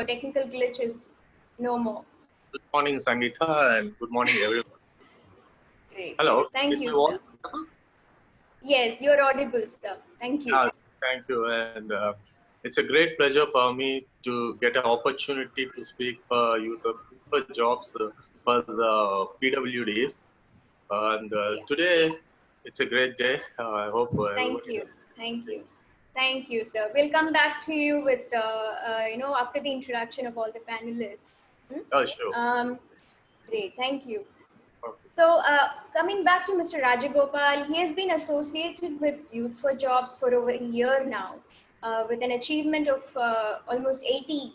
technical glitch is no more. Good morning, Sangeeta, and good morning, everyone. Great. Hello. Thank Is you, my sir. voice audible? Yes, you're audible, sir. Thank you. Thank you. And it's a great pleasure for me to get an opportunity to speak for youth for jobs for the PWDs. And today, it's a great day. I hope Thank everybody. you. Thank you. Thank you, sir. We'll come back to you with, after the introduction of all the panelists. Oh, sure. Great. Thank you. Okay. So coming back to Mr. Rajagopal, he has been associated with Youth for Jobs for over a year now, with an achievement of almost 80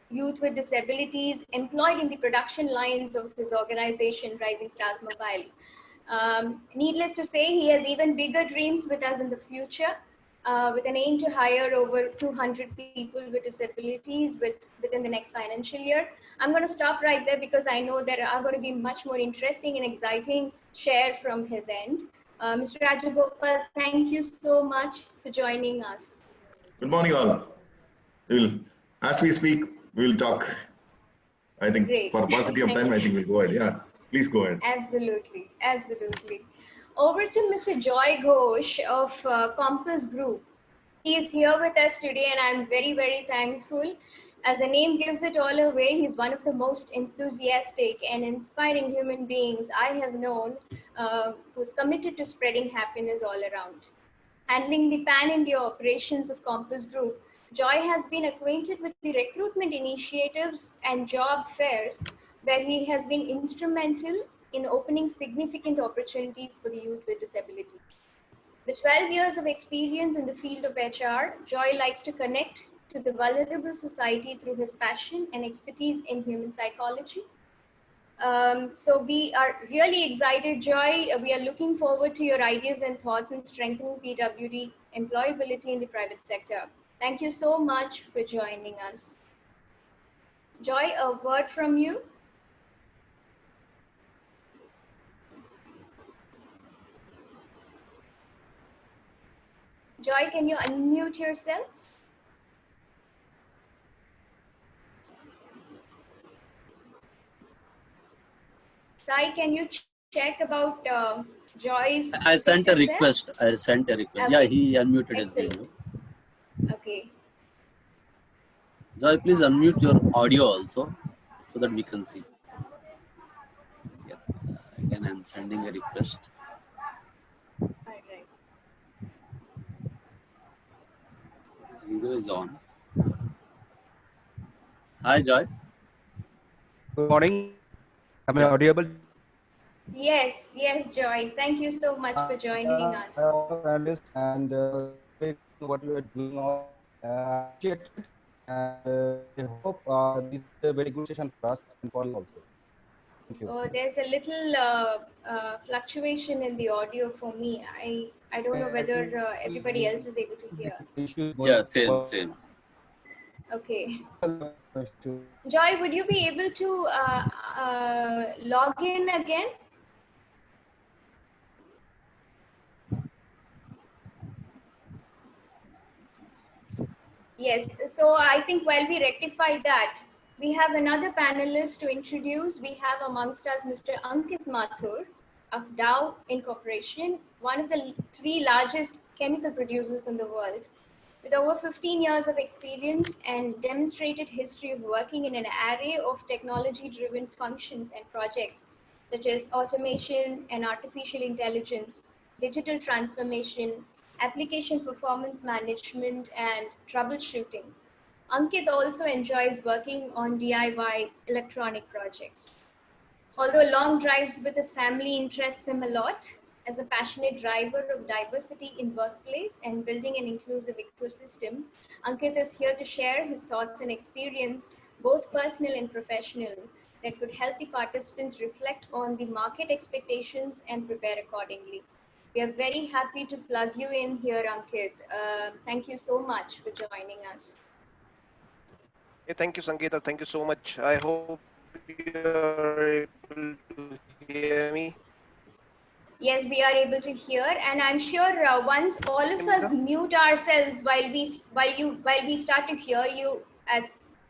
youth with disabilities employed in the production lines of his organization, Rising Stars Mobile. Needless to say, he has even bigger dreams with us in the future, with an aim to hire over 200 people with disabilities within the next financial year. I'm going to stop right there because I know there are going to be much more interesting and exciting share from his end. Mr. Rajagopal, thank you so much for joining us. Good morning, all. As we speak, we'll talk. I think Great. for paucity of time, I think we'll go ahead. Yeah, please go ahead. Absolutely, absolutely. Over to Mr. Joy Ghosh of Compass Group. He is here with us today, and I'm very, very thankful. As the name gives it all away, he's one of the most enthusiastic and inspiring human beings I have known, who's committed to spreading happiness all around. Handling the pan-India operations of Compass Group, Joy has been acquainted with the recruitment initiatives and job fairs where he has been instrumental in opening significant opportunities for the youth with disabilities. With 12 years of experience in the field of HR, Joy likes to connect to the vulnerable society through his passion and expertise in human psychology. So we are really excited, Joy. We are looking forward to your ideas and thoughts in strengthening PWD employability in the private sector. Thank you so much for joining us. Joy, a word from you. Joy, can you unmute yourself? Sai, can you check about Joy's? I sent a request. I sent a request. Okay. Yeah, he unmuted his video. Okay. Joy, please unmute your audio also so that we can see. Yep. Again, I'm sending a request. All right. His video is on. Hi, Joy. Good morning. Am I audible? Yes, yes, Joy. Thank you so much for joining us. And what you are doing on, appreciate it. And I hope this is a very good session for us and for you also. Thank you. Oh, there's a little fluctuation in the audio for me. I don't know whether everybody else is able to hear. Yeah, same. Okay. Joy, would you be able to log in again? Yes, so I think while we rectify that, we have another panelist to introduce. We have amongst us Mr. Ankit Mathur of Dow Incorporation, one of the 3 largest chemical producers in the world. With over 15 years of experience and demonstrated history of working in an array of technology-driven functions and projects, such as automation and artificial intelligence, digital transformation, application performance management, and troubleshooting. Ankit also enjoys working on DIY electronic projects. Although long drives with his family interests him a lot, as a passionate driver of diversity in workplace and building an inclusive ecosystem, Ankit is here to share his thoughts and experience, both personal and professional, that could help the participants reflect on the market expectations and prepare accordingly. We are very happy to plug you in here, Ankit. Thank you so much for joining us. Hey, thank you, Sangeeta. Thank you so much. I hope you're able to hear me. Yes, we are able to hear, and I'm sure once all of us mute ourselves while we start to hear you, as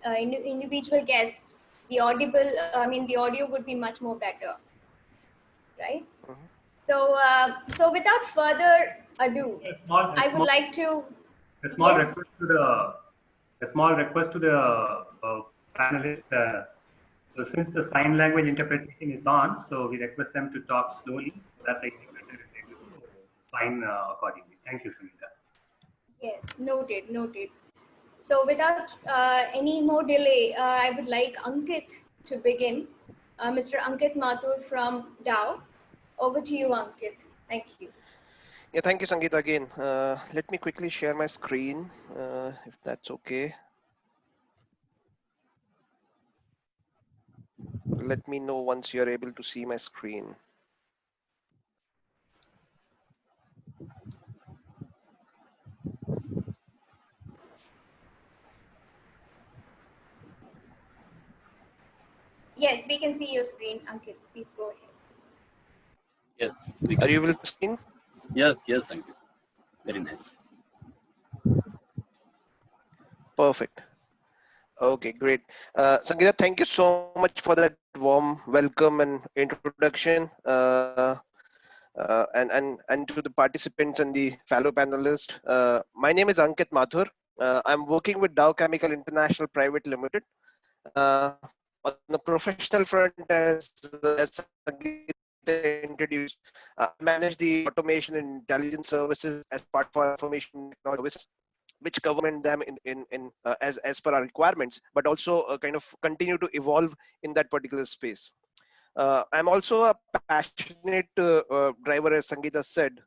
individual guests, the audio would be much more better, right? Mhm. So without further ado, I would like to. A small Yes. request to the panelists. So since the sign language interpretation is on, so we request them to talk slowly so that the interpreter is able to sign accordingly. Thank you, Sunita. Yes, noted, noted. So without any more delay, I would like Ankit to begin. Mr. Ankit Mathur from Dow. Over to you, Ankit. Thank you. Yeah, thank you, Sangeeta, again. Let me quickly share my screen, if that's okay. Let me know once you're able to see my screen. Yes, we can see your screen, Ankit. Please go ahead. Yes, we Are can you see. able to see? Yes, yes, thank you. Very nice. Perfect. Okay, great. Sangeeta, thank you so much for that warm welcome and introduction. And to the participants and the fellow panelists. My name is Ankit Mathur. I'm working with Dow Chemical International Private Limited. On the professional front, as Sangeeta introduced, I manage the automation and intelligence services as part of our information technology services, which government them as per our requirements, but also kind of continue to evolve in that particular space. I'm also a passionate driver, as Sangeeta said,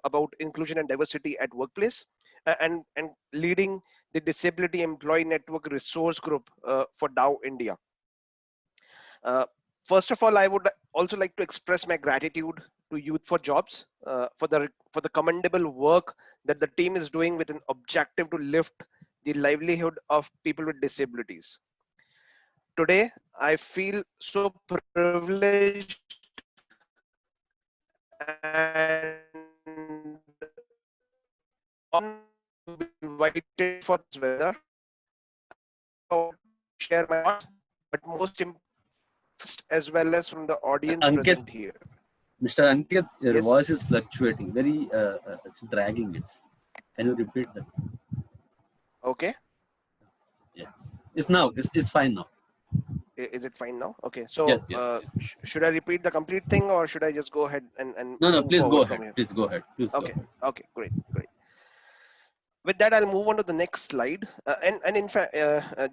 about inclusion and diversity at workplace, and leading the Disability Employee Network Resource Group for Dow India. First of all, I would also like to express my gratitude to Youth for Jobs for the commendable work that the team is doing with an objective to lift the livelihood of people with disabilities. Today, I feel so privileged and honored to be invited for this webinar. I want to share my thoughts, but most important, as well as from the audience Ankit, present here. Mr. Ankit, your Yes. voice is fluctuating, very it's dragging. Can you repeat that? Okay. Yeah, it's fine now. Is it fine now? Okay. So Yes, yes. should I repeat the complete thing, or should I just go ahead and No, move please go forward ahead. from here? Please go ahead. Please go Okay. ahead. Okay. Great. Great. With that, I'll move on to the next slide. And in fact, a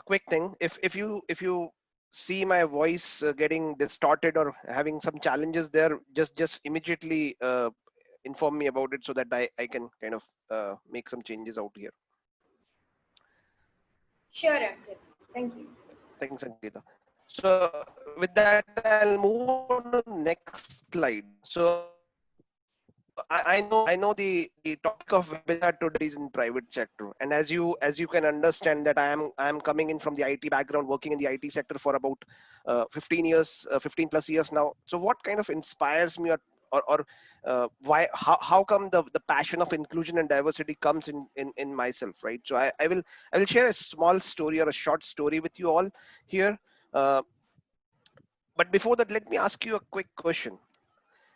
quick thing: if you see my voice getting distorted or having some challenges there, just immediately inform me about it so that I can kind of make some changes out here. Sure, Ankit. Thank you. Thanks, Sangeeta. So with that, I'll move on to the next slide. So I know the topic of webinar today is in private sector, and as you can understand that I am coming in from the IT background, working in the IT sector for about 15 years, 15 plus years now. So what kind of inspires me, or why how come the passion of inclusion and diversity comes in myself, right? So I will share a small story or a short story with you all here. But before that, let me ask you a quick question.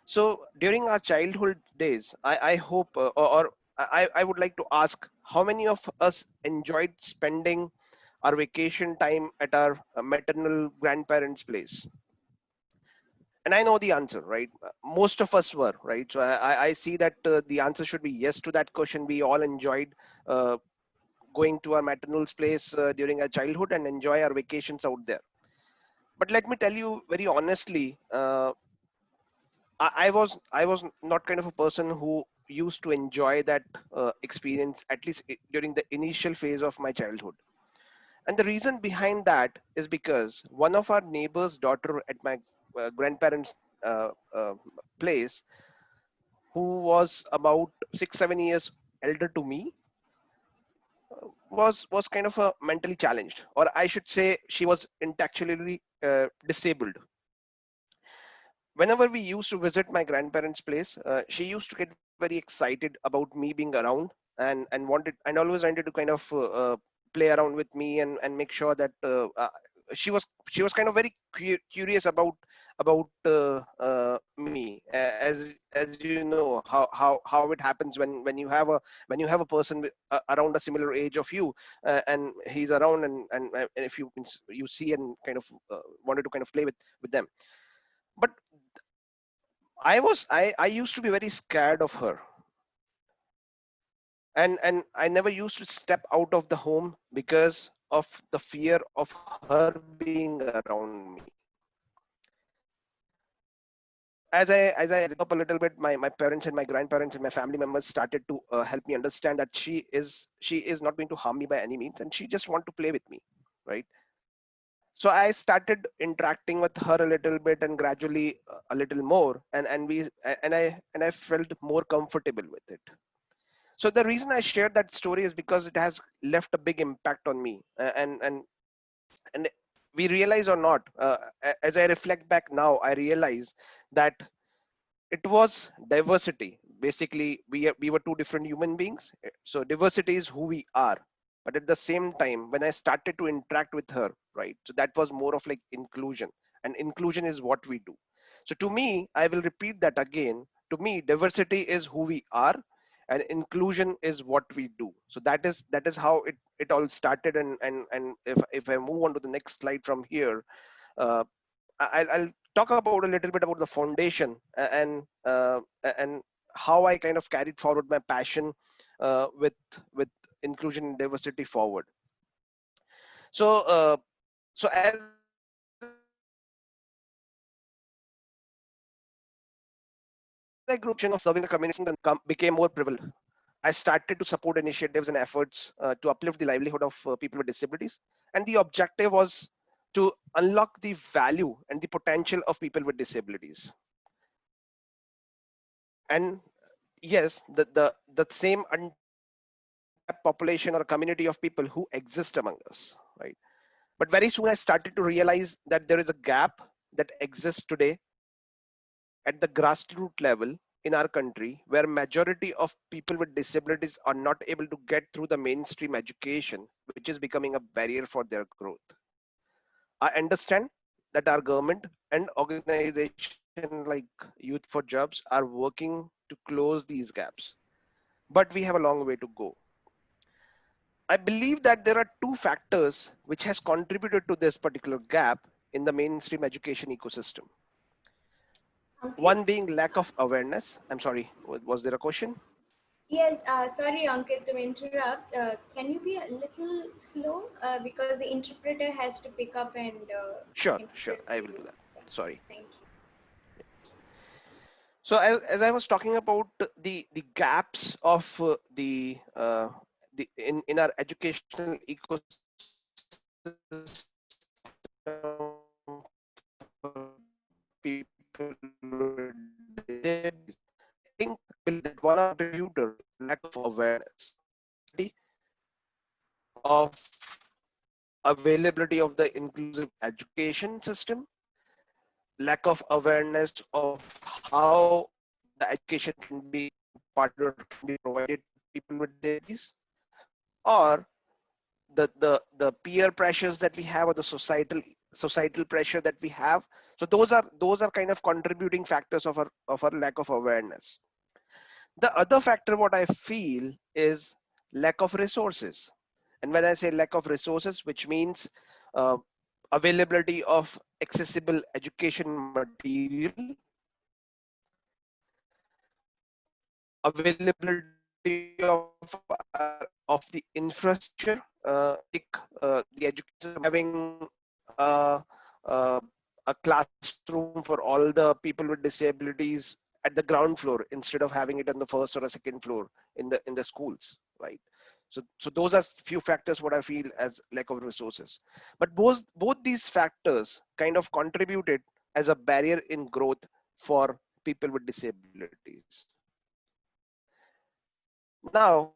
So during our childhood days, I hope, or I would like to ask, how many of us enjoyed spending our vacation time at our maternal grandparents' place? And I know the answer, right? Most of us were, right? So I see that the answer should be yes to that question. We all enjoyed going to our maternal's place during our childhood and enjoy our vacations out there. But let me tell you very honestly, I was not kind of a person who used to enjoy that experience, at least during the initial phase of my childhood. And the reason behind that is because one of our neighbor's daughter at my grandparents' uh, uh, place, who was about 6-7 years elder to me, was kind of a mentally challenged, or I should say, she was intellectually disabled. Whenever we used to visit my grandparents' place, she used to get very excited about me being around, and always wanted to kind of play around with me and make sure that she was kind of very curious about me, as you know how it happens when you have a person around a similar age of you, and he's around, and if you see and kind of wanted to kind of play with them. But I used to be very scared of her, and I never used to step out of the home because of the fear of her being around me. As I grew up a little bit, my parents and my grandparents and my family members started to help me understand that she is not going to harm me by any means, and she just want to play with me, right? So I started interacting with her a little bit, and gradually a little more, and I felt more comfortable with it. So the reason I shared that story is because it has left a big impact on me, and we realize or not, as I reflect back now, I realize that it was diversity. Basically, we were two different human beings. So diversity is who we are. But at the same time, when I started to interact with her, right, so that was more of like inclusion, and inclusion is what we do. So to me, I will repeat that again. To me, diversity is who we are, and inclusion is what we do. So that is how it all started. And if I move on to the next slide from here, uh, I'll talk about a little bit about the foundation, and how I kind of carried forward my passion with inclusion and diversity forward. So so as I grew up in the community, of serving the community became more prevalent. I started to support initiatives and efforts to uplift the livelihood of people with disabilities. And the objective was to unlock the value and the potential of people with disabilities. And yes, the same untapped population or community of people who exist among us, right? But very soon I started to realize that there is a gap that exists today at the grassroots level in our country, where majority of people with disabilities are not able to get through the mainstream education, which is becoming a barrier for their growth. I understand that our government and organizations like Youth for Jobs are working to close these gaps, but we have a long way to go. I believe that there are two factors which has contributed to this particular gap in the mainstream education ecosystem. Ankit? One being lack of awareness. I'm sorry, was there a question? Yes, sorry, Ankit, to interrupt. Can you be a little slow? Because the interpreter has to pick up and Sure, interpret I for will you. do that. Sorry. Thank you. So as I was talking about the gaps of the in our educational ecosystem for people with disabilities, I think that one contributor is lack of awareness of availability of the inclusive education system, lack of awareness of how the education can be imparted or can be provided to people with disabilities, or the peer pressures that we have, or the societal pressure that we have. So those are kind of contributing factors of our lack of awareness. The other factor what I feel is lack of resources. And when I say lack of resources, which means uh, availability of accessible education material, availability of the infrastructure, like the education having uh, a classroom for all the people with disabilities at the ground floor instead of having it on the first or a second floor in the schools, right? So those are few factors what I feel as lack of resources. But both these factors kind of contributed as a barrier in growth for people with disabilities. Now,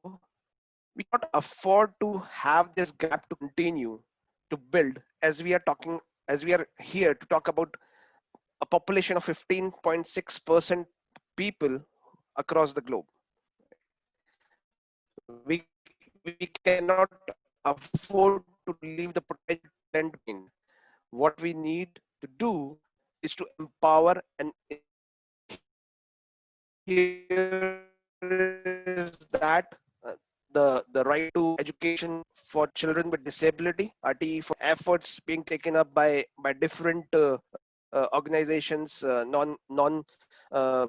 we cannot afford to have this gap to continue to build, as we are here to talk about a population of 15.6% people across the globe. We cannot afford to leave the potential talent behind. What we need to do is to empower and here is that the right to education for children with disability, RTE, for efforts being taken up by different organizations, non uh,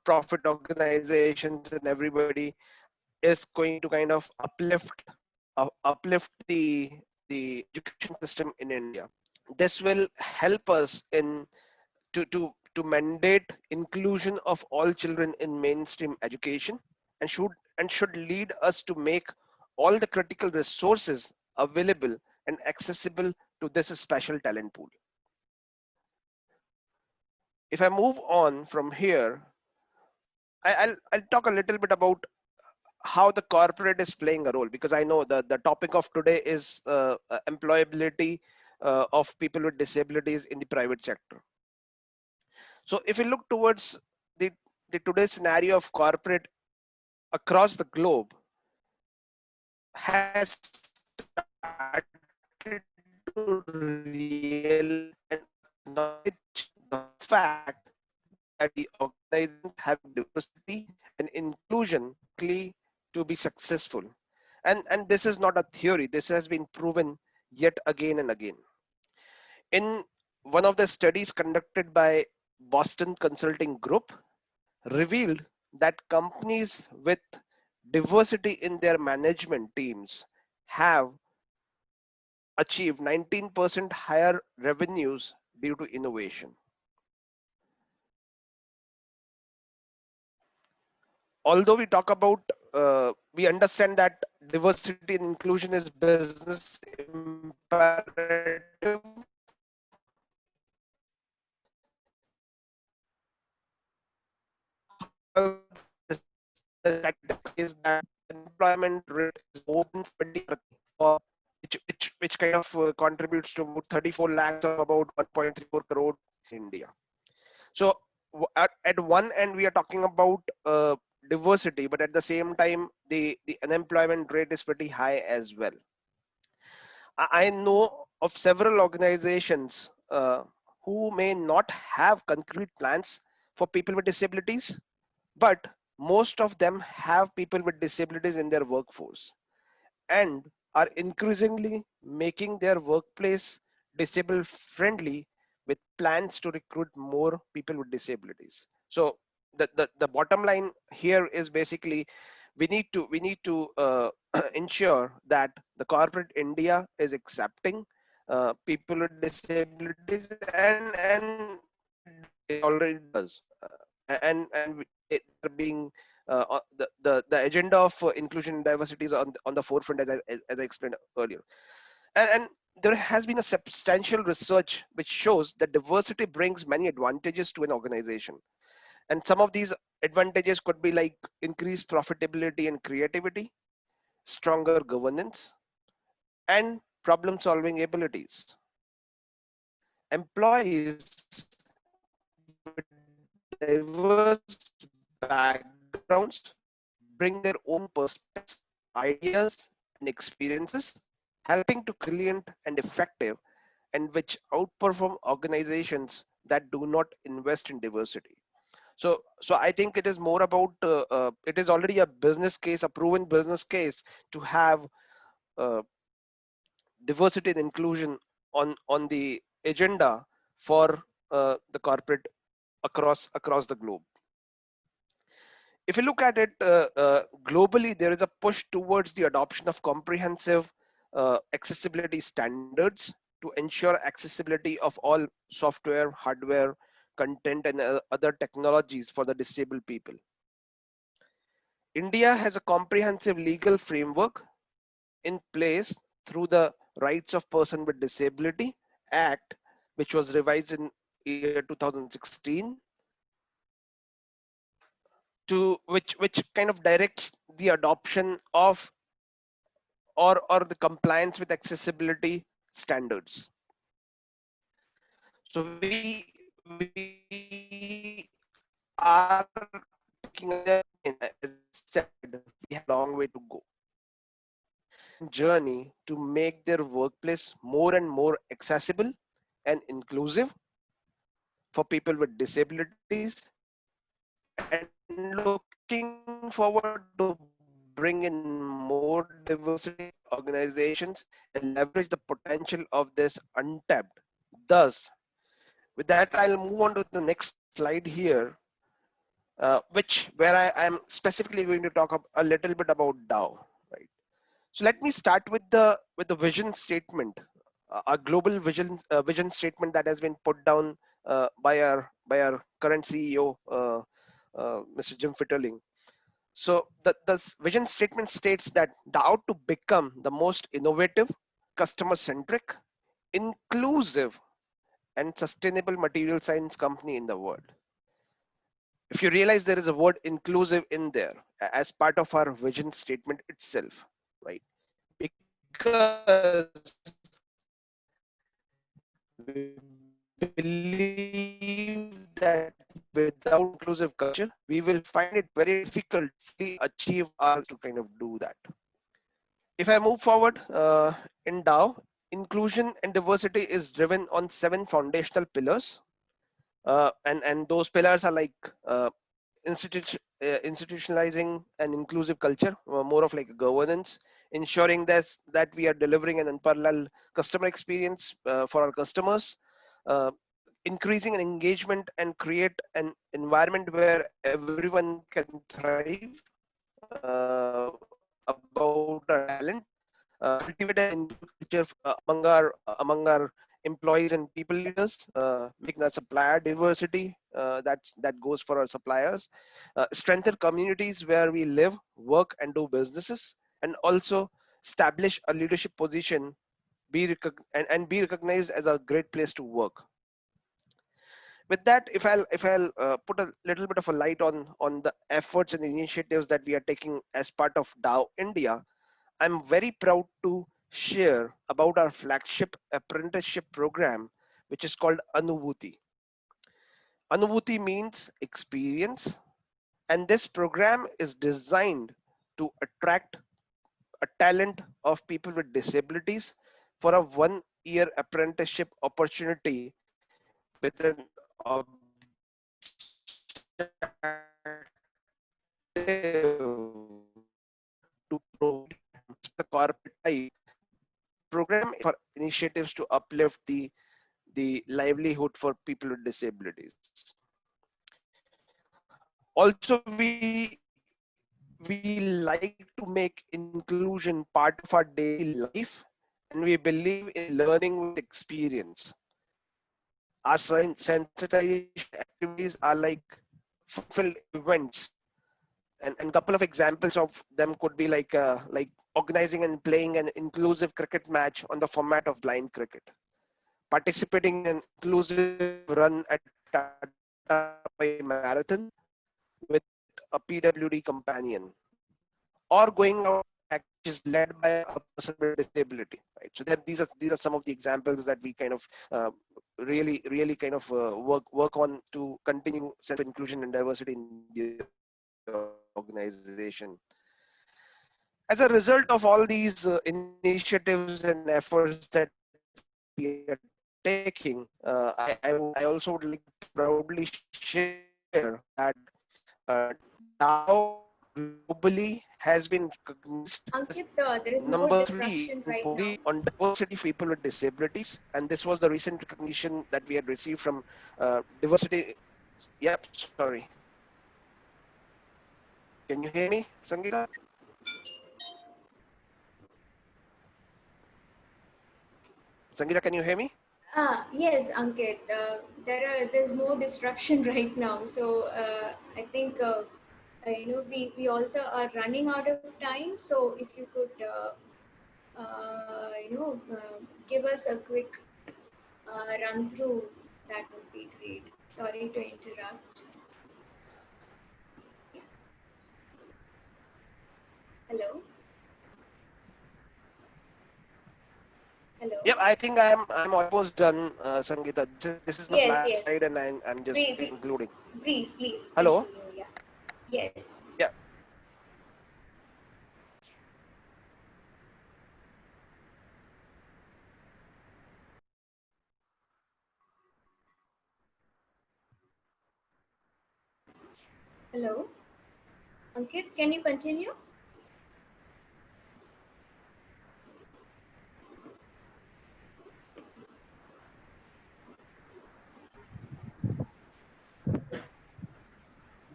profit organizations, and everybody is going to kind of uplift the education system in India. This will help us in to mandate inclusion of all children in mainstream education, and should lead us to make all the critical resources available and accessible to this special talent pool. If I move on from here, I'll talk a little bit about how the corporate is playing a role, because I know the topic of today is employability of people with disabilities in the private sector. So if we look towards the today's scenario of corporate across the globe, has started to realize and acknowledge the fact that the organizations have diversity and inclusion clearly to be successful. And this is not a theory, this has been proven yet again and again. In one of the studies conducted by Boston Consulting Group, revealed that companies with diversity in their management teams have achieved 19% higher revenues due to innovation. Although we talk about, we understand that diversity and inclusion is business imperative, the fact is that employment rate is open for 2030, which kind of contributes to about 34 lakhs of about 1.34 crore in India. So at one end we are talking about diversity, but at the same time the unemployment rate is pretty high as well. I know of several organizations who may not have concrete plans for people with disabilities, but most of them have people with disabilities in their workforce and are increasingly making their workplace disabled friendly with plans to recruit more people with disabilities. So the bottom line here is basically we need to ensure that the corporate India is accepting people with disabilities, and it already does, and they're being the agenda of inclusion and diversity is on the forefront, as I explained earlier. And there has been a substantial research which shows that diversity brings many advantages to an organization. And some of these advantages could be like increased profitability and creativity, stronger governance, and problem solving abilities. Employees with diverse backgrounds bring their own perspectives, ideas, and experiences, helping to brilliant and effective, and which outperform organizations that do not invest in diversity. So I think it is more about it is already a business case, a proven business case to have uh, diversity and inclusion on the agenda for the corporate across the globe. If you look at it globally, there is a push towards the adoption of comprehensive accessibility standards to ensure accessibility of all software, hardware, content, and other technologies for the disabled people. India has a comprehensive legal framework in place through the Rights of Person with Disability Act, which was revised in year 2016, to which kind of directs the adoption of or the compliance with accessibility standards. So we are taking, as said, we have a long way to go. journey to make their workplace more and more accessible and inclusive for people with disabilities, and looking forward to bring in more diversity organizations and leverage the potential of this untapped. Thus, with that, I'll move on to the next slide here, where I am specifically going to talk a little bit about DAO. Right. So let me start with the vision statement, a global vision statement that has been put down by our current CEO, Mr. Jim Fitterling. So the vision statement states that DAO to become the most innovative, customer-centric, inclusive, and sustainable material science company in the world. If you realize there is a word inclusive in there as part of our vision statement itself, right? Because we believe that without inclusive culture, we will find it very difficult to achieve our to kind of do that. If I move forward in DAO, inclusion and diversity is driven on 7 foundational pillars. And those pillars are like institutionalizing an inclusive culture, more of like a governance, ensuring that we are delivering an unparalleled customer experience for our customers, increasing an engagement and create an environment where everyone can thrive about our talent, cultivate an culture among our employees and people leaders, making a supplier diversity that goes for our suppliers, strengthen communities where we live, work, and do businesses, and also establish a leadership position, and be recognized as a great place to work. With that, if I'll put a little bit of a light on the efforts and initiatives that we are taking as part of DAO India, I'm very proud to share about our flagship apprenticeship program, which is called Anubhuti. Anubhuti means experience, and this program is designed to attract a talent of people with disabilities for a 1-year apprenticeship opportunity with an to provide the corporate type program for initiatives to uplift the livelihood for people with disabilities. Also, we like to make inclusion part of our daily life, and we believe in learning with experience. Our sensitization activities are like fulfilled events, and couple of examples of them could be like organizing and playing an inclusive cricket match on the format of blind cricket, participating in an inclusive run at Tata Marathon with a PWD companion, or going out activities led by a person with disability. Right. So that these are some of the examples that we kind of really kind of work on to continue self-inclusion and diversity in the organization. As a result of all these initiatives and efforts that we are taking, I also would like to proudly share that DAO globally has been recognized Ankit, there is more number 3 disruption right now. on diversity for people with disabilities, and this was the recent recognition that we had received from diversity. Yep, sorry. Can you hear me, Sangeeta? Sangeeta, can you hear me? Yes, Ankit. There's more disruption right now, so I think we also are running out of time. So if you could give us a quick run through, that would be great. Sorry to interrupt. Yeah. Hello. Hello. Yep, I think I'm almost done, Sangeeta. This is my last Yes. slide, and I'm just concluding. Please. Hello. Continue, yeah. Yes. Yeah. Hello. Ankit, can you continue?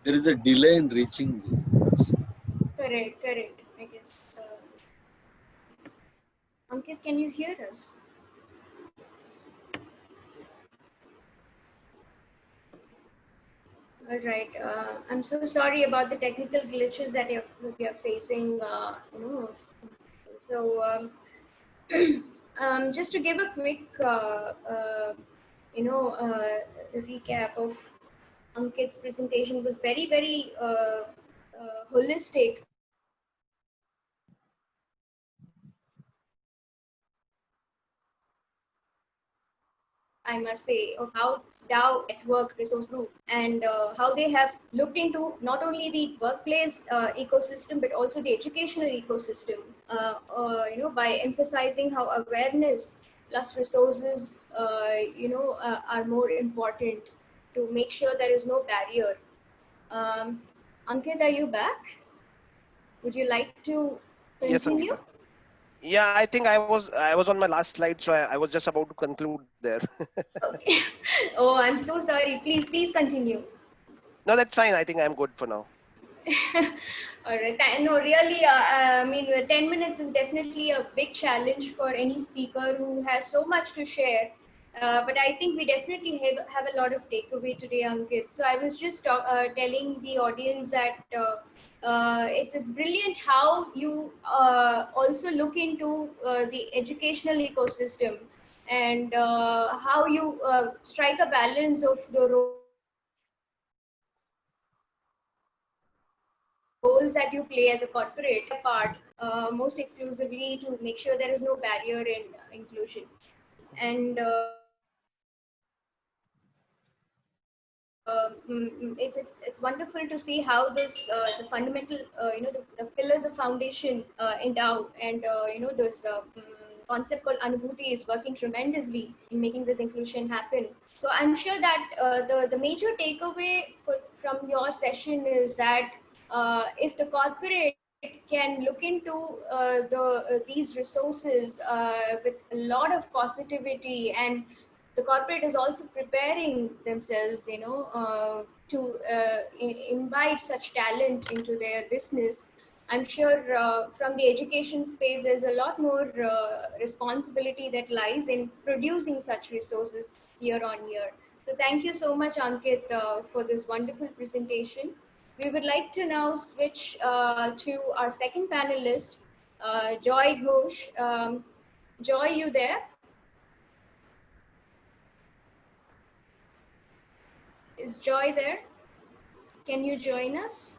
There is a delay in reaching. Correct, correct. I guess. Ankit, can you hear us? All right. I'm so sorry about the technical glitches that you're facing. So just to give a quick, recap of Ankit's presentation, was very, very holistic. I must say, of how Dow Network Resource Group and how they have looked into not only the workplace ecosystem but also the educational ecosystem. By emphasizing how awareness plus resources, are more important to make sure there is no barrier. Ankit, are you back? Would you like to Yes, continue? Sangeeta. Yeah, I think I was on my last slide, so I was just about to conclude there. Okay. Oh, I'm so sorry. Please continue. No, that's fine. I think I'm good for now. All right. No, really, I mean, 10 minutes is definitely a big challenge for any speaker who has so much to share. But I think we definitely have a lot of takeaway today, Ankit. So I was just telling the audience that it's brilliant how you also look into the educational ecosystem and how you strike a balance of the roles that you play as a corporate part most exclusively to make sure there is no barrier in inclusion. And it's wonderful to see how this the fundamental the pillars of foundation endow and this concept called Anubhuti is working tremendously in making this inclusion happen. So I'm sure that the major takeaway from your session is that if the corporate can look into these resources with a lot of positivity, and the corporate is also preparing themselves, to imbibe such talent into their business. I'm sure from the education space, there's a lot more responsibility that lies in producing such resources year on year. So thank you so much, Ankit, for this wonderful presentation. We would like to now switch to our second panelist, Joy Ghosh. Joy, you there? Is Joy there? Can you join us?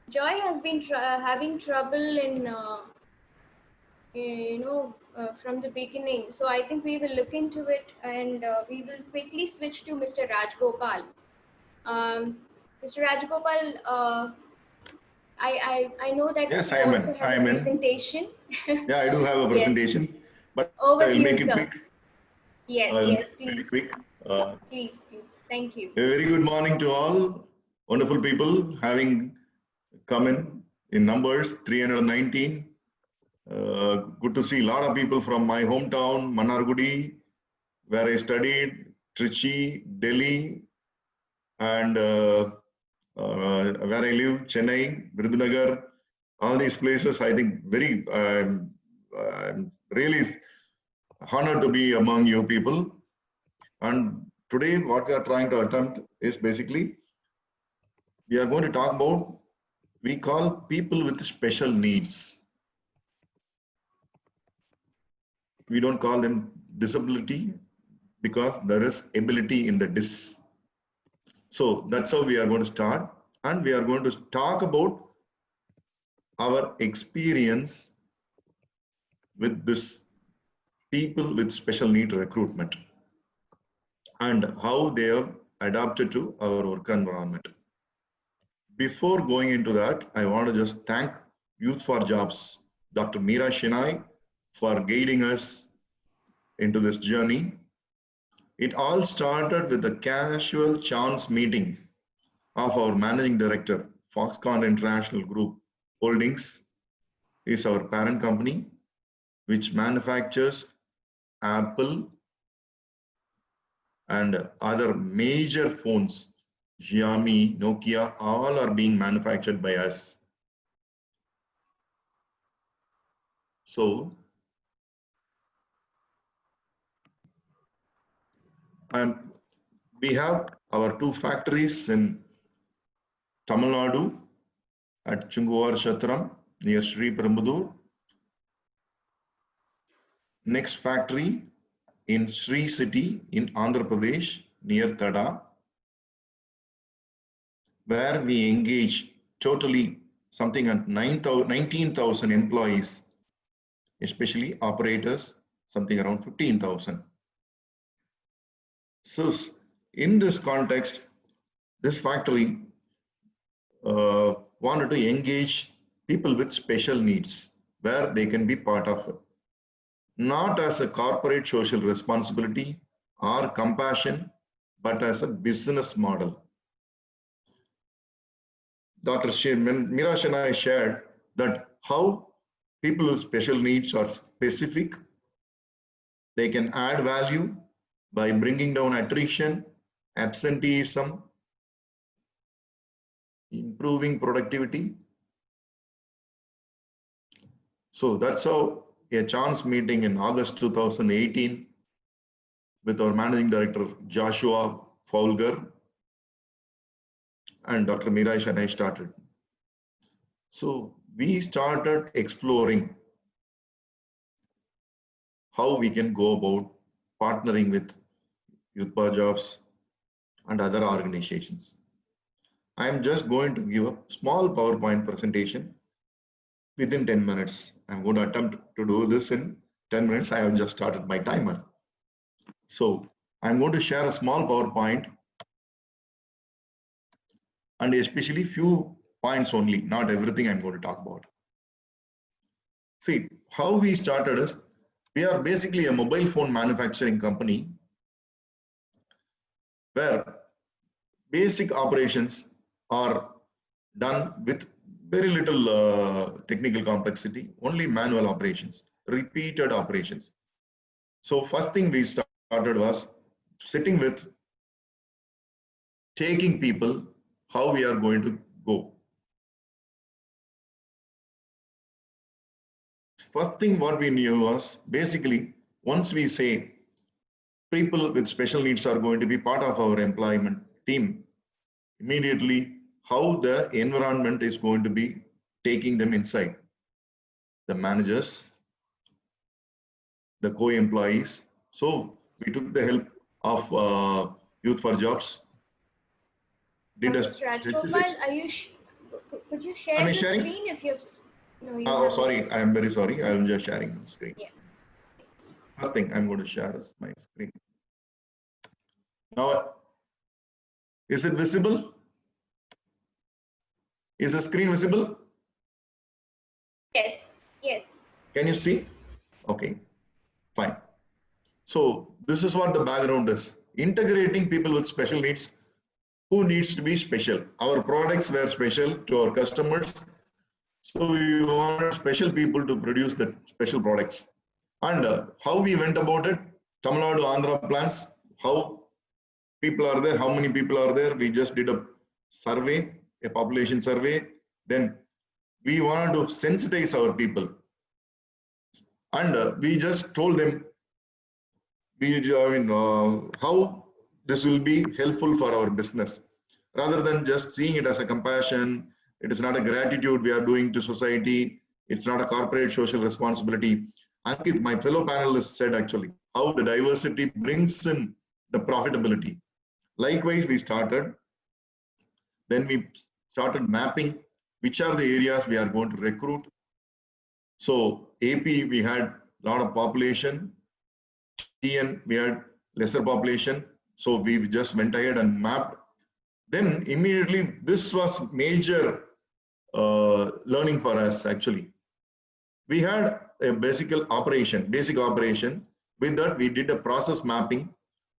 Joy has been having trouble in, from the beginning. So I think we will look into it, and we will quickly switch to Mr. Rajgopal. Mr. Rajgopal, I know that Yes, you I am also in. have I a am in. presentation. Yeah, I do have a Yes. presentation, but Over I'll to you, make it sir. quick. Yes, I'll yes, make it very please. quick. Please. Thank you. A very good morning to all wonderful people having come in numbers 319. Good to see a lot of people from my hometown, Manargudi, where I studied, Trichy, Delhi, and where I live, Chennai, Virudhunagar, all these places. I think I'm really honored to be among you people. And today what we are trying to attempt is basically, we are going to talk about, we call people with special needs. We don't call them disability because there is ability in the dis. So that's how we are going to start, and we are going to talk about our experience with this people with special need recruitment and how they have adapted to our work environment. Before going into that, I want to just thank Youth for Jobs, Dr. Meera Shinai, for guiding us into this journey. It all started with a casual chance meeting of our managing director, Foxconn International Group Holdings is our parent company, which manufactures Apple and other major phones, Xiaomi, Nokia, all are being manufactured by us. So, we have our 2 factories in Tamil Nadu at Chunguvar Chatram near Sri Perumbudur. Next factory in Sri City in Andhra Pradesh near Tada, where we engage totally something at 19,000 employees, especially operators, something around 15,000. So in this context, this factory wanted to engage people with special needs where they can be part of it. Not as a corporate social responsibility or compassion, but as a business model. Dr. Mirash and I shared that how people with special needs are specific. They can add value by bringing down attrition, absenteeism, improving productivity. So that's how a chance meeting in August 2018 with our managing director, Joshua Fowler, and Dr. Mirash and I started. So we started exploring how we can go about partnering with Youth for Jobs and other organizations. I am just going to give a small PowerPoint presentation within 10 minutes. I'm going to attempt to do this in 10 minutes. I have just started my timer. So I'm going to share a small PowerPoint and especially few points only, not everything I'm going to talk about. See, how we started is, we are basically a mobile phone manufacturing company where basic operations are done with very little technical complexity, only manual operations, repeated operations. So first thing we started was sitting with taking people, how we are going to go. First thing what we knew was basically once we say people with special needs are going to be part of our employment team, immediately how the environment is going to be taking them inside. The managers, the co-employees. So we took the help of Youth for Jobs. Mr. Rajgopal, could you share the screen if you've... No, sorry, I am very sorry. I am just sharing the screen. Yeah. First thing I'm going to share is my screen. Now, is it visible? Is the screen visible? Yes, yes. Can you see? Okay, fine. So this is what the background is. Integrating people with special needs who needs to be special. Our products were special to our customers. So we wanted special people to produce the special products. And how we went about it, Tamil Nadu, Andhra plants, how people are there, how many people are there. We just did a survey, a population survey. Then we wanted to sensitize our people. And we just told them, how this will be helpful for our business. Rather than just seeing it as a compassion, it is not a gratitude we are doing to society. It's not a corporate social responsibility. Ankit, my fellow panelists said actually, how the diversity brings in the profitability. Likewise, we started. Then we started mapping which are the areas we are going to recruit. So AP, we had a lot of population. TN, we had lesser population. So we just went ahead and mapped. Then immediately, this was major learning for us actually. We had a basic operation. With that, we did a process mapping.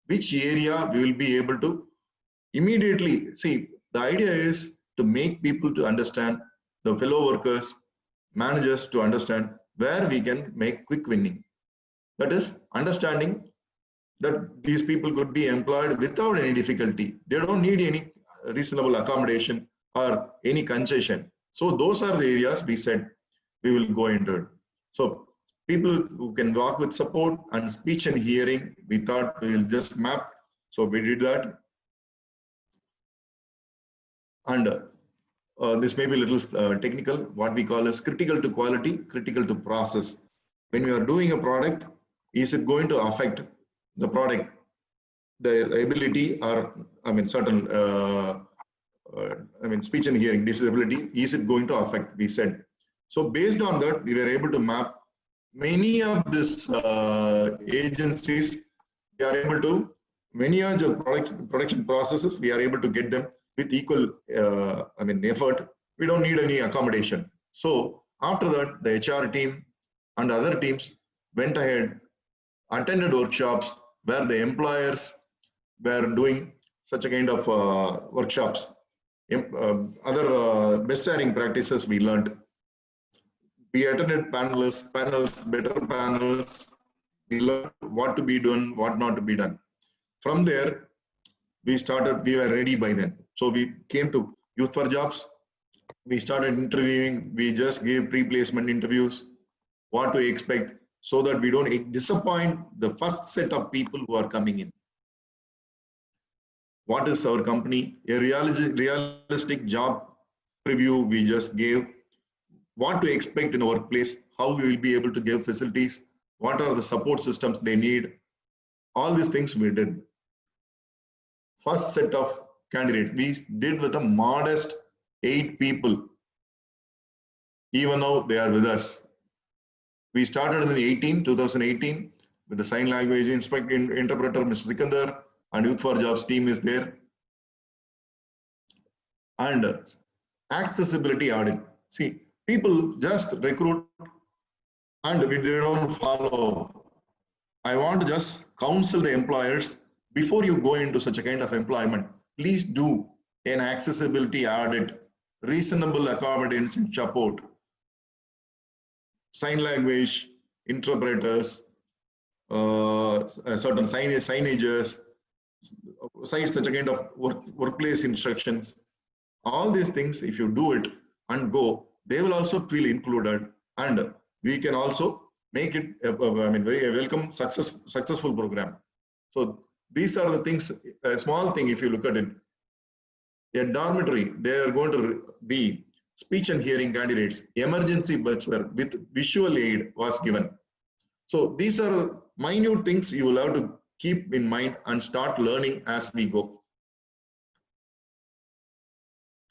which area we will be able to immediately see. The idea is to make people to understand, the fellow workers, managers to understand where we can make quick winning. That is understanding that these people could be employed without any difficulty. They don't need any reasonable accommodation or any concession. So those are the areas we said we will go into it. So people who can work with support and speech and hearing, we thought we will just map. So we did that. And this may be a little technical. What we call as critical to quality, critical to process. When we are doing a product, is it going to affect the product, the ability, or certain speech and hearing disability, is it going to affect, we said. So based on that, we were able to map many of these agencies. We are able to, many of the production processes, we are able to get them with equal effort. We don't need any accommodation. So after that, the HR team and other teams went ahead, attended workshops where the employers were doing such a kind of workshops. Other best sharing practices we learned. We attended panels, better panels. We learned what to be done, what not to be done. From there, we were ready by then. So we came to Youth for Jobs. We started interviewing. We just gave pre-placement interviews, what to expect, so that we don't disappoint the first set of people who are coming in. What is our company? A realistic job preview we just gave. What to expect in a workplace, how we will be able to give facilities, what are the support systems they need. All these things we did. First set of candidates, we did with a modest 8 people. Even now they are with us. We started in 2018 with the sign language interpreter, Mr. Sikandar, and Youth for Jobs team is there. And accessibility audit. See, people just recruit and they don't follow. I want to just counsel the employers, before you go into such a kind of employment, please do an accessibility audit, reasonable accommodation support, sign language interpreters, certain signages, such a kind of workplace instructions. All these things, if you do it and go, they will also feel included, and we can also make it very welcome, successful program. So these are the things. A small thing, if you look at it, a dormitory, they are going to be speech and hearing candidates. Emergency butler with visual aid was given. So these are minute things you will have to keep in mind and start learning as we go.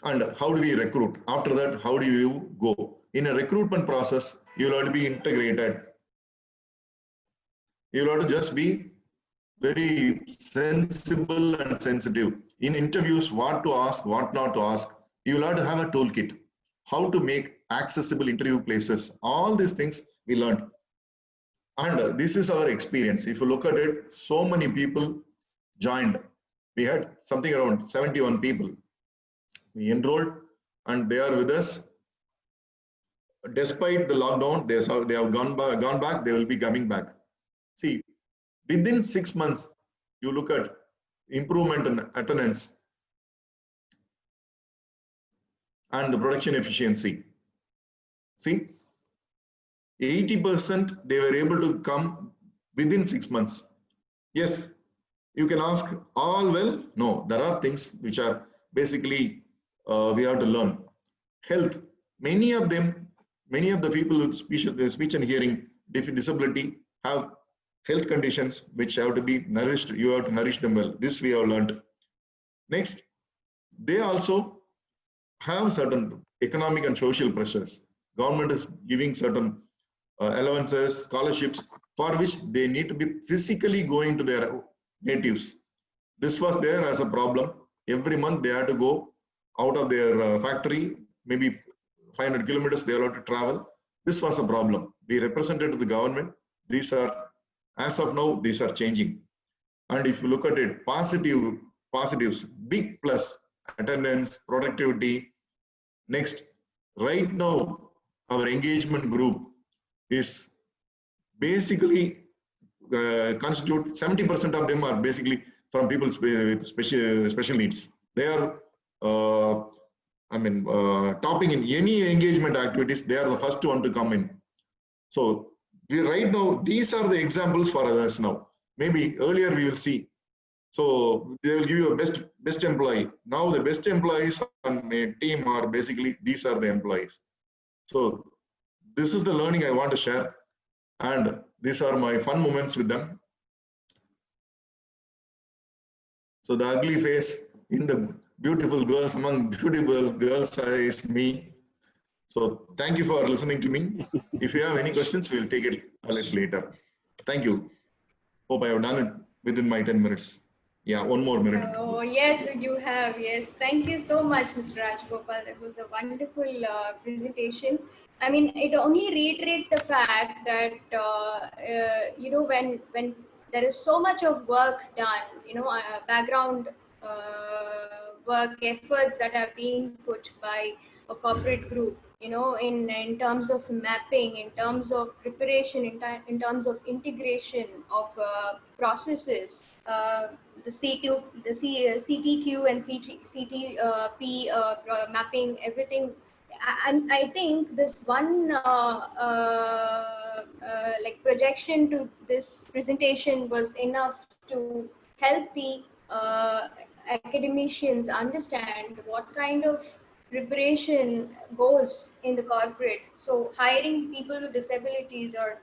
And how do we recruit? After that, how do you go? In a recruitment process, you will have to be integrated. You will have to just be very sensible and sensitive. In interviews, what to ask, what not to ask. You will have to have a toolkit. How to make accessible interview places. All these things we learned. And this is our experience. If you look at it, so many people joined. We had something around 71 people. We enrolled and they are with us. Despite the lockdown, they have gone back, they will be coming back. See, within 6 months, you look at improvement in attendance and the production efficiency. See, 80% they were able to come within 6 months. Yes, you can ask, all well? No, there are things which are basically we have to learn. Health, many of the people with speech and hearing disability have health conditions which have to be nourished. You have to nourish them well. This we have learned. Next, they also have certain economic and social pressures. Government is giving certain allowances, scholarships, for which they need to be physically going to their natives. This was there as a problem. Every month they had to go out of their factory, maybe 500 kilometers they have to travel. This was a problem. We represented the government. These are, as of now, these are changing. And if you look at it, positives, big plus, attendance, productivity. Next, right now, our engagement group is basically constitute 70% of them are basically from people with special needs. They are, topping in any engagement activities. They are the first one to come in. So right now, these are the examples for others now. Maybe earlier we will see. So they will give you a best employee. Now the best employees on a team are basically, these are the employees. So this is the learning I want to share. And these are my fun moments with them. So the ugly face in the beautiful girls, among beautiful girls is me. So thank you for listening to me. If you have any questions, we'll take it a little later. Thank you. Hope I have done it within my 10 minutes. Yeah, one more minute. Oh, yes, you have. Yes. Thank you so much, Mr. Rajgopal. That was a wonderful presentation. I mean, it only reiterates the fact that, when there is so much of work done, background work efforts that are being put by a corporate group, in terms of mapping, in terms of preparation, in terms of integration of processes, the CTQ and CTP mapping, everything. And I think this one like projection to this presentation was enough to help the academicians understand what kind of preparation goes in the corporate. So hiring people with disabilities, or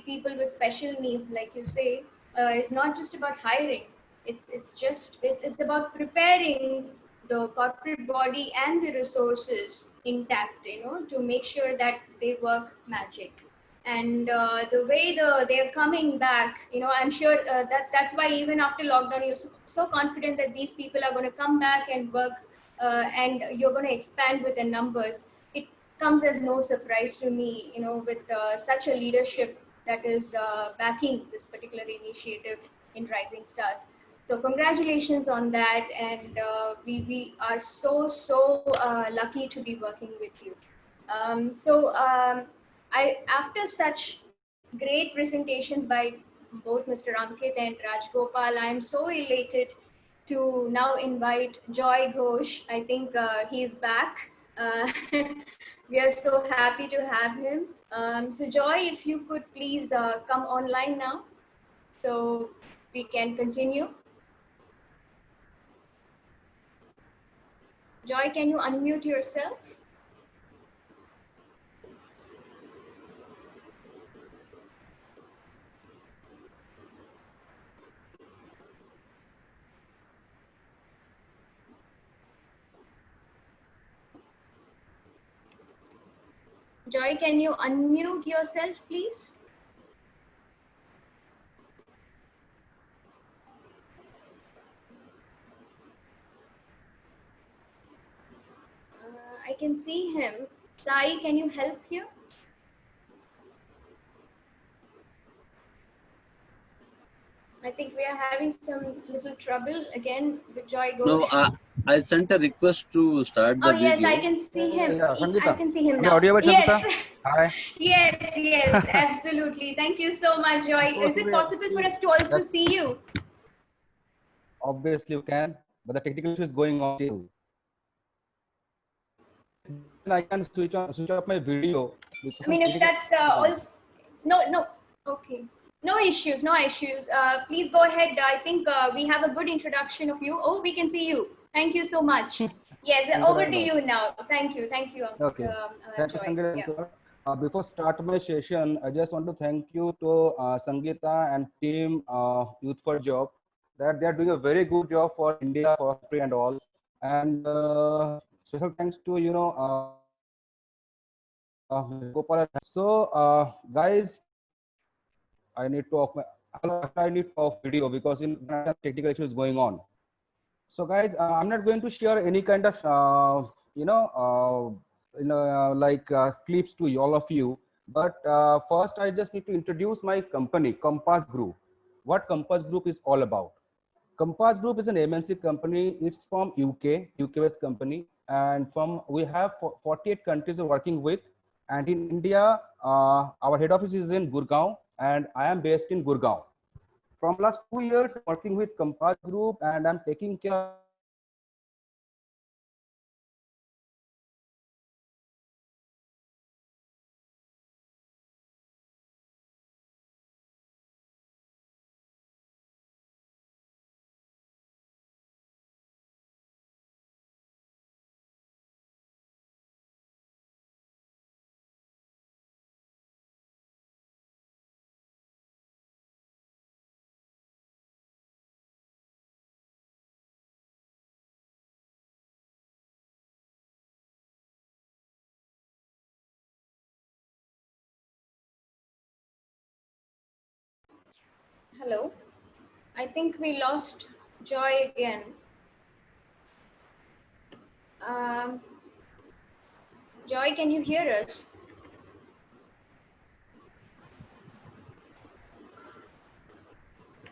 people with special needs, like you say, is not just about hiring. It's about preparing the corporate body and the resources intact, to make sure that they work magic. And the way they're coming back, I'm sure that's why even after lockdown, you're so confident that these people are going to come back and work, and you're going to expand with the numbers. It comes as no surprise to me, with such a leadership that is backing this particular initiative in Rising Stars. So congratulations on that, and we are so lucky to be working with you. After such great presentations by both Mr. Ankit and Rajgopal, I am so elated to now invite Joy Ghosh. I think he's back. We are so happy to have him. So Joy, if you could please come online now, so we can continue. Joy, can you unmute yourself? Joy, can you unmute yourself, please? I can see him. Sai, can you help here? I think we are having some little trouble again with Joy Ghosh. No, I sent a request to start the video. Yes, I can see him. Yeah, I can see him now. Audible, yes. Hi. Yes, absolutely. Thank you so much, Joy. Is it possible for us to also see you? Obviously, you can, but the technical issue is going on still. I can switch off my video. I mean, if that's also no. Okay. No issues. Please go ahead. I think we have a good introduction of you. Oh, we can see you. Thank you so much. Yes, over to you now. Thank you. Okay. Thank you, Sangeeta. Before start my session, I just want to thank you to Sangeeta and team Youth for Job, that they are doing a very good job for India, for free and all. And special thanks to Gopal. So guys, I need to off video because in technical issues going on. So guys, I'm not going to share any kind of clips to all of you, but first I just need to introduce my company, Compass Group. what Compass Group is all about. Compass Group is an MNC company. It's from UK-based company, and we have 48 countries we're working with. And in India, our head office is in Gurgaon, and I am based in Gurgaon. From last 2 years, I'm working with Compass Group, and I'm taking care of Hello. I think we lost Joy again. Um, Joy, can you hear us?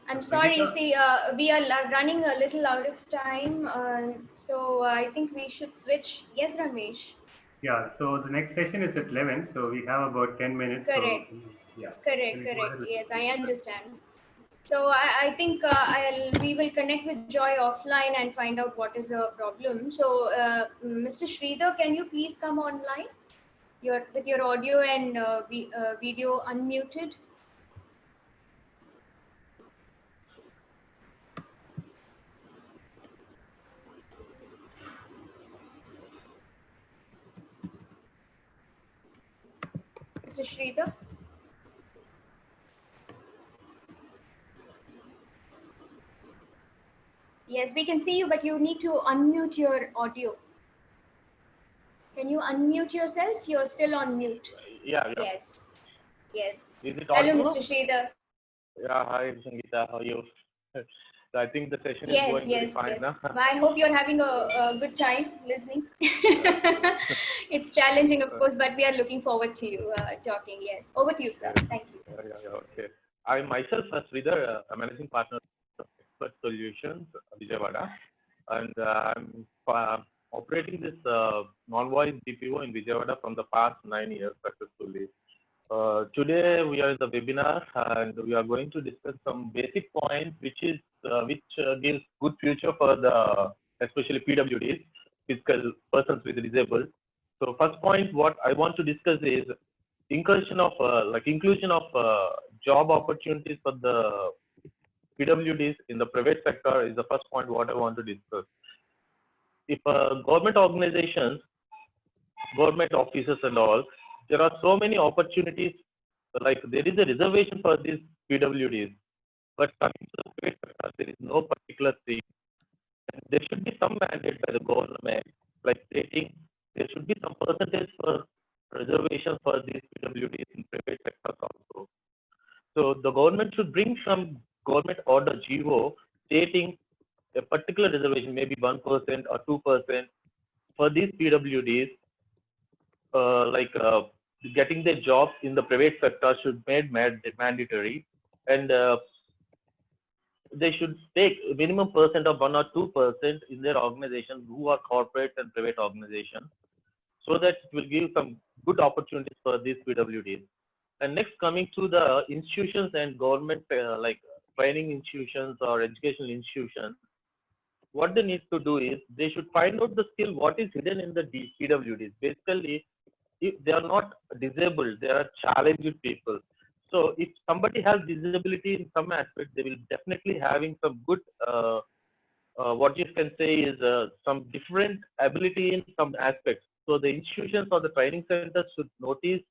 I'm sorry, see, we are running a little out of time. So I think we should switch. Yes, Ramesh. Yeah, so the next session is at 11, so we have about 10 minutes. Correct. So, yeah. Correct. Yes, I understand. So I think we will connect with Joy offline and find out what is her problem. So Mr. Sridhar, can you please come online? With your audio and video unmuted. Mr. Sridhar? Yes, we can see you, but you need to unmute your audio. Can you unmute yourself? You're still on mute. Yeah. Yes. Is it Hello, audible? Mr. Sridhar. Yeah, hi, Sangeeta. How are you? So I think the session is going very fine now. I hope you're having a good time listening. It's challenging, of course, but we are looking forward to you talking. Yes. Over to you, sir. Thank you. Okay. I myself, Sridhar, a managing partner of Expert Solutions, Vijayawada, and I'm operating this non-voice BPO in Vijayawada from the past 9 years successfully. Today we are in the webinar and we are going to discuss some basic points which gives good future for the especially PWDs, physical persons with disabled. So first point what I want to discuss is inclusion of job opportunities for the PWDs in the private sector is the first point what I want to discuss. If government organizations, government offices and all, there are so many opportunities, like there is a reservation for these PWDs, but coming to the private sector, there is no particular thing. And there should be some mandate by the government, like stating there should be some percentage for reservation for these PWDs in private sectors also. So the government should bring some government order GO stating a particular reservation, maybe 1% or 2% for these PWDs, getting their jobs in the private sector should be made mandatory, and they should take minimum percent of 1 or 2% in their organization who are corporate and private organizations, so that it will give some good opportunities for these PWDs. And next, coming to the institutions and government like training institutions or educational institutions, what they need to do is they should find out the skill what is hidden in the PWDs. Basically, if they are not disabled, they are challenged people. So if somebody has disability in some aspect, they will definitely having some good, what you can say is some different ability in some aspects. So the institutions or the training centers should notice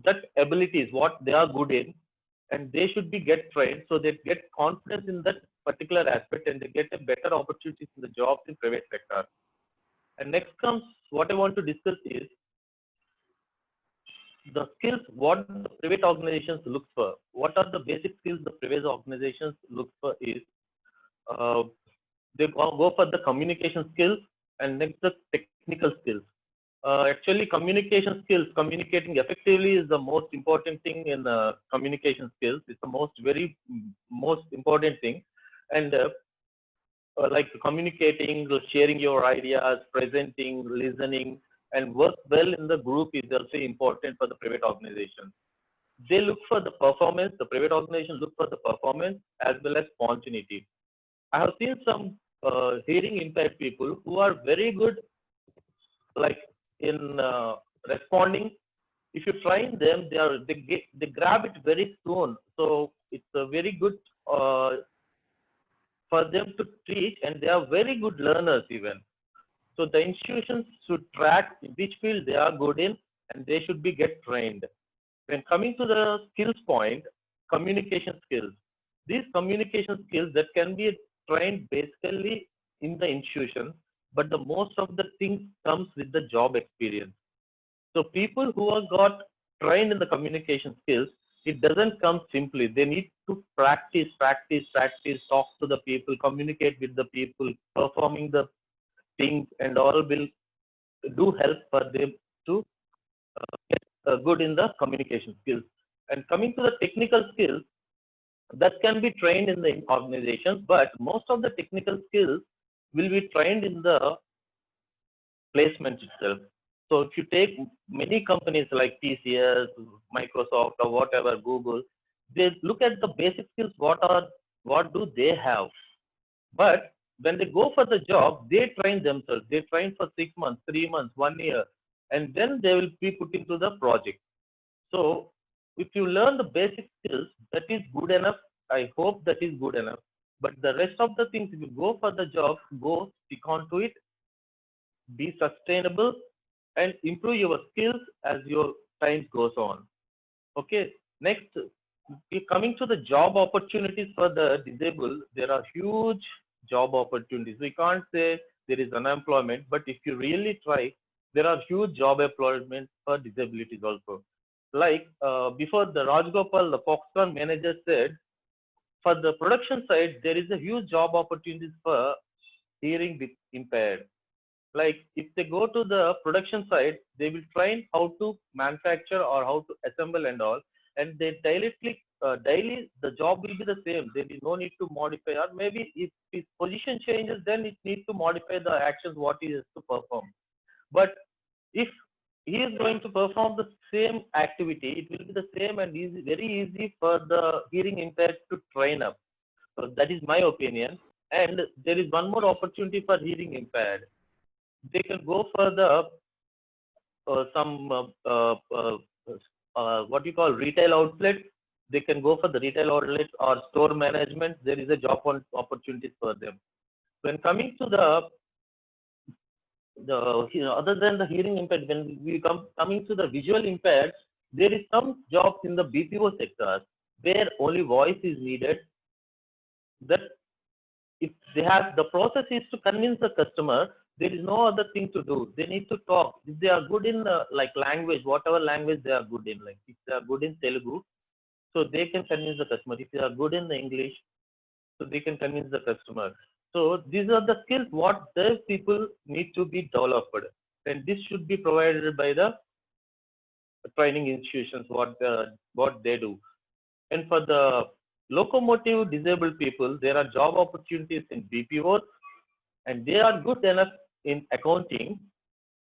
that abilities, what they are good in, and they should be get trained so they get confidence in that particular aspect and they get a better opportunities in the jobs in private sector. And next comes what I want to discuss is the skills what the private organizations look for. What are the basic skills the private organizations look for is they go for the communication skills and next the technical skills. Actually, communication skills, communicating effectively is the most important thing in communication skills. It's the most important thing. And like communicating, sharing your ideas, presenting, listening, and work well in the group is also important for the private organization. They look for the performance, the private organization look for the performance as well as spontaneity. I have seen some hearing impaired people who are very good, like in responding. If you train them, they grab it very soon. So it's a very good for them to teach, and they are very good learners even. So the institutions should track which field they are good in, and they should be get trained. When coming to the skills point, communication skills. These communication skills that can be trained basically in the institution, but the most of the things comes with the job experience. So people who have got trained in the communication skills, it doesn't come simply. They need to practice, talk to the people, communicate with the people, performing the things, and all will do help for them to get good in the communication skills. And coming to the technical skills, that can be trained in the organizations, but most of the technical skills will be trained in the placement itself. So if you take many companies like TCS, Microsoft, or whatever, Google, they look at the basic skills, what do they have? But when they go for the job, they train themselves. They train for 6 months, 3 months, 1 year, and then they will be put into the project. So if you learn the basic skills, that is good enough. I hope that is good enough. But the rest of the things, if you go for the job, go stick on to it, be sustainable, and improve your skills as your time goes on. Okay, next, coming to the job opportunities for the disabled, there are huge job opportunities. We can't say there is unemployment, but if you really try, there are huge job employment for disabilities also. Like before the Rajgopal, the Foxconn manager said, for the production side, there is a huge job opportunities for hearing impaired. Like if they go to the production side, they will train how to manufacture or how to assemble and all, and they daily the job will be the same. There is no need to modify, or maybe if his position changes, then it needs to modify the actions what he has to perform. But if he is going to perform the same activity, it will be the same and easy, very easy for the hearing impaired to train up. So that is my opinion. And there is one more opportunity for hearing impaired. They can go for the what you call retail outlet. They can go for the retail outlet or store management. There is a job opportunities for them. When coming to the other than the hearing impaired, when we coming to the visual impaired, there is some jobs in the BPO sector where only voice is needed. That if they have, the process is to convince the customer. There is no other thing to do. They need to talk. If they are good in like language, whatever language they are good in, like if they are good in Telugu, so they can convince the customer. If they are good in the English, so they can convince the customer. So these are the skills what those people need to be developed, and this should be provided by the training institutions. What they do. And for the locomotive disabled people, there are job opportunities in BPOs, and they are good enough in accounting.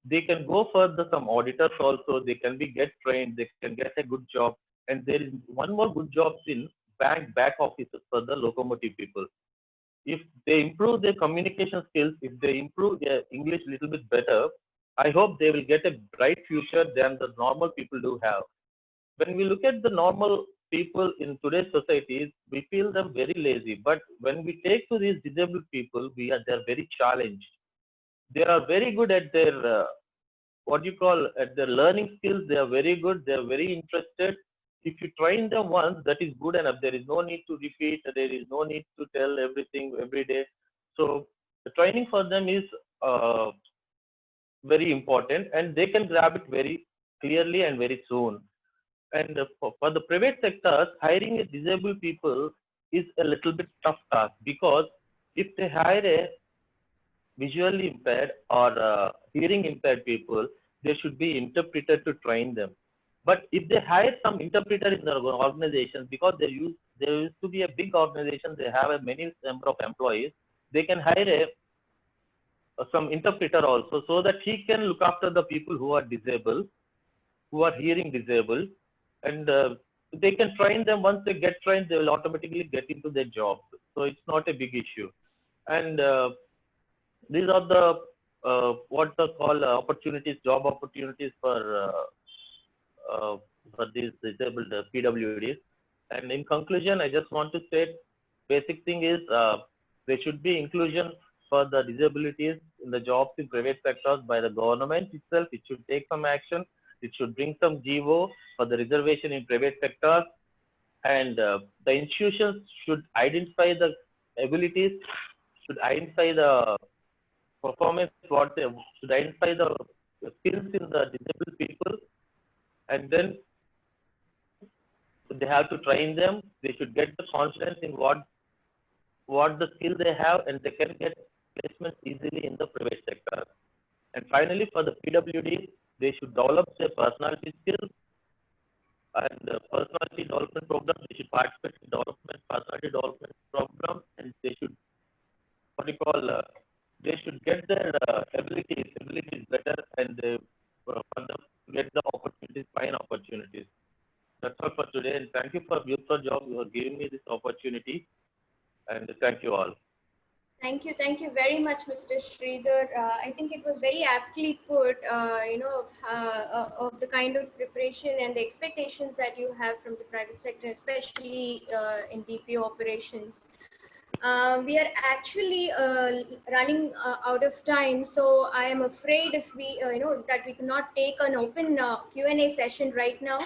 They can go for some auditors also. They can get trained. They can get a good job. And there is one more good job in back offices for the locomotive people. If they improve their communication skills, if they improve their English a little bit better, I hope they will get a bright future than the normal people do have. When we look at the normal people in today's societies, we feel them very lazy. But when we take to these disabled people, they're very challenged. They are very good at their at their learning skills. They are very good. They are very interested. If you train them once, that is good enough. There is no need to repeat. There is no need to tell everything every day. So the training for them is very important, and they can grab it very clearly and very soon. And for the private sectors, hiring a disabled people is a little bit tough task, because if they hire a visually impaired or hearing impaired people, there should be interpreter to train them. But if they hire some interpreter in the organization, because there used to be a big organization, they have a many number of employees, they can hire some interpreter also, so that he can look after the people who are disabled, who are hearing disabled, and they can train them. Once they get trained, they will automatically get into their job. So it's not a big issue. And these are the what are called opportunities, job opportunities for these disabled PWDs. And in conclusion, I just want to say, basic thing is there should be inclusion for the disabilities in the jobs in private sectors by the government itself. It should take some action. It should bring some GO for the reservation in private sectors, and the institutions should identify the abilities, should identify the performance, what they should identify the skills in the disabled people, and then they have to train them. They should get the confidence in what the skill they have, and they can get placement easily in the private sector. And finally, for the PWD, they should develop their personality skills and the personality development program. They should participate in personality development program, and they should they should get their abilities better, and they get the opportunities, fine opportunities. That's all for today, and thank you for Youth for Job. You are giving me this opportunity, and thank you all. Thank you very much, Mr. Sridhar. I think it was very aptly put, of the kind of preparation and the expectations that you have from the private sector, especially in BPO operations. We are actually running out of time, so I am afraid if we, that we cannot take an open Q&A session right now.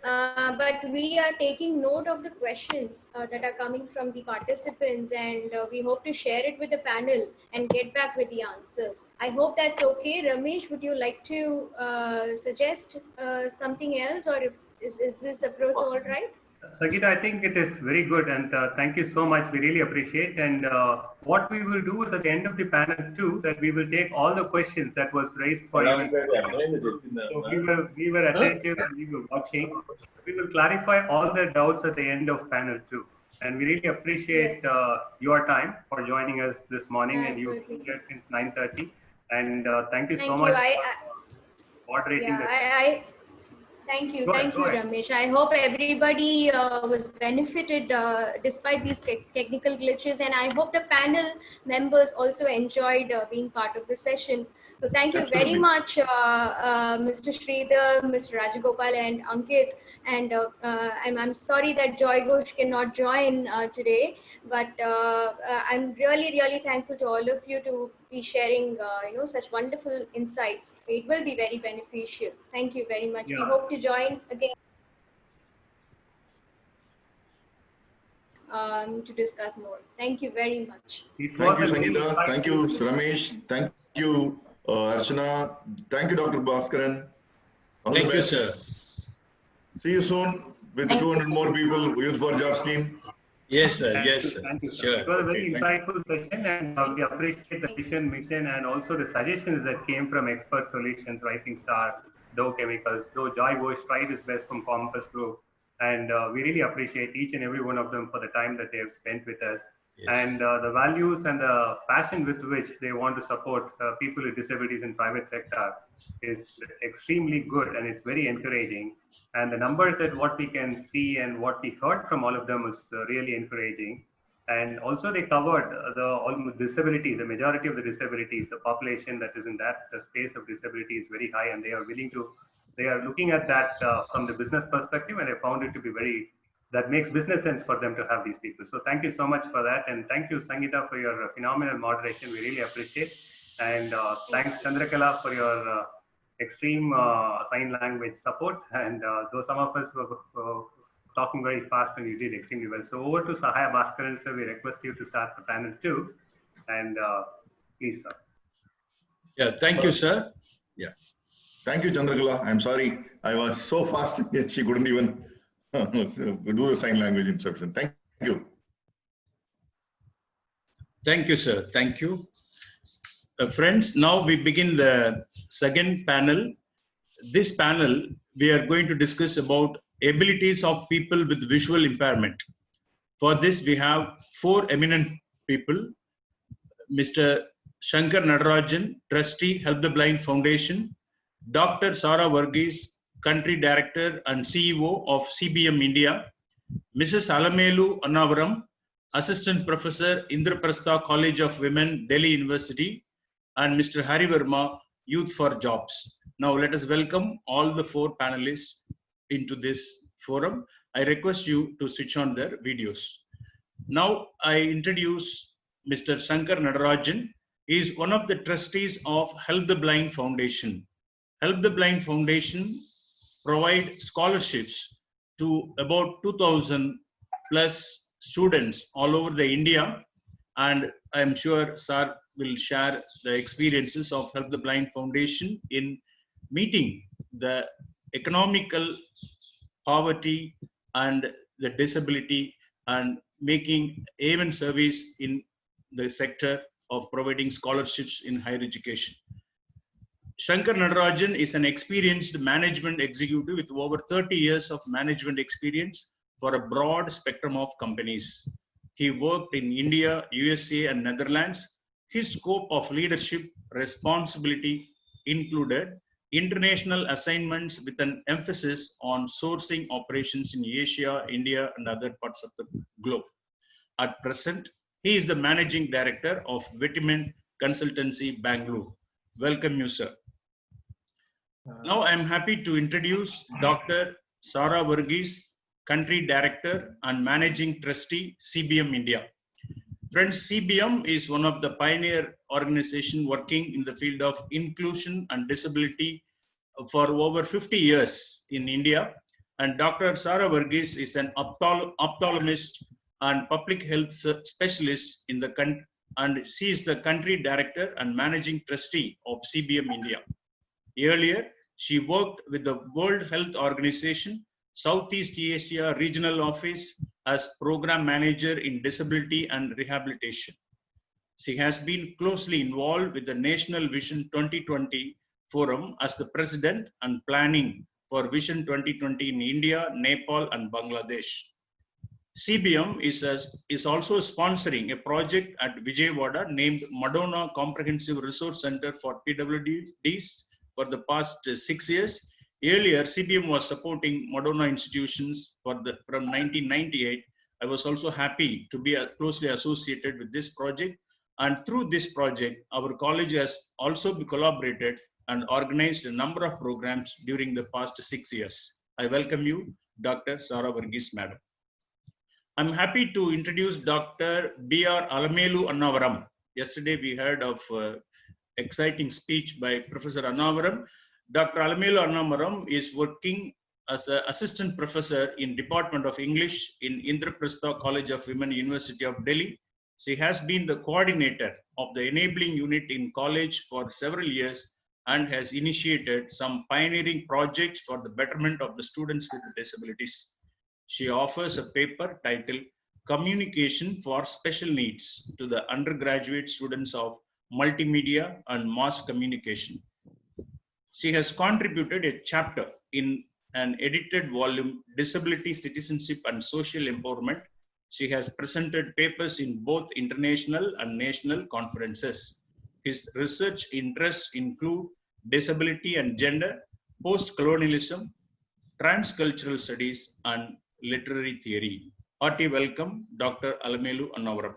But we are taking note of the questions that are coming from the participants, and we hope to share it with the panel and get back with the answers. I hope that's okay. Ramesh, would you like to suggest something else, or is this approach all right? Sangeeta, I think it is very good, and thank you so much. We really appreciate. And what we will do is at the end of the panel too, that we will take all the questions that was raised for you. So we were attentive and we were watching. We will clarify all the doubts at the end of panel two. And we really appreciate your time for joining us this morning. And you've been here since 9:30. And thank you so much for moderating the. Thank you, Ramesh. I hope everybody was benefited despite these technical glitches, and I hope the panel members also enjoyed being part of the session. So thank you very much, Mr. Sridhar, Mr. Rajagopal, and Ankit. And I'm sorry that Joy Ghosh cannot join today, but I'm really thankful to all of you to be sharing such wonderful insights. It will be very beneficial. Thank you very much. We hope to join again to discuss more. Thank you very much. Thank you, Sangeeta. Thank you, Ramesh. Thank you, Archana. Thank you, Dr. Bhaskaran. Thank you, sir. See you soon with 200 more people, Youth for Job scheme. Yes, sir. Yes, sir. Thank you, sir. Sure. It was a very insightful session, and we appreciate the mission and also the suggestions that came from Expert Solutions, Rising Star, Dow Chemicals, though Joy Ghosh tried his best from Compass Group. And we really appreciate each and every one of them for the time that they have spent with us. Yes. And the values and the passion with which they want to support people with disabilities in private sector is extremely good, and it's very encouraging. And the numbers that what we can see and what we heard from all of them is really encouraging. And also they covered the disability, the majority of the disabilities, the population that is in that space of disability is very high, and they are willing to, they are looking at that from the business perspective, and I found it to be very, that makes business sense for them to have these people. So thank you so much for that. And thank you, Sangeeta, for your phenomenal moderation. We really appreciate. And thanks, Chandrakala, for your extreme sign language support. And though some of us were talking very fast, and you did extremely well. So over to Sahaya Bhaskaran, sir. We request you to start the panel too. And please, sir. Yeah, thank you, sir. Yeah. Thank you, Chandrakala. I'm sorry. I was so fast, she couldn't even do the sign language instruction. Thank you. Thank you, sir. Thank you. Friends, now we begin the second panel this panel, we are going to discuss about abilities of people with visual impairment. For this, we have 4 eminent people. Mr. Shankar Nadarajan, Trustee, Help the Blind Foundation. Dr. Sara Varghese, Country Director and CEO of CBM India. Mrs. Alamelu Annavaram, Assistant Professor, Indraprastha College of Women, Delhi University. And Mr. Hari Verma, Youth for Jobs. Now let us welcome all the 4 panelists into this forum. I request you to switch on their videos. Now I introduce Mr. Shankar Nadarajan. He is one of the trustees of Help the Blind Foundation. Help the Blind Foundation provide scholarships to about 2,000 plus students all over the India, and I am sure Sir will share the experiences of Help the Blind Foundation in meeting the economical poverty and the disability and making even service in the sector of providing scholarships in higher education. Shankar Nadarajan is an experienced management executive with over 30 years of management experience for a broad spectrum of companies. He worked in India, USA, and Netherlands. His scope of leadership responsibility included international assignments with an emphasis on sourcing operations in Asia, India, and other parts of the globe. At present, he is the Managing Director of Vitamin Consultancy, Bangalore. Welcome you, sir. Now I am happy to introduce Dr. Sara Varghese, Country Director and Managing Trustee, CBM India. Friends, CBM is one of the pioneer organizations working in the field of inclusion and disability for over 50 years in India. And Dr. Sara Varghese is an ophthalmologist and public health specialist in the country, and she is the Country Director and Managing Trustee of CBM India. Earlier, she worked with the World Health Organization, Southeast Asia Regional Office as Program Manager in Disability and Rehabilitation. She has been closely involved with the National Vision 2020 Forum as the President and Planning for Vision 2020 in India, Nepal, and Bangladesh. CBM is also sponsoring a project at Vijayawada named Madonna Comprehensive Resource Center for PWDs for the past 6 years. Earlier, CBM was supporting Madonna institutions from 1998. I was also happy to be closely associated with this project. And through this project, our college has also collaborated and organized a number of programs during the past 6 years. I welcome you, Dr. Sara Varghese, Madam. I'm happy to introduce Dr. B.R. Alamelu Annavaram. Yesterday, we heard of exciting speech by Professor Annavaram. Dr. Alamelu Annavaram is working as an assistant professor in Department of English in Indraprastha College of Women, University of Delhi. She has been the coordinator of the enabling unit in college for several years and has initiated some pioneering projects for the betterment of the students with disabilities. She offers a paper titled Communication for Special Needs to the undergraduate students of multimedia and mass communication. She has contributed a chapter in an edited volume, Disability, Citizenship and Social Empowerment. She has presented papers in both international and national conferences. His research interests include disability and gender, post-colonialism, transcultural studies, and literary theory. Hearty welcome, Dr. Alamelu Annavaram.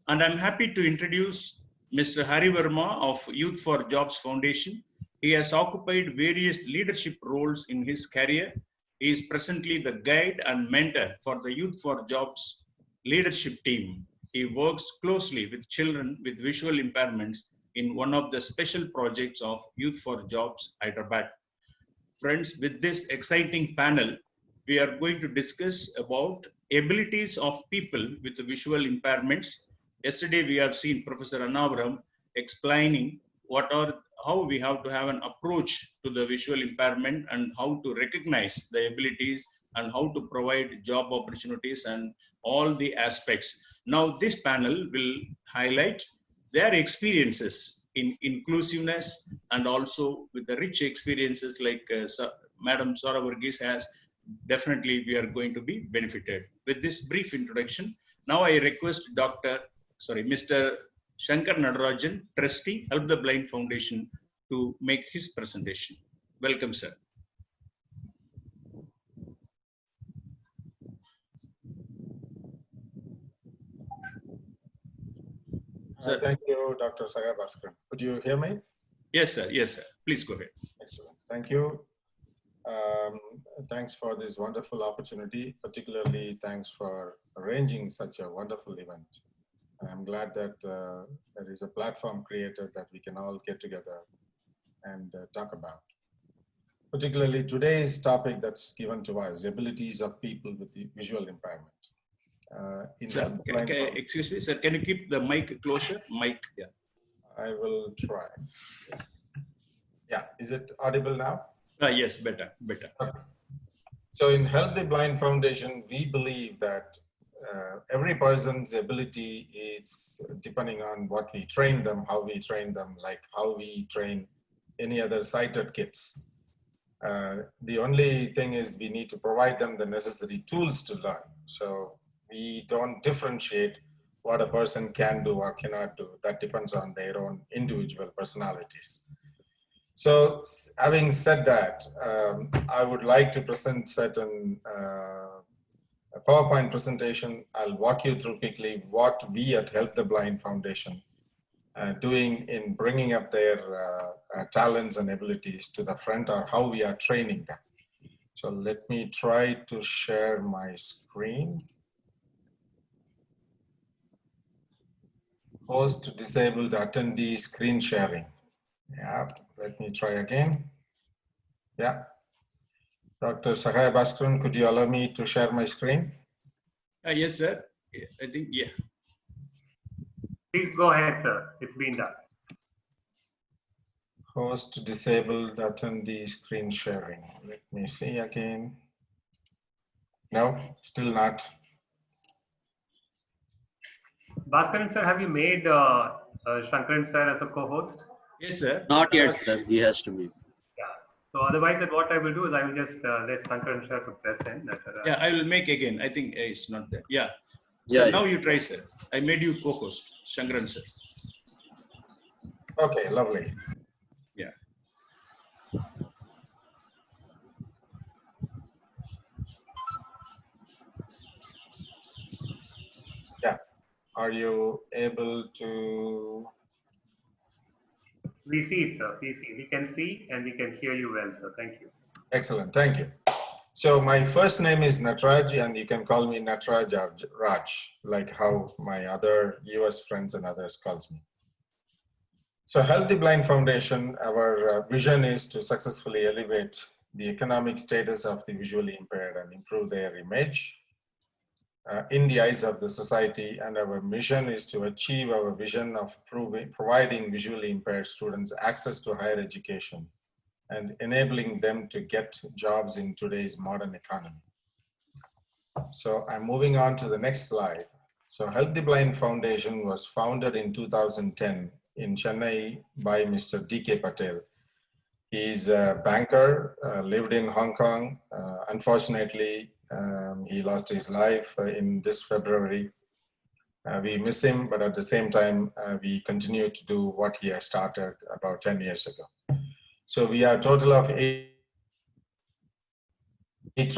And I'm happy to introduce Mr. Hari Verma of Youth for Jobs Foundation. He has occupied various leadership roles in his career. He is presently the guide and mentor for the Youth for Jobs leadership team. He works closely with children with visual impairments in one of the special projects of Youth for Jobs, Hyderabad. Friends, with this exciting panel, we are going to discuss about abilities of people with visual impairments. Yesterday, we have seen Professor Annavaram explaining how we have to have an approach to the visual impairment and how to recognize the abilities and how to provide job opportunities and all the aspects. Now, this panel will highlight their experiences in inclusiveness and also with the rich experiences like Madam Sara Varghese has, definitely we are going to be benefited. With this brief introduction, now I request Mr. Shankar Nadarajan, Trustee, Help the Blind Foundation, to make his presentation. Welcome, sir. Thank you, Dr. Xavier. Could you hear me? Yes, sir. Yes, sir. Please go ahead. Excellent. Thank you. Thanks for this wonderful opportunity. Particularly, thanks for arranging such a wonderful event. I'm glad that there is a platform created that we can all get together and talk about. Particularly today's topic that's given to us, abilities of people with visual impairment. Sir, excuse me, sir, can you keep the mic closer? Mic, yeah. I will try. Yeah, is it audible now? Yes, better. Okay. So in Help the Blind Foundation, we believe that every person's ability is depending on what we train them, how we train them, like how we train any other sighted kids. The only thing is we need to provide them the necessary tools to learn. So we don't differentiate what a person can do or cannot do. That depends on their own individual personalities. So having said that, I would like to present certain a PowerPoint presentation. I'll walk you through quickly what we at Help the Blind Foundation doing in bringing up their talents and abilities to the front, or how we are training them. So let me try to share my screen. Host disabled attendee screen sharing. Yeah, let me try again. Yeah. Dr. Sahaya Bhaskaran, could you allow me to share my screen? Yes, sir. I think, yeah. Please go ahead, sir. It's been done. Host disabled attendee screen sharing. Let me see again. No, still not. Bhaskaran sir, have you made Shankaran sir as a co-host? Yes, sir. Not yet, sir. He has to be. Yeah. So otherwise, what I will do is I will just let Shankaran sir to present. Yeah, I will make again. I think it's not there. Yeah. So now you try, sir. I made you co-host, Shankaran sir. Okay, lovely. Yeah. Yeah. Are you able to? We see it, sir. We can see and we can hear you well, sir. Thank you. Excellent. Thank you. So my first name is Nataraj, and you can call me Nataraj or Raj, like how my other US friends and others calls me. So Help the Blind Foundation, our vision is to successfully elevate the economic status of the visually impaired and improve their image in the eyes of the society. And our mission is to achieve our vision of providing visually impaired students access to higher education and enabling them to get jobs in today's modern economy. So I'm moving on to the next slide. So Help the Blind Foundation was founded in 2010 in Chennai by Mr. D.K. Patel. He's a banker, lived in Hong Kong. Unfortunately, he lost his life in this February. We miss him, but at the same time, we continue to do what he has started about 10 years ago. So we are a total of 8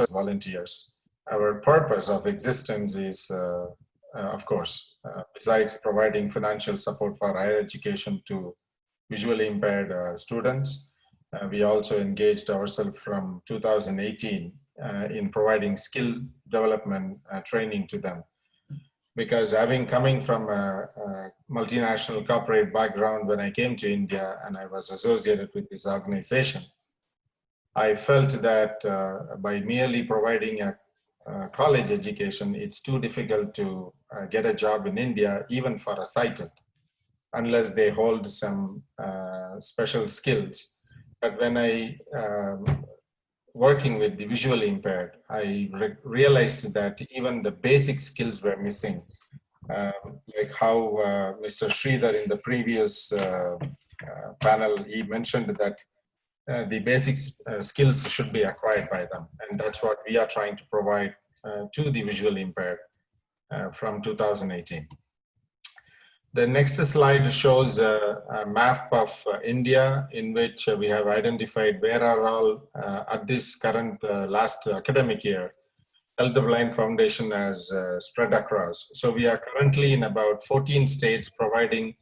volunteers. Our purpose of existence is, of course, besides providing financial support for higher education to visually impaired students, we also engaged ourselves from 2018 in providing skill development training to them. Because coming from a multinational corporate background, when I came to India and I was associated with this organization, I felt that by merely providing a college education, it's too difficult to get a job in India, even for a sighted, unless they hold some special skills. But when I working with the visually impaired, I realized that even the basic skills were missing like how Mr. Sridhar in the previous panel, he mentioned that the basic skills should be acquired by them. And that's what we are trying to provide to the visually impaired from 2018. The next slide shows a map of India, in which we have identified where are all at this current last academic year, Help the Blind Foundation has spread across. So we are currently in about 14 states providing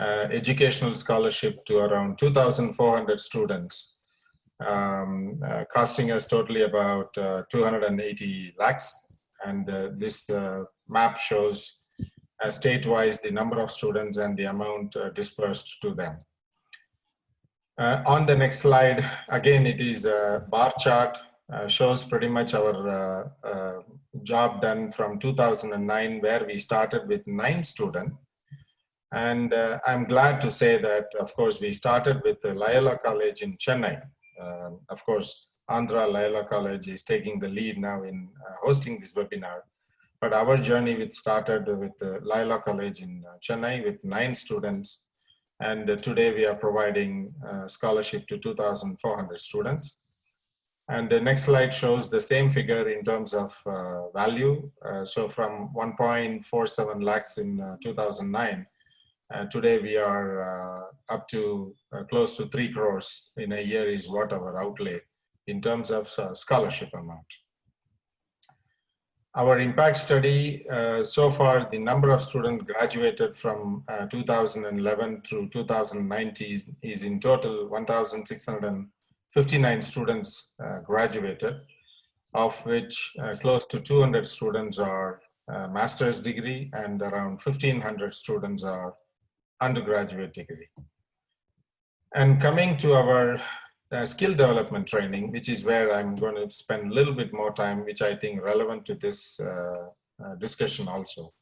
educational scholarship to around 2,400 students, costing us totally about 280 lakhs. And this map shows state-wise the number of students and the amount dispersed to them. On the next slide, again, it is a bar chart, shows pretty much our job done from 2009, where we started with 9 students. And I'm glad to say that, of course, we started with the Loyola College in Chennai. Of course, Andhra Loyola College is taking the lead now in hosting this webinar. But our journey started with the Loyola College in Chennai with 9 students. And today we are providing scholarship to 2,400 students. And the next slide shows the same figure in terms of value. So from 1.47 lakhs in 2009, today we are up to close to 3 crores in a year is what our outlay in terms of scholarship amount. Our impact study, so far the number of students graduated from 2011 through 2019 is in total 1,659 students graduated, of which close to 200 students are master's degree and around 1,500 students are undergraduate degree. And coming to our skill development training, which is where I'm going to spend a little bit more time, which I think relevant to this discussion also.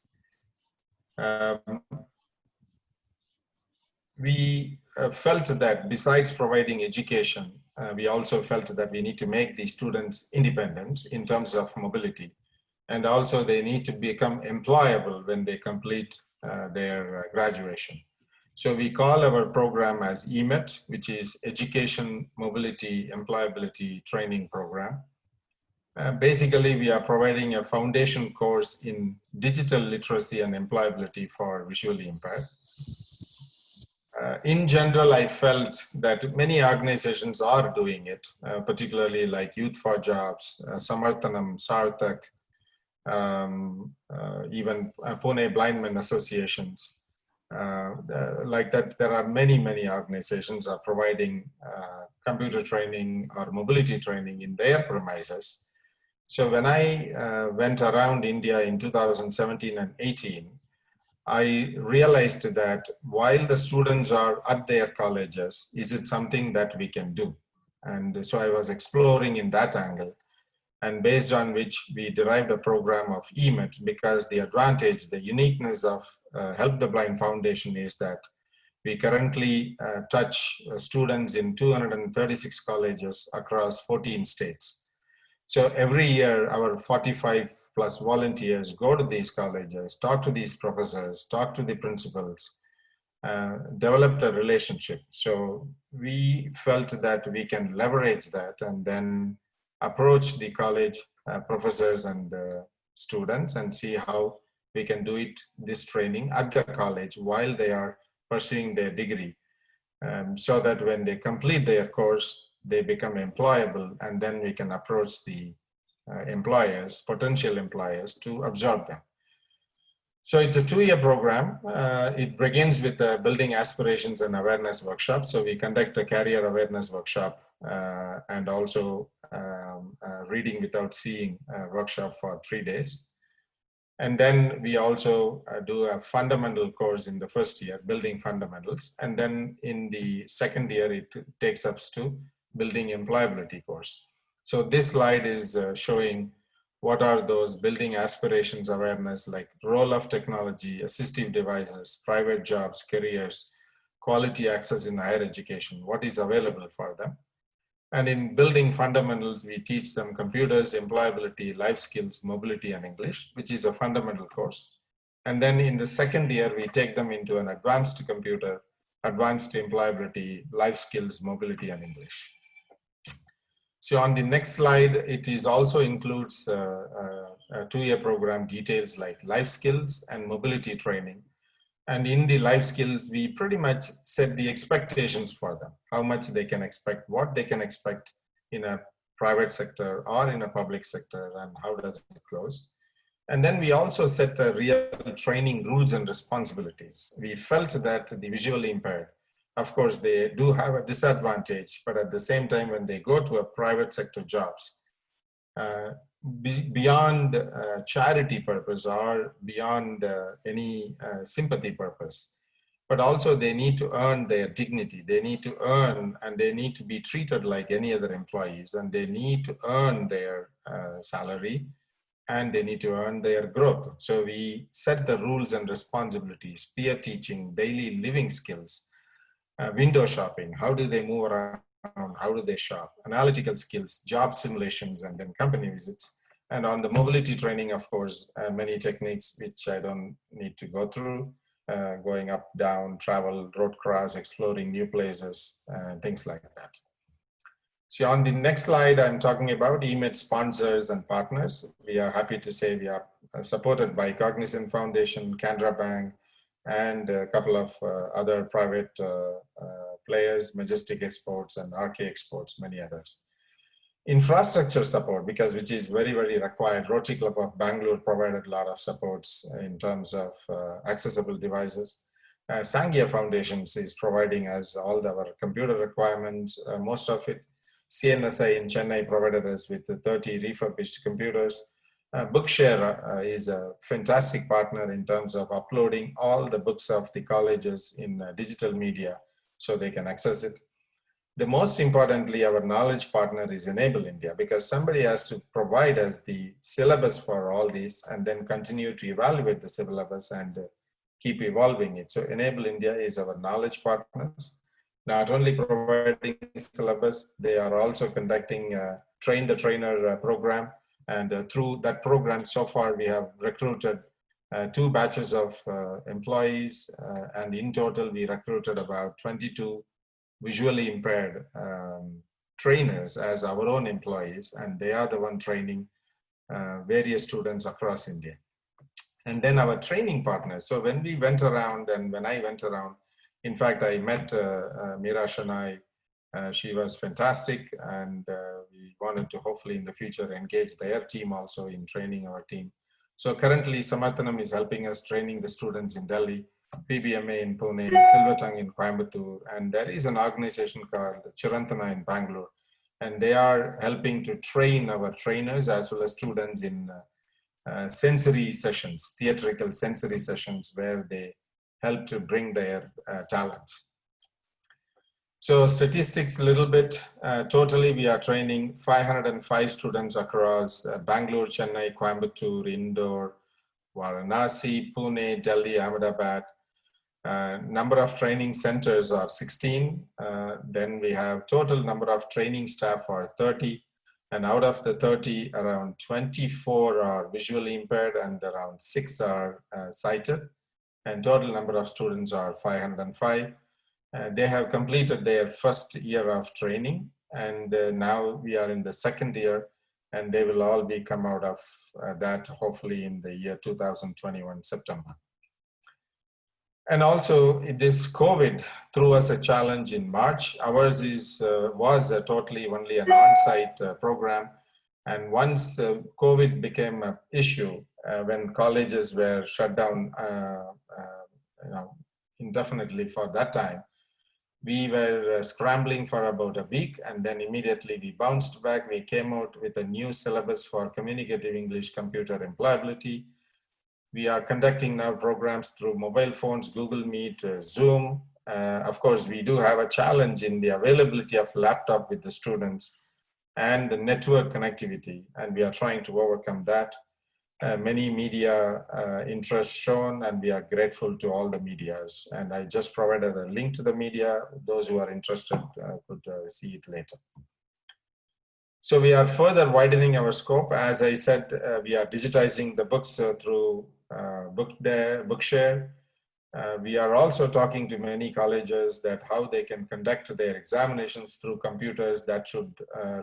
We felt that besides providing education, we also felt that we need to make the students independent in terms of mobility. And also they need to become employable when they complete their graduation. So we call our program as EMET, which is Education, Mobility, Employability Training Program. Basically, we are providing a foundation course in digital literacy and employability for visually impaired. In general, I felt that many organizations are doing it, particularly like Youth for Jobs, Samarthanam, Sarthak, even Pune Blind Men Associations. Like that, there are many organizations are providing computer training or mobility training in their premises. So when I went around India in 2017 and 18, I realized that while the students are at their colleges, is it something that we can do? And so I was exploring in that angle, and based on which we derived a program of EMET, because the advantage, the uniqueness of Help the Blind Foundation is that we currently touch students in 236 colleges across 14 states. So every year, our 45 plus volunteers go to these colleges, talk to these professors, talk to the principals, develop a relationship. So we felt that we can leverage that and then approach the college professors and students and see how we can do it, this training at the college while they are pursuing their degree, so that when they complete their course, they become employable, and then we can approach the employers, potential employers, to absorb them. So it's a 2-year program. It begins with a building aspirations and awareness workshop. So we conduct a career awareness workshop and also reading without seeing workshop for 3 days. And then we also do a fundamental course in the first year, building fundamentals. And then in the second year, it takes us to building employability course. So this slide is showing what are those building aspirations awareness, like role of technology, assistive devices, private jobs, careers, quality access in higher education, what is available for them. And in building fundamentals, we teach them computers, employability, life skills, mobility, and English, which is a fundamental course. And then in the second year, we take them into an advanced computer, advanced employability, life skills, mobility, and English. So on the next slide, it is also includes a 2-year program details like life skills and mobility training. And in the life skills, we pretty much set the expectations for them, how much they can expect, what they can expect in a private sector or in a public sector, and how does it goes. And then we also set the real training rules and responsibilities. We felt that the visually impaired, of course, they do have a disadvantage, but at the same time, when they go to a private sector jobs, beyond charity purpose or beyond any sympathy purpose, but also they need to earn their dignity. They need to earn, and they need to be treated like any other employees, and they need to earn their salary, and they need to earn their growth. So we set the rules and responsibilities, peer teaching, daily living skills, window shopping, how do they move around, how do they shop, analytical skills, job simulations, and then company visits. And on the mobility training, of course, many techniques which I don't need to go through, going up, down, travel, road cross, exploring new places, things like that. So on the next slide, I'm talking about EMED sponsors and partners. We are happy to say we are supported by Cognizant Foundation, Canara Bank, and a couple of other private players, Majestic Exports and RK Exports, many others. Infrastructure support, because which is very, very required. Rotary Club of Bangalore provided a lot of supports in terms of accessible devices. Sanghya Foundations is providing us all our computer requirements, most of it. CNSI in Chennai provided us with 30 refurbished computers. Bookshare is a fantastic partner in terms of uploading all the books of the colleges in digital media so they can access it. The most importantly, our knowledge partner is Enable India, because somebody has to provide us the syllabus for all these and then continue to evaluate the syllabus and keep evolving it. So Enable India is our knowledge partners. Not only providing syllabus, they are also conducting a Train the Trainer program. And through that program, so far we have recruited 2 batches of employees, and in total we recruited about 22 visually impaired trainers as our own employees, and they are the one training various students across India. And then our training partners. So when we went around, and when I went around, in fact, I met Meera Shanai. She was fantastic, and we wanted to hopefully in the future engage their team also in training our team. So currently Samarthanam is helping us training the students in Delhi, PBMA in Pune, Silver Tongue in Coimbatore, and there is an organization called Chirantana in Bangalore, and they are helping to train our trainers as well as students in sensory sessions, theatrical sensory sessions, where they help to bring their talents. So statistics a little bit, totally we are training 505 students across Bangalore, Chennai, Coimbatore, Indore, Varanasi, Pune, Delhi, Ahmedabad. Number of training centers are 16. Then we have total number of training staff are 30. And out of the 30, around 24 are visually impaired and around 6 are sighted. And total number of students are 505. They have completed their first year of training, and now we are in the second year, and they will all be come out of that hopefully in the year 2021 September. And also this COVID threw us a challenge in March. Ours was totally only an on-site program, and once COVID became an issue, when colleges were shut down indefinitely for that time, we were scrambling for about a week, and then immediately we bounced back. We came out with a new syllabus for communicative English computer employability. We are conducting now programs through mobile phones, Google Meet, Zoom. Of course, we do have a challenge in the availability of laptop with the students and the network connectivity, and we are trying to overcome that. Many media interest shown, and we are grateful to all the medias. And I just provided a link to the media. Those who are interested could see it later. So we are further widening our scope. As I said, we are digitizing the books through Bookshare. We are also talking to many colleges that how they can conduct their examinations through computers. That should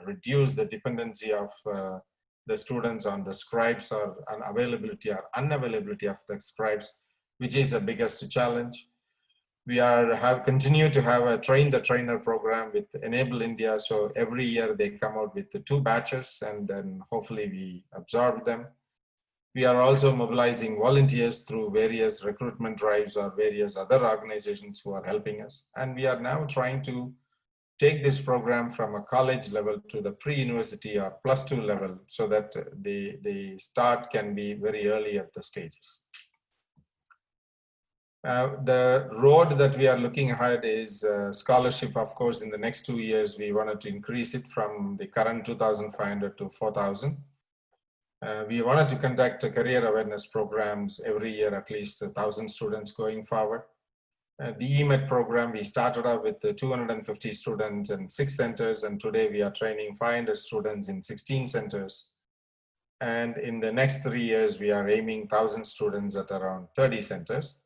reduce the dependency of the students on the scribes or unavailability of the scribes, which is the biggest challenge. We continue to have a train the trainer program with Enable India. So every year they come out with the 2 batches, and then hopefully we absorb them. We are also mobilizing volunteers through various recruitment drives or various other organizations who are helping us. And we are now trying to take this program from a college level to the pre-university or +2 level, so that the start can be very early at the stages. The road that we are looking ahead is scholarship. Of course, in the next 2 years, we wanted to increase it from the current 2,500 to 4,000. We wanted to conduct career awareness programs every year, at least 1,000 students going forward. The EMET program, we started out with 250 students and 6 centers, and today we are training 500 students in 16 centers. And in the next 3 years, we are aiming 1,000 students at around 30 centers.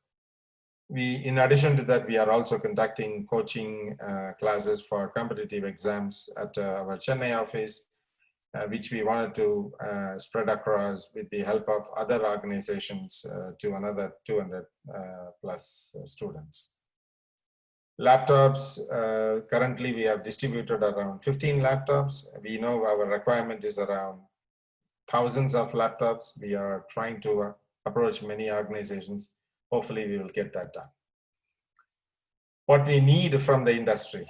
In addition to that, we are also conducting coaching classes for competitive exams at our Chennai office, which we wanted to spread across with the help of other organizations to another 200 plus students. Laptops, currently we have distributed around 15 laptops. We know our requirement is around thousands of laptops. We are trying to approach many organizations. Hopefully we will get that done. What we need from the industry.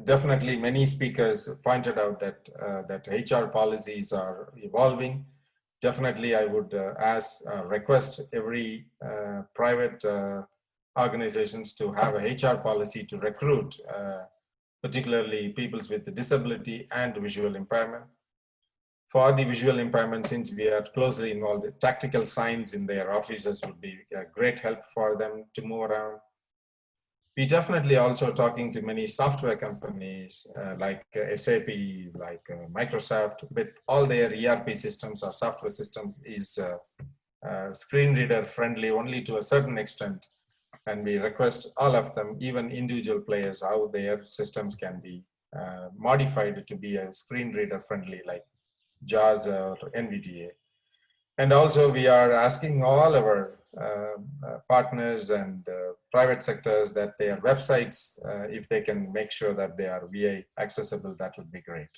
Definitely many speakers pointed out that, that HR policies are evolving. Definitely I would request every private organizations to have a HR policy to recruit, particularly people with disability and visual impairment. For the visual impairment, since we are closely involved, tactical signs in their offices would be a great help for them to move around. We definitely also talking to many software companies like SAP, like Microsoft, with all their ERP systems or software systems is screen reader friendly only to a certain extent. And we request all of them, even individual players, how their systems can be modified to be a screen reader friendly, like JAWS or NVDA. And also we are asking all our partners and private sectors that their websites, if they can make sure that they are VA accessible, that would be great.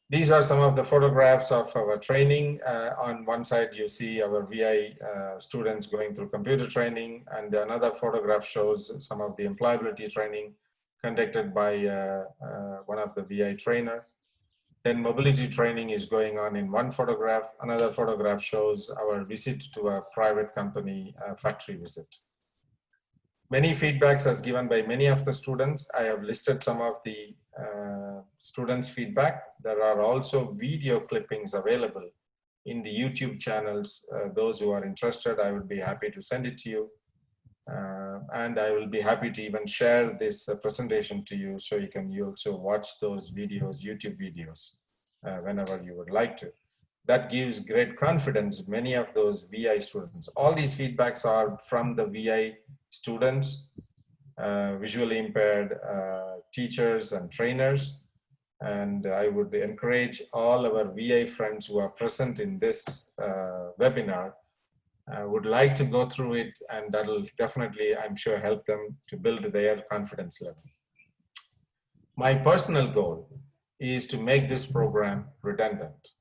These are some of the photographs of our training. On one side, you see our VI students going through computer training, and another photograph shows some of the employability training conducted by one of the VI trainer. Then mobility training is going on in one photograph. Another photograph shows our visit to a private company factory visit. Many feedbacks as given by many of the students. I have listed some of the students' feedback. There are also video clippings available in the YouTube channels. Those who are interested, I would be happy to send it to you. And I will be happy to even share this presentation to you, so you can also watch those videos, YouTube videos, whenever you would like to. That gives great confidence. Many of those VI students, all these feedbacks are from the VI students, visually impaired teachers and trainers. And I would encourage all our VI friends who are present in this webinar would like to go through it, and that will definitely, I'm sure, help them to build their confidence level. My personal goal is to make this program redundant.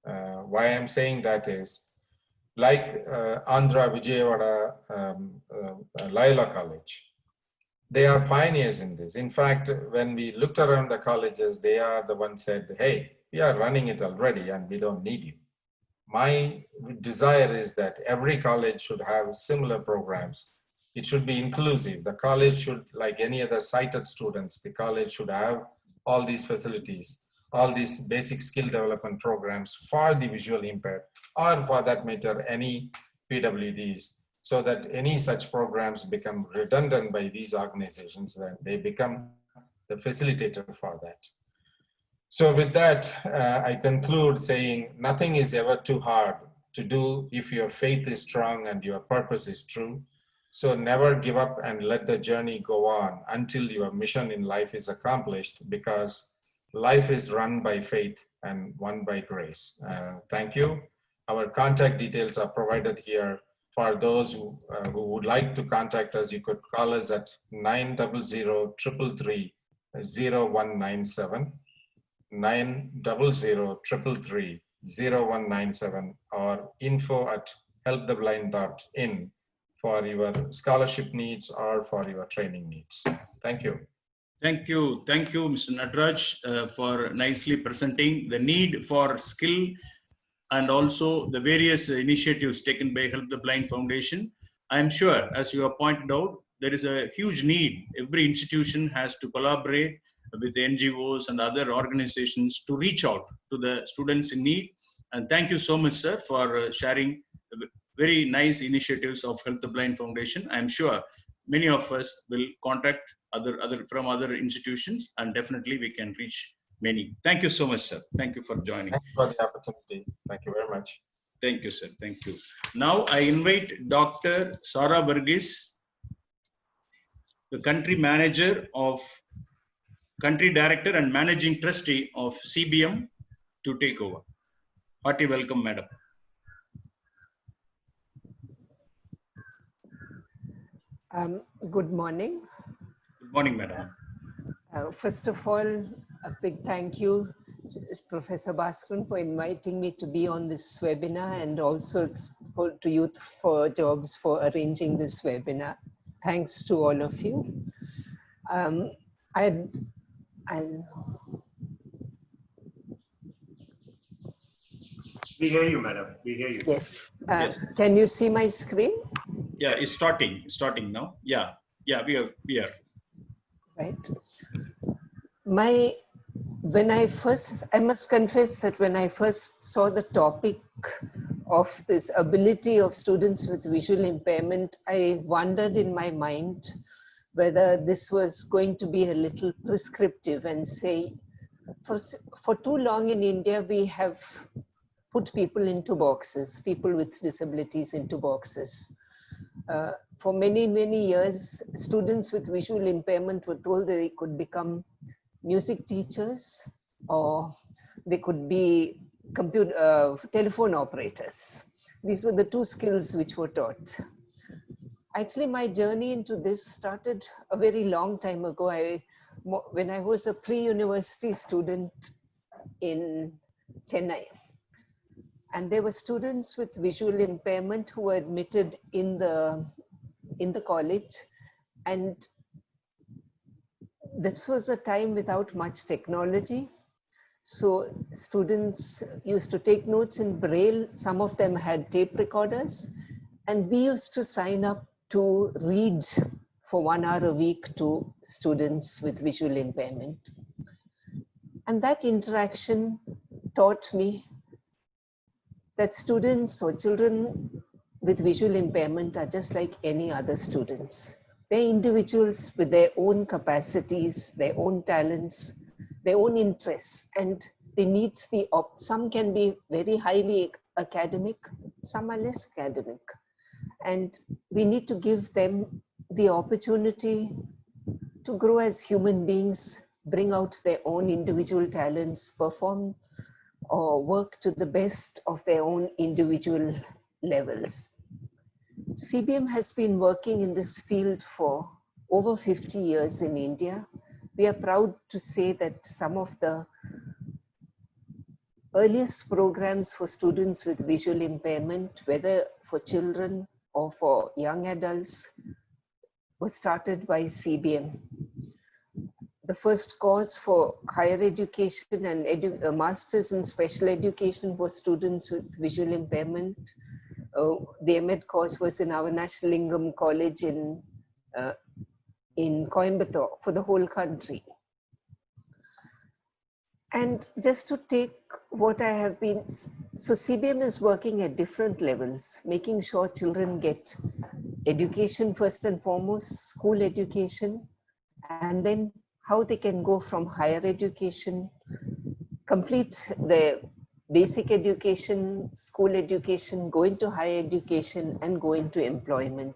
Why I'm saying that is, like Andhra, Vijayawada, Loyola College, they are pioneers in this. In fact, when we looked around the colleges, they are the ones said, hey, we are running it already and we don't need you. My desire is that every college should have similar programs. It should be inclusive. The college should, like any other sighted students, the college should have all these facilities, all these basic skill development programs for the visually impaired, or for that matter, any PWDs, so that any such programs become redundant by these organizations, and they become the facilitator for that. So with that, I conclude saying nothing is ever too hard to do if your faith is strong and your purpose is true. So never give up and let the journey go on until your mission in life is accomplished, because life is run by faith and won by grace. Thank you. Our contact details are provided here. For those who would like to contact us, you could call us at 900-333-0197, 900-333-0197, or info@helptheblind.in for your scholarship needs or for your training needs. Thank you. Thank you, Mr. Nataraj, for nicely presenting the need for skill and also the various initiatives taken by Help the Blind Foundation. I am sure, as you have pointed out, there is a huge need. Every institution has to collaborate with the NGOs and other organizations to reach out to the students in need. And thank you so much, sir, for sharing very nice initiatives of Help the Blind Foundation. I am sure many of us will contact from other institutions, and definitely we can reach many. Thank you so much, sir. Thank you for joining. Thanks for the opportunity. Thank you very much. Thank you, sir. Thank you. Now I invite Dr. Sara Burgess, the country director and managing trustee of CBM, to take over. Hearty welcome, madam. Good morning. Good morning, madam. First of all, a big thank you to Professor Bhaskaran for inviting me to be on this webinar, and also to Youth4Jobs for arranging this webinar. Thanks to all of you. We hear you, madam. We hear you. Yes. Yes. Can you see my screen? Yeah, it's starting now. Yeah, we are. Right. I must confess that when I first saw the topic of this ability of students with visual impairment, I wondered in my mind whether this was going to be a little prescriptive and say, for too long in India, we have put people into boxes, people with disabilities into boxes. For many, many years, students with visual impairment were told that they could become music teachers, or they could be telephone operators. These were the two skills which were taught. Actually, my journey into this started a very long time ago. When I was a pre-university student in Chennai. And there were students with visual impairment who were admitted in the college. And this was a time without much technology. So students used to take notes in Braille. Some of them had tape recorders. And we used to sign up to read for 1 hour a week to students with visual impairment. And that interaction taught me that students or children with visual impairment are just like any other students. They're individuals with their own capacities, their own talents, their own interests, and they need some can be very highly academic, some are less academic. And we need to give them the opportunity to grow as human beings, bring out their own individual talents, perform or work to the best of their own individual levels. CBM has been working in this field for over 50 years in India. We are proud to say that some of the earliest programs for students with visual impairment, whether for children or for young adults, were started by CBM. The first course for higher education and a master's in special education for students with visual impairment. The MEd course was in our National Lingam College in Coimbatore for the whole country. And just to take what I have been, so CBM is working at different levels, making sure children get education first and foremost, school education, and then how they can go from higher education complete their basic education, school education, go into higher education, and go into employment.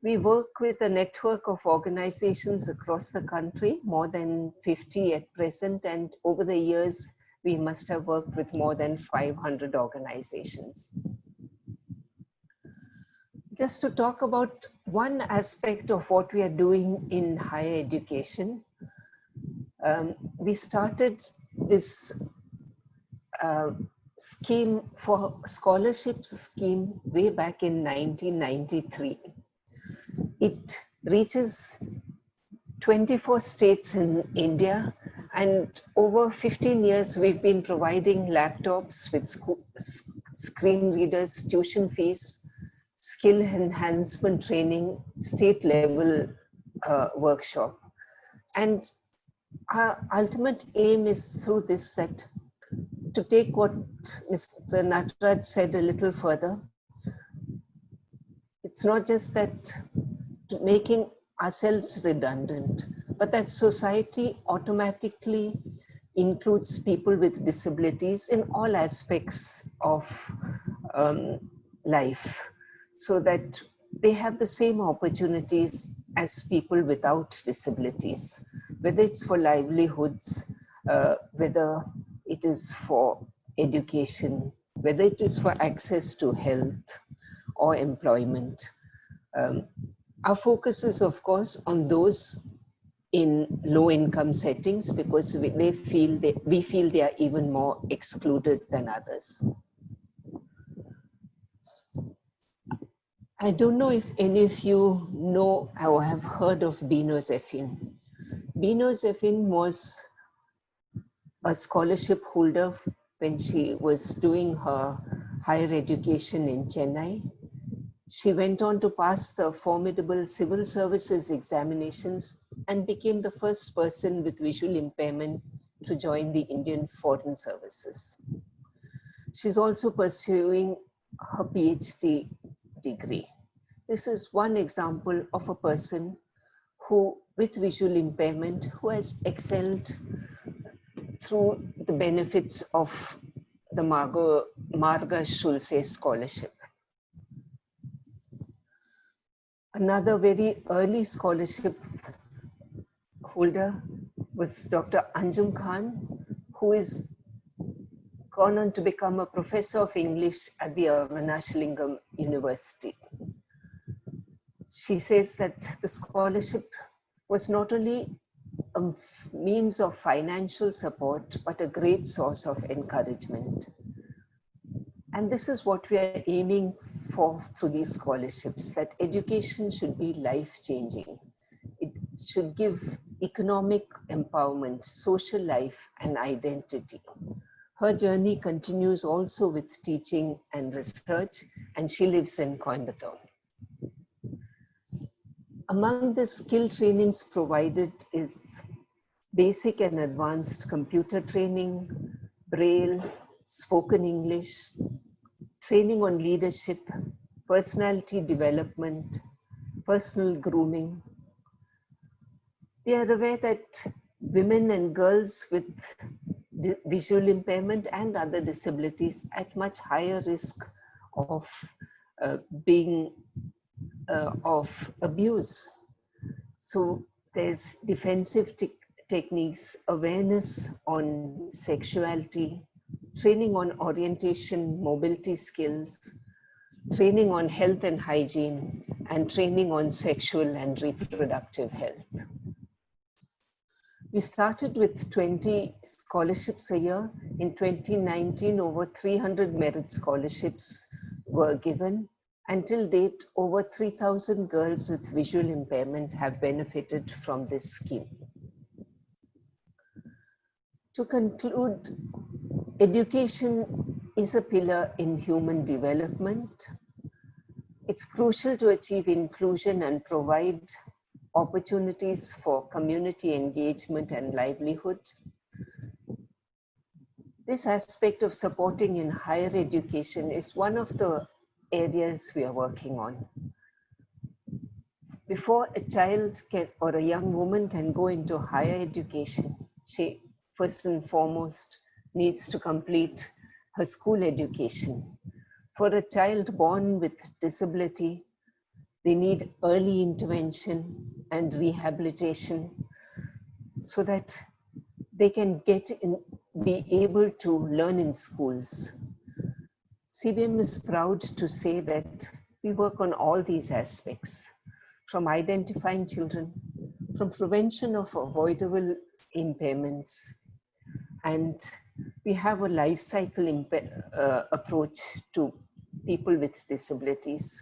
We work with a network of organizations across the country, more than 50 at present, and over the years, we must have worked with more than 500 organizations. Just to talk about one aspect of what we are doing in higher education, we started this scheme for scholarship scheme way back in 1993. It reaches 24 states in India, and over 15 years we've been providing laptops with screen readers, tuition fees, skill enhancement training, state level workshop. And our ultimate aim is through this, that to take what Mr. Nataraj said a little further, it's not just that making ourselves redundant, but that society automatically includes people with disabilities in all aspects of life, so that they have the same opportunities as people without disabilities, whether it's for livelihoods, whether it is for education, whether it is for access to health or employment. Our focus is, of course, on those in low-income settings, because we feel they are even more excluded than others. I don't know if any of you know or have heard of Bino Zeffin. Bino Zeffin was a scholarship holder when she was doing her higher education in Chennai. She went on to pass the formidable civil services examinations and became the first person with visual impairment to join the Indian Foreign Services. She's also pursuing her PhD degree. This is one example of a person who, with visual impairment, who has excelled through the benefits of the Marga Schulze Scholarship. Another very early scholarship holder was Dr. Anjum Khan, who is gone on to become a professor of English at the Avanashalingam University. She says that the scholarship was not only a means of financial support, but a great source of encouragement. And this is what we are aiming for through these scholarships, that education should be life-changing. It should give economic empowerment, social life, and identity. Her journey continues also with teaching and research, and she lives in Coimbatore. Among the skill trainings provided is basic and advanced computer training, Braille, spoken English, training on leadership, personality development, personal grooming. They are aware that women and girls with visual impairment and other disabilities at much higher risk of of abuse. So there's defensive techniques, awareness on sexuality, training on orientation, mobility skills, training on health and hygiene, and training on sexual and reproductive health. We started with 20 scholarships a year. In 2019, over 300 merit scholarships were given. Until date, over 3,000 girls with visual impairment have benefited from this scheme. To conclude, education is a pillar in human development. It's crucial to achieve inclusion and provide opportunities for community engagement and livelihood. This aspect of supporting in higher education is one of the areas we are working on. Before a child or a young woman can go into higher education, she first and foremost needs to complete her school education. For a child born with disability, they need early intervention and rehabilitation so that they can be able to learn in schools. CBM is proud to say that we work on all these aspects, from identifying children, from prevention of avoidable impairments, and we have a life cycle approach to people with disabilities.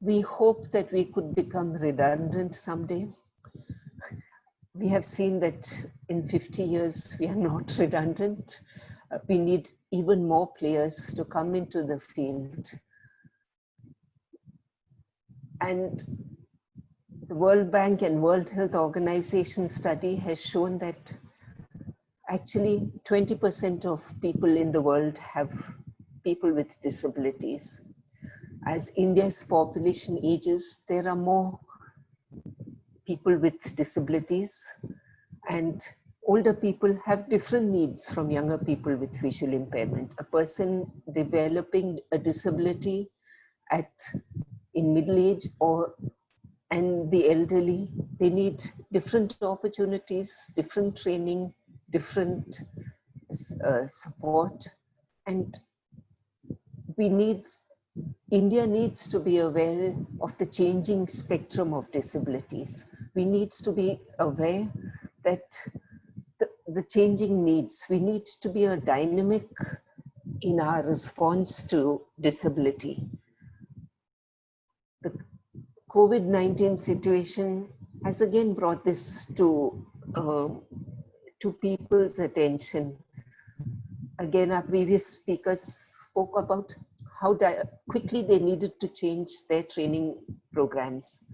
We hope that we could become redundant someday. We have seen that in 50 years, we are not redundant. We need even more players to come into the field. And the World Bank and World Health Organization study has shown that actually 20% of people in the world have people with disabilities. As India's population ages, there are more people with disabilities, and older people have different needs from younger people with visual impairment. A person developing a disability in middle age and the elderly, they need different opportunities, different training, different support, and India needs to be aware of the changing spectrum of disabilities. We need to be aware that the changing needs, we need to be a dynamic in our response to disability. The COVID-19 situation has again brought this to people's attention. Again, our previous speakers spoke about how quickly they needed to change their training programs.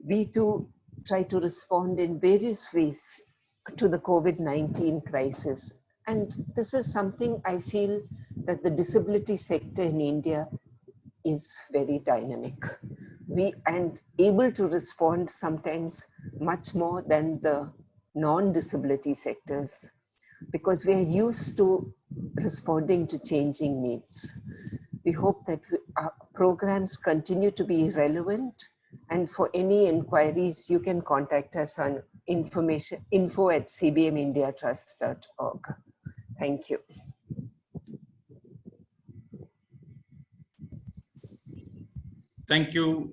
We too try to respond in various ways to the COVID-19 crisis. And this is something I feel that the disability sector in India is very dynamic. And able to respond sometimes much more than the non-disability sectors, because we are used to responding to changing needs. We hope that our programs continue to be relevant, and for any inquiries, you can contact us on info@cbmindiatrust.org. Thank you. Thank you,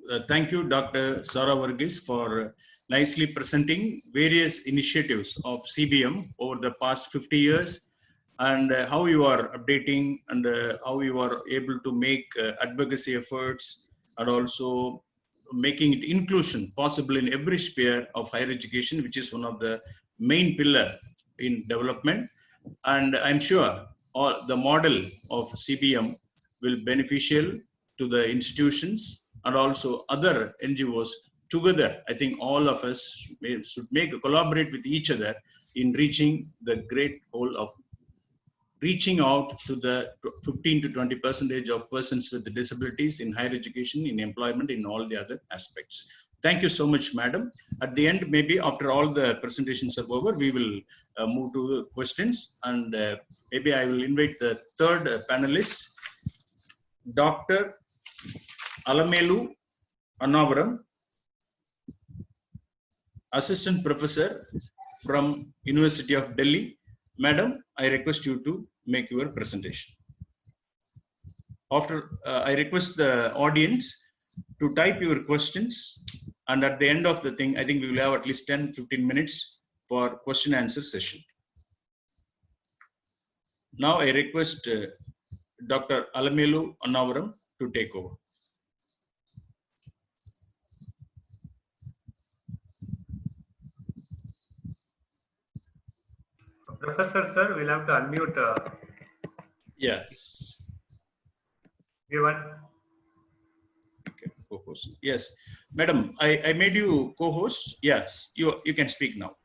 Dr. Sara Varghese, for nicely presenting various initiatives of CBM over the past 50 years and how you are updating and how you are able to make advocacy efforts and also making it inclusion possible in every sphere of higher education, which is one of the main pillar in development. And I'm sure the model of CBM will be beneficial to the institutions and also other NGOs together. I think all of us should collaborate with each other in reaching the great goal of reaching out to the 15 to 20% of persons with disabilities in higher education, in employment, in all the other aspects. Thank you so much, madam. At the end, maybe after all the presentations are over, we will move to the questions, and maybe I will invite the third panelist, Dr. Alamelu Annavaram, Assistant Professor from University of Delhi. Madam, I request you to make your presentation. After, I request the audience to type your questions, and at the end of the thing, I think we will have at least 10-15 minutes for question answer session. Now I request Dr. Alamelu Annavaram to take over. Professor, sir, we'll have to unmute. Yes. Everyone. Okay, co-host. Yes, madam, I made you co-host. Yes, you can speak now.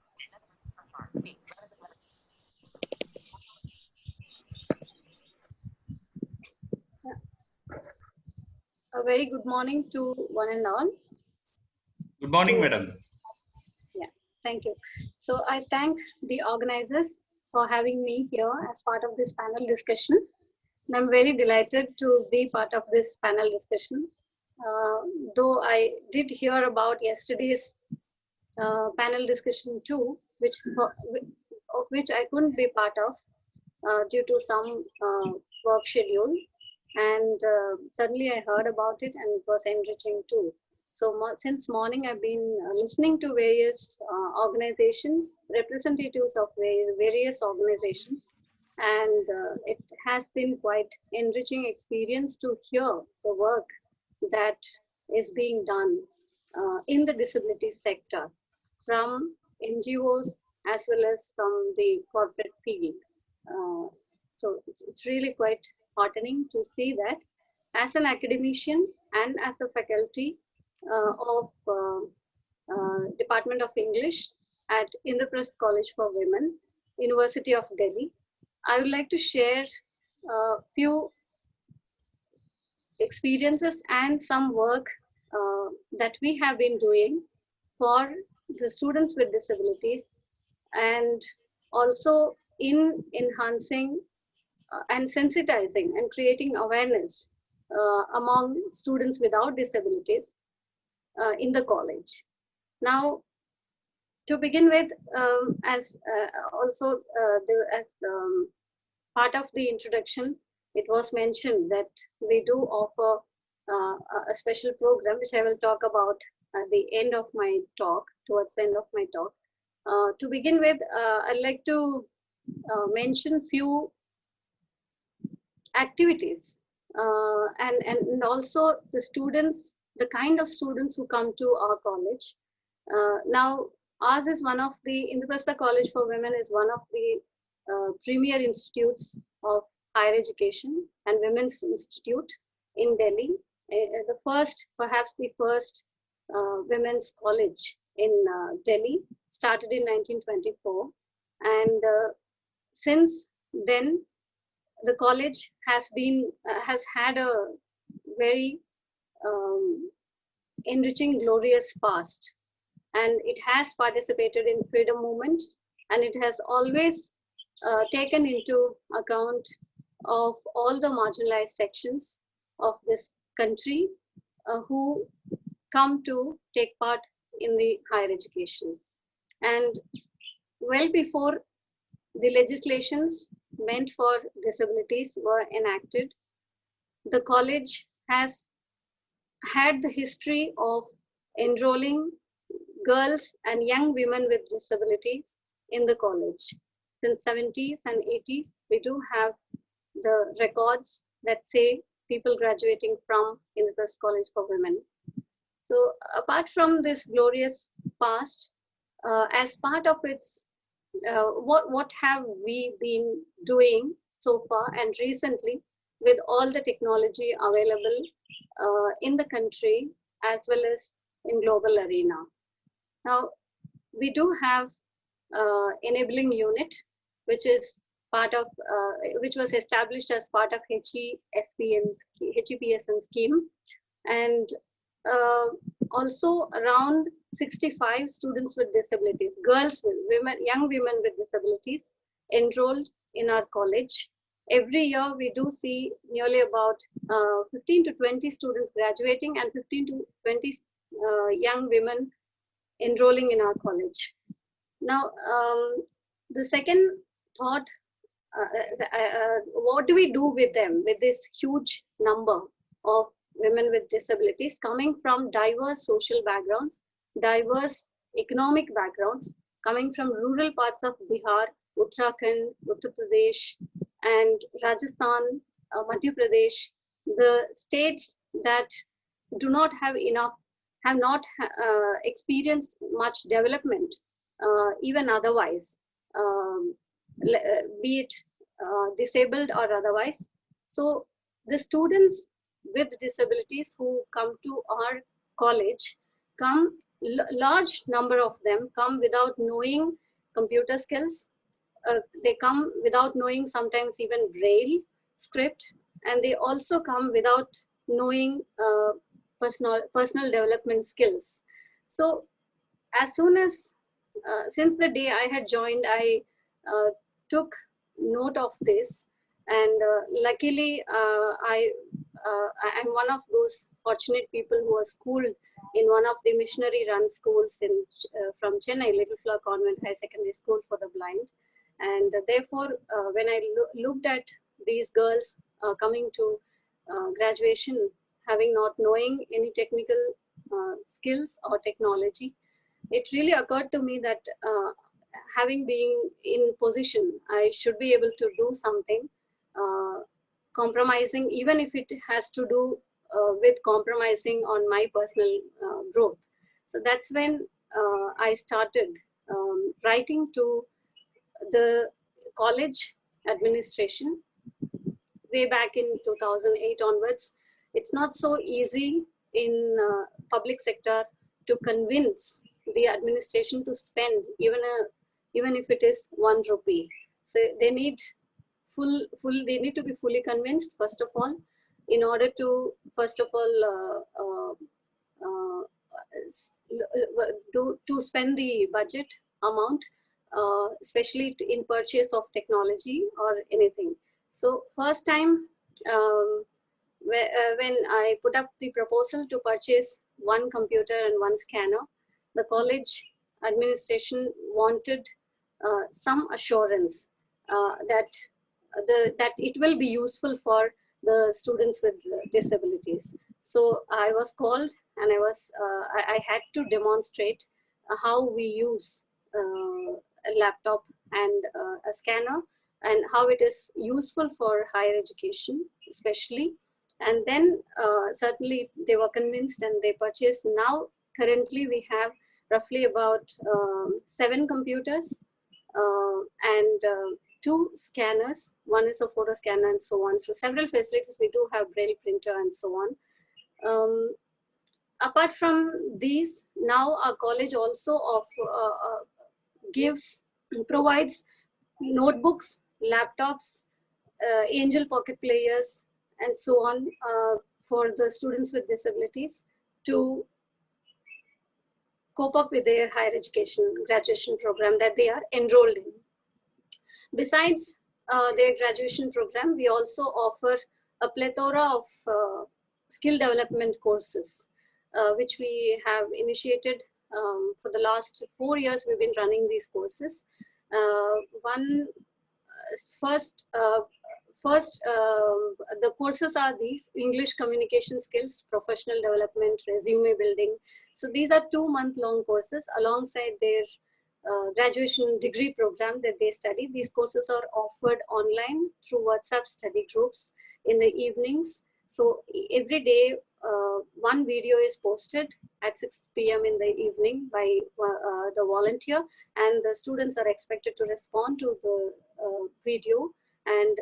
A very good morning to one and all. Good morning, madam. Yeah, thank you. So I thank the organizers for having me here as part of this panel discussion. And I'm very delighted to be part of this panel discussion. Though I did hear about yesterday's panel discussion too, of which I couldn't be part of due to some work schedule. And suddenly I heard about it and it was enriching too. So since morning, I've been listening to various organizations, representatives of various organizations, and it has been quite enriching experience to hear the work that is being done in the disability sector from NGOs as well as from the corporate field. So it's really quite heartening to see that as an academician and as a faculty of Department of English at Indraprasth College for Women, University of Delhi. I would like to share a few experiences and some work that we have been doing for the students with disabilities, and also in enhancing and sensitizing and creating awareness among students without disabilities in the college. Now, to begin with, as part of the introduction, it was mentioned that we do offer a special program, which I will talk about at the end of my talk, towards the end of my talk. To begin with, I'd like to mention few activities and also the students, the kind of students who come to our college. Now, ours is one of the, Indraprastha College for Women is one of the premier institutes of higher education and women's institute in Delhi. The first, perhaps the first women's college in Delhi, started in 1924. And since then, the college has had a very enriching, glorious past, and it has participated in freedom movement, and it has always taken into account of all the marginalized sections of this country who come to take part in the higher education. And well before the legislations meant for disabilities were enacted, the college has had the history of enrolling girls and young women with disabilities in the college. Since 70s and 80s, we do have the records that say people graduating from Indraprasth College for Women. So apart from this glorious past, as part of its, what have we been doing so far and recently with all the technology available in the country as well as in global arena? Now, we do have enabling unit, which is part of, which was established as part of HEPSN scheme, and also around 65 students with disabilities, girls, women, young women with disabilities enrolled in our college. Every year we do see nearly about 15 to 20 students graduating and 15 to 20 young women enrolling in our college. Now, the second thought, what do we do with them, with this huge number of women with disabilities coming from diverse social backgrounds, diverse economic backgrounds, coming from rural parts of Bihar, Uttarakhand, Uttar Pradesh, and Rajasthan, Madhya Pradesh, the states that do not have enough, have not experienced much development, even otherwise, be it disabled or otherwise. So the students with disabilities who come to our college come, large number of them come without knowing computer skills. They come without knowing sometimes even Braille script, and they also come without knowing personal development skills. So as soon as, since the day I had joined, I took note of this, and luckily I'm one of those fortunate people who was schooled in one of the missionary run schools in from Chennai, Little Flower Convent High Secondary School for the Blind. And therefore, when I looked at these girls coming to graduation, having not knowing any technical skills or technology, it really occurred to me that having been in position, I should be able to do something, compromising, even if it has to do with compromising on my personal growth. So that's when I started writing to the college administration way back in 2008 onwards. It's not so easy in public sector to convince the administration to spend even if it is 1 rupee. So they need they need to be fully convinced, first of all, in order to first of all to spend the budget amount, especially in purchase of technology or anything. So first time when I put up the proposal to purchase 1 computer and 1 scanner, the college administration wanted some assurance that it will be useful for the students with disabilities. So I was called, and I had to demonstrate how we use a laptop and a scanner, and how it is useful for higher education especially. And then certainly they were convinced and they purchased. Now currently we have roughly about 7 computers and 2 scanners. One is a photo scanner and so on. So several facilities. We do have braille printer and so on. Apart from these, now our college also provides notebooks, laptops, Angel Pocket players, and so on for the students with disabilities to cope up with their higher education graduation program that they are enrolled in. Besides their graduation program, we also offer a plethora of skill development courses, which we have initiated for the last 4 years. We've been running these courses. The courses are these: English communication skills, professional development, resume building. So these are 2-month-long courses alongside their graduation degree program that they study. These courses are offered online through WhatsApp study groups in the evenings. So every day, 1 video is posted at 6 p.m. in the evening by the volunteer, and the students are expected to respond to the video. And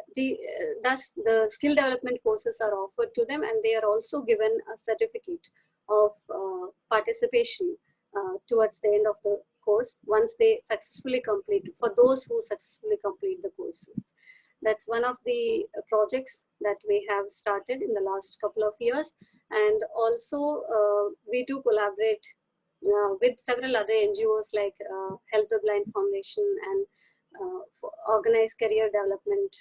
thus the skill development courses are offered to them, and they are also given a certificate of participation towards the end of the course once they successfully complete, for those who successfully complete the courses. That's one of the projects that we have started in the last couple of years. And also we do collaborate with several other NGOs like Help the Blind Foundation and Organized career development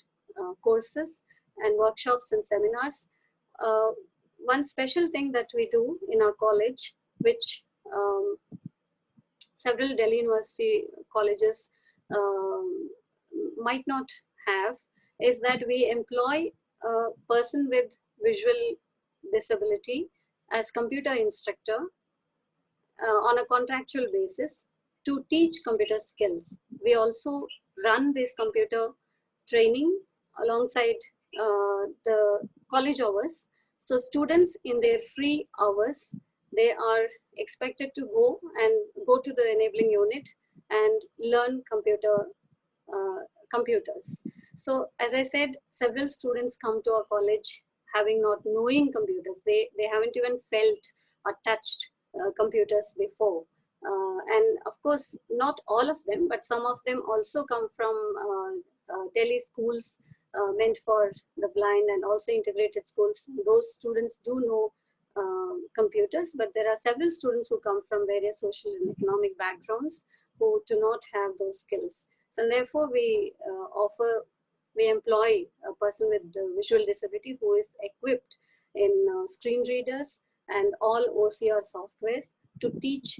courses and workshops and seminars. One special thing that we do in our college, which several Delhi University colleges might not have, is that we employ a person with visual disability as computer instructor on a contractual basis to teach computer skills. We also run this computer training alongside the college hours. So students in their free hours, they are expected to go to the enabling unit and learn computers. So as I said, several students come to our college having not knowing computers. They haven't even felt or touched computers before. And of course, not all of them, but some of them also come from Delhi schools meant for the blind and also integrated schools. Those students do know computers, but there are several students who come from various social and economic backgrounds who do not have those skills. So therefore, we employ a person with the visual disability who is equipped in screen readers and all OCR softwares to teach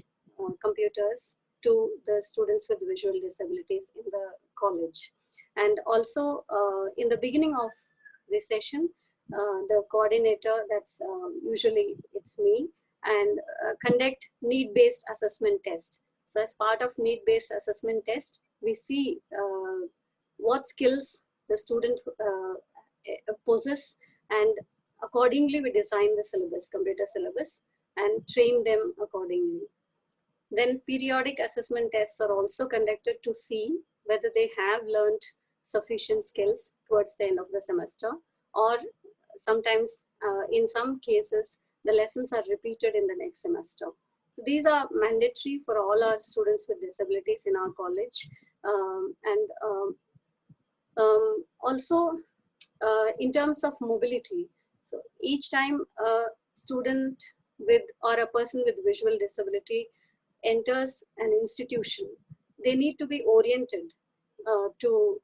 computers to the students with visual disabilities in the college. And also in the beginning of the session, the coordinator, that's usually it's me, and conduct need-based assessment test. So as part of need-based assessment test, we see what skills the student possess, and accordingly we design the syllabus, computer syllabus, and train them accordingly. Then periodic assessment tests are also conducted to see whether they have learned sufficient skills towards the end of the semester, or sometimes in some cases the lessons are repeated in the next semester. So these are mandatory for all our students with disabilities in our college. Also in terms of mobility, so each time a student with or a person with visual disability enters an institution, they need to be oriented through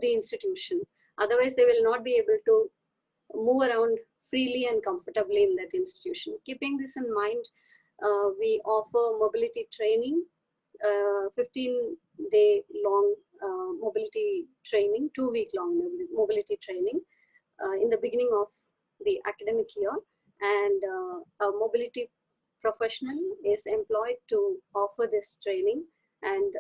the institution. Otherwise, they will not be able to move around freely and comfortably in that institution. Keeping this in mind, we offer mobility training, 15-day long mobility training, 2-week-long mobility training in the beginning of the academic year, and a mobility professional is employed to offer this training, and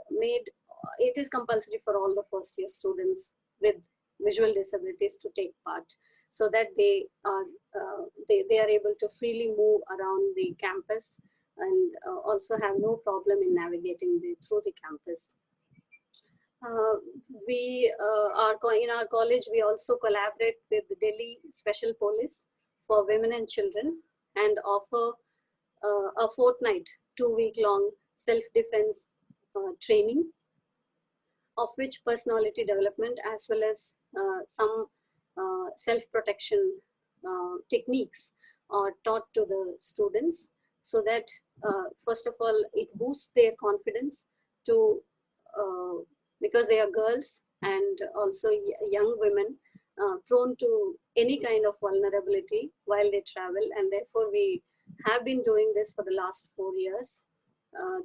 it is compulsory for all the first-year students with visual disabilities to take part, so that they are able to freely move around the campus and also have no problem in navigating through the campus. In our college, we also collaborate with the Delhi Special Police for women and children, and offer a fortnight, 2-week-long self-defense training, of which personality development as well as some self-protection techniques are taught to the students, so that first of all, it boosts their confidence to because they are girls and also young women prone to any kind of vulnerability while they travel, and therefore we have been doing this for the last 4 years,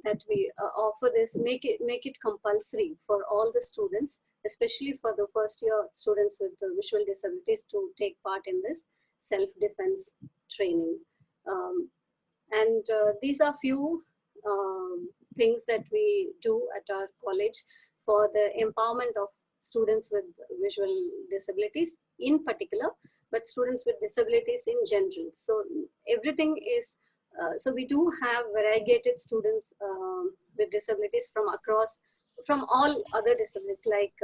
that we offer this, make it compulsory for all the students, especially for the first-year students with visual disabilities, to take part in this self-defense training. These are few things that we do at our college for the empowerment of students with visual disabilities in particular, but students with disabilities in general. So everything is, so we do have variegated students with disabilities from all other disabilities, like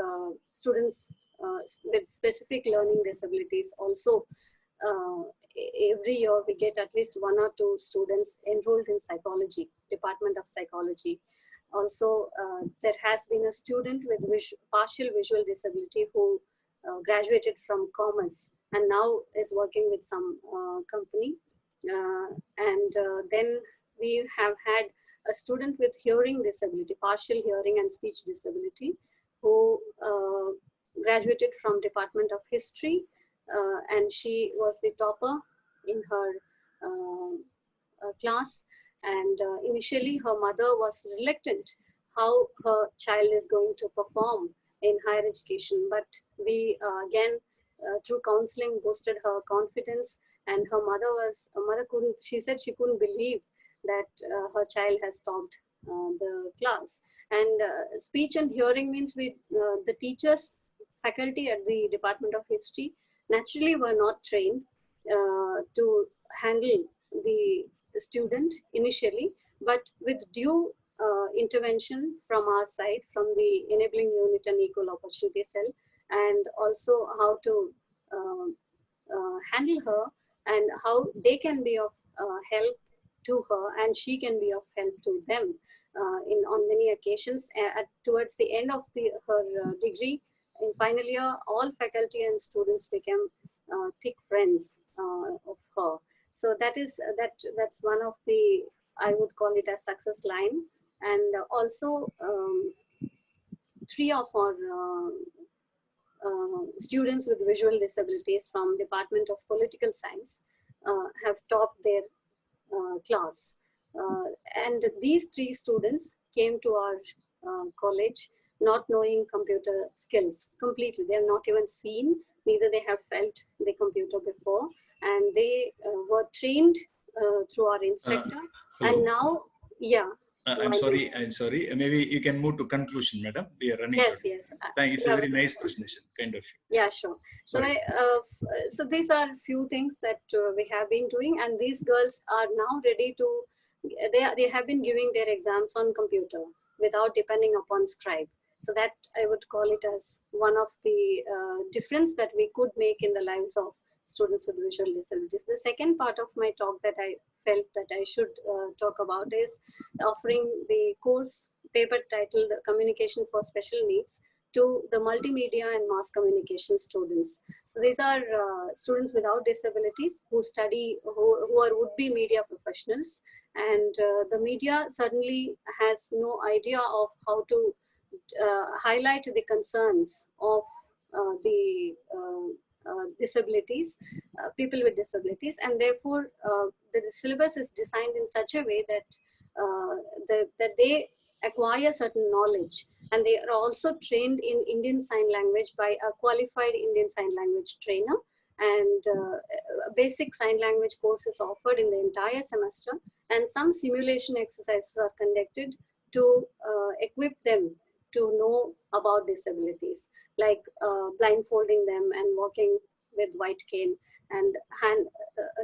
students with specific learning disabilities. Also, every year we get at least 1 or 2 students enrolled in psychology, Department of Psychology. Also, there has been a student with partial visual disability who graduated from commerce and now is working with some company. Then we have had a student with hearing disability, partial hearing and speech disability, who graduated from Department of History, and she was the topper in her class. And initially her mother was reluctant how her child is going to perform in higher education, but we again through counseling boosted her confidence, and her mother couldn't, she said she couldn't believe that her child has topped the class. And speech and hearing means the teachers, faculty at the Department of History naturally were not trained to handle the student initially, but with due intervention from our side, from the Enabling Unit and Equal Opportunity Cell, and also how to handle her and how they can be of help to her and she can be of help to them on many occasions. Towards the end of her degree, in final year, all faculty and students became thick friends of her. So that's one of the, I would call it a success line. And also three of our students with visual disabilities from Department of Political Science have topped their class. And these three students came to our college not knowing computer skills completely. They have not even seen, neither they have felt the computer before. And they were trained through our instructor. And now, yeah. I'm sorry. Maybe you can move to conclusion, madam. We are running. Yes, short. yes. Thank you. It's a very nice presentation, kind of. Yeah, sure. So, so these are few things that we have been doing, and these girls are now ready to. They have been giving their exams on computer without depending upon scribe. So that I would call it as one of the difference that we could make in the lives of students with visual disabilities. The second part of my talk that I felt that I should talk about is offering the course paper titled Communication for Special Needs to the multimedia and mass communication students. So these are students without disabilities who study, who are would-be media professionals, and the media certainly has no idea of how to highlight the concerns of the disabilities, people with disabilities, and therefore the syllabus is designed in such a way that that they acquire certain knowledge, and they are also trained in Indian Sign Language by a qualified Indian Sign Language trainer, and basic sign language course is offered in the entire semester, and some simulation exercises are conducted to equip them to know about disabilities, like blindfolding them and walking with white cane, and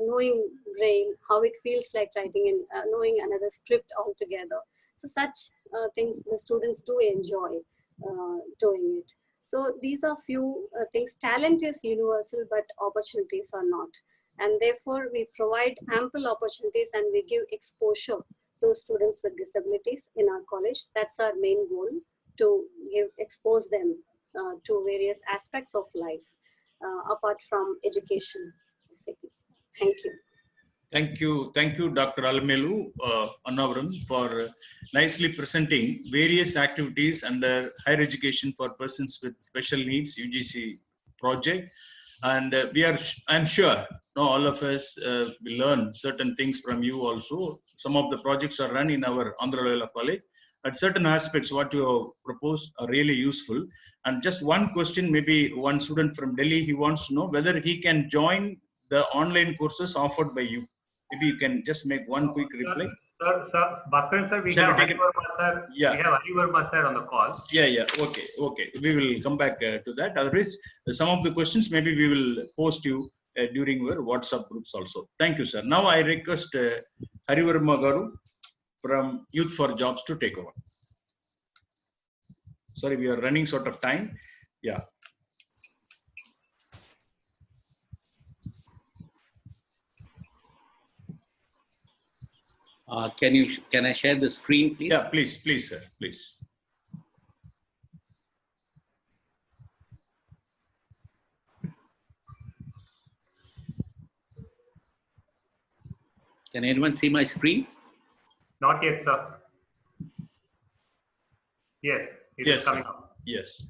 knowing braille, how it feels like writing in, knowing another script altogether. So such things the students do enjoy doing it. So these are few things. Talent is universal, but opportunities are not. And therefore we provide ample opportunities and we give exposure to students with disabilities in our college. That's our main goal, to expose them to various aspects of life apart from education. Thank you. Thank you, Dr. Alamelu Annavaram, for nicely presenting various activities under higher education for persons with special needs UGC project. And I'm sure all of us will learn certain things from you also. Some of the projects are run in our Andhra Loyola College. At certain aspects, what you have proposed are really useful. And just one question, maybe one student from Delhi, he wants to know whether he can join the online courses offered by you. Maybe you can just make one quick reply. Sir, Bhaskaran sir, we have Hari Verma sir. Yeah. We have Hari Verma sir on the call. Yeah. Okay. We will come back to that. Otherwise, some of the questions maybe we will post you during your WhatsApp groups also. Thank you, sir. Now I request Hari Verma Garu from Youth for Jobs to take over. Sorry, we are running short of time. Yeah. Can I share the screen, please? Yeah, please, sir, please. Can anyone see my screen? Not yet, sir. Yes, it is coming up. Yes.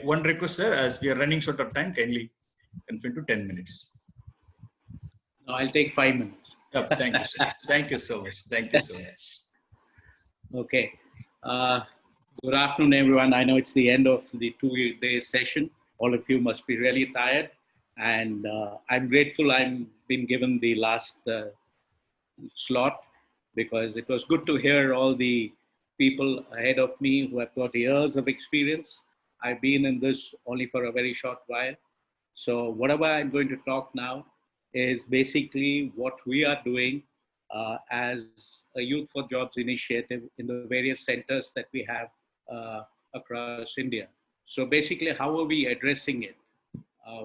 One request, sir, as we are running short of time, kindly confine to 10 minutes. No, I'll take 5 minutes. Oh, thank you, sir. Thank you so much. Thank you so much. Okay. Good afternoon, everyone. I know it's the end of the 2-day session. All of you must be really tired. And I'm grateful I've been given the last slot, because it was good to hear all the people ahead of me who have got years of experience. I've been in this only for a very short while. So whatever I'm going to talk now is basically what we are doing as a Youth for Jobs initiative in the various centers that we have across India. So basically, how are we addressing it?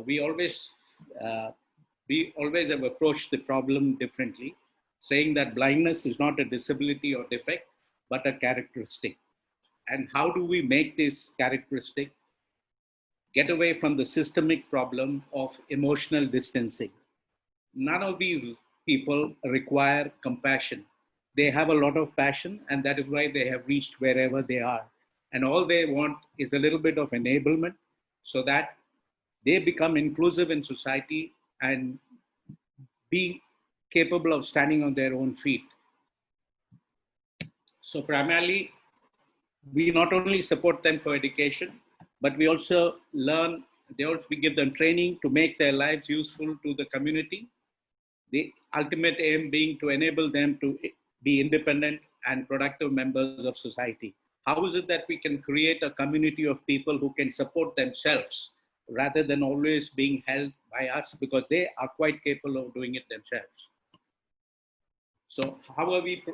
We always have approached the problem differently, saying that blindness is not a disability or defect, but a characteristic. And how do we make this characteristic get away from the systemic problem of emotional distancing? None of these people require compassion. they have a lot of passion, and that is why they have reached wherever they are. And all they want is a little bit of enablement so that they become inclusive in society and be capable of standing on their own feet. So primarily, we not only support them for education, but we also we give them training to make their lives useful to the community. The ultimate aim being to enable them to be independent and productive members of society. How is it that we can create a community of people who can support themselves rather than always being held by us, because they are quite capable of doing it themselves? So how are we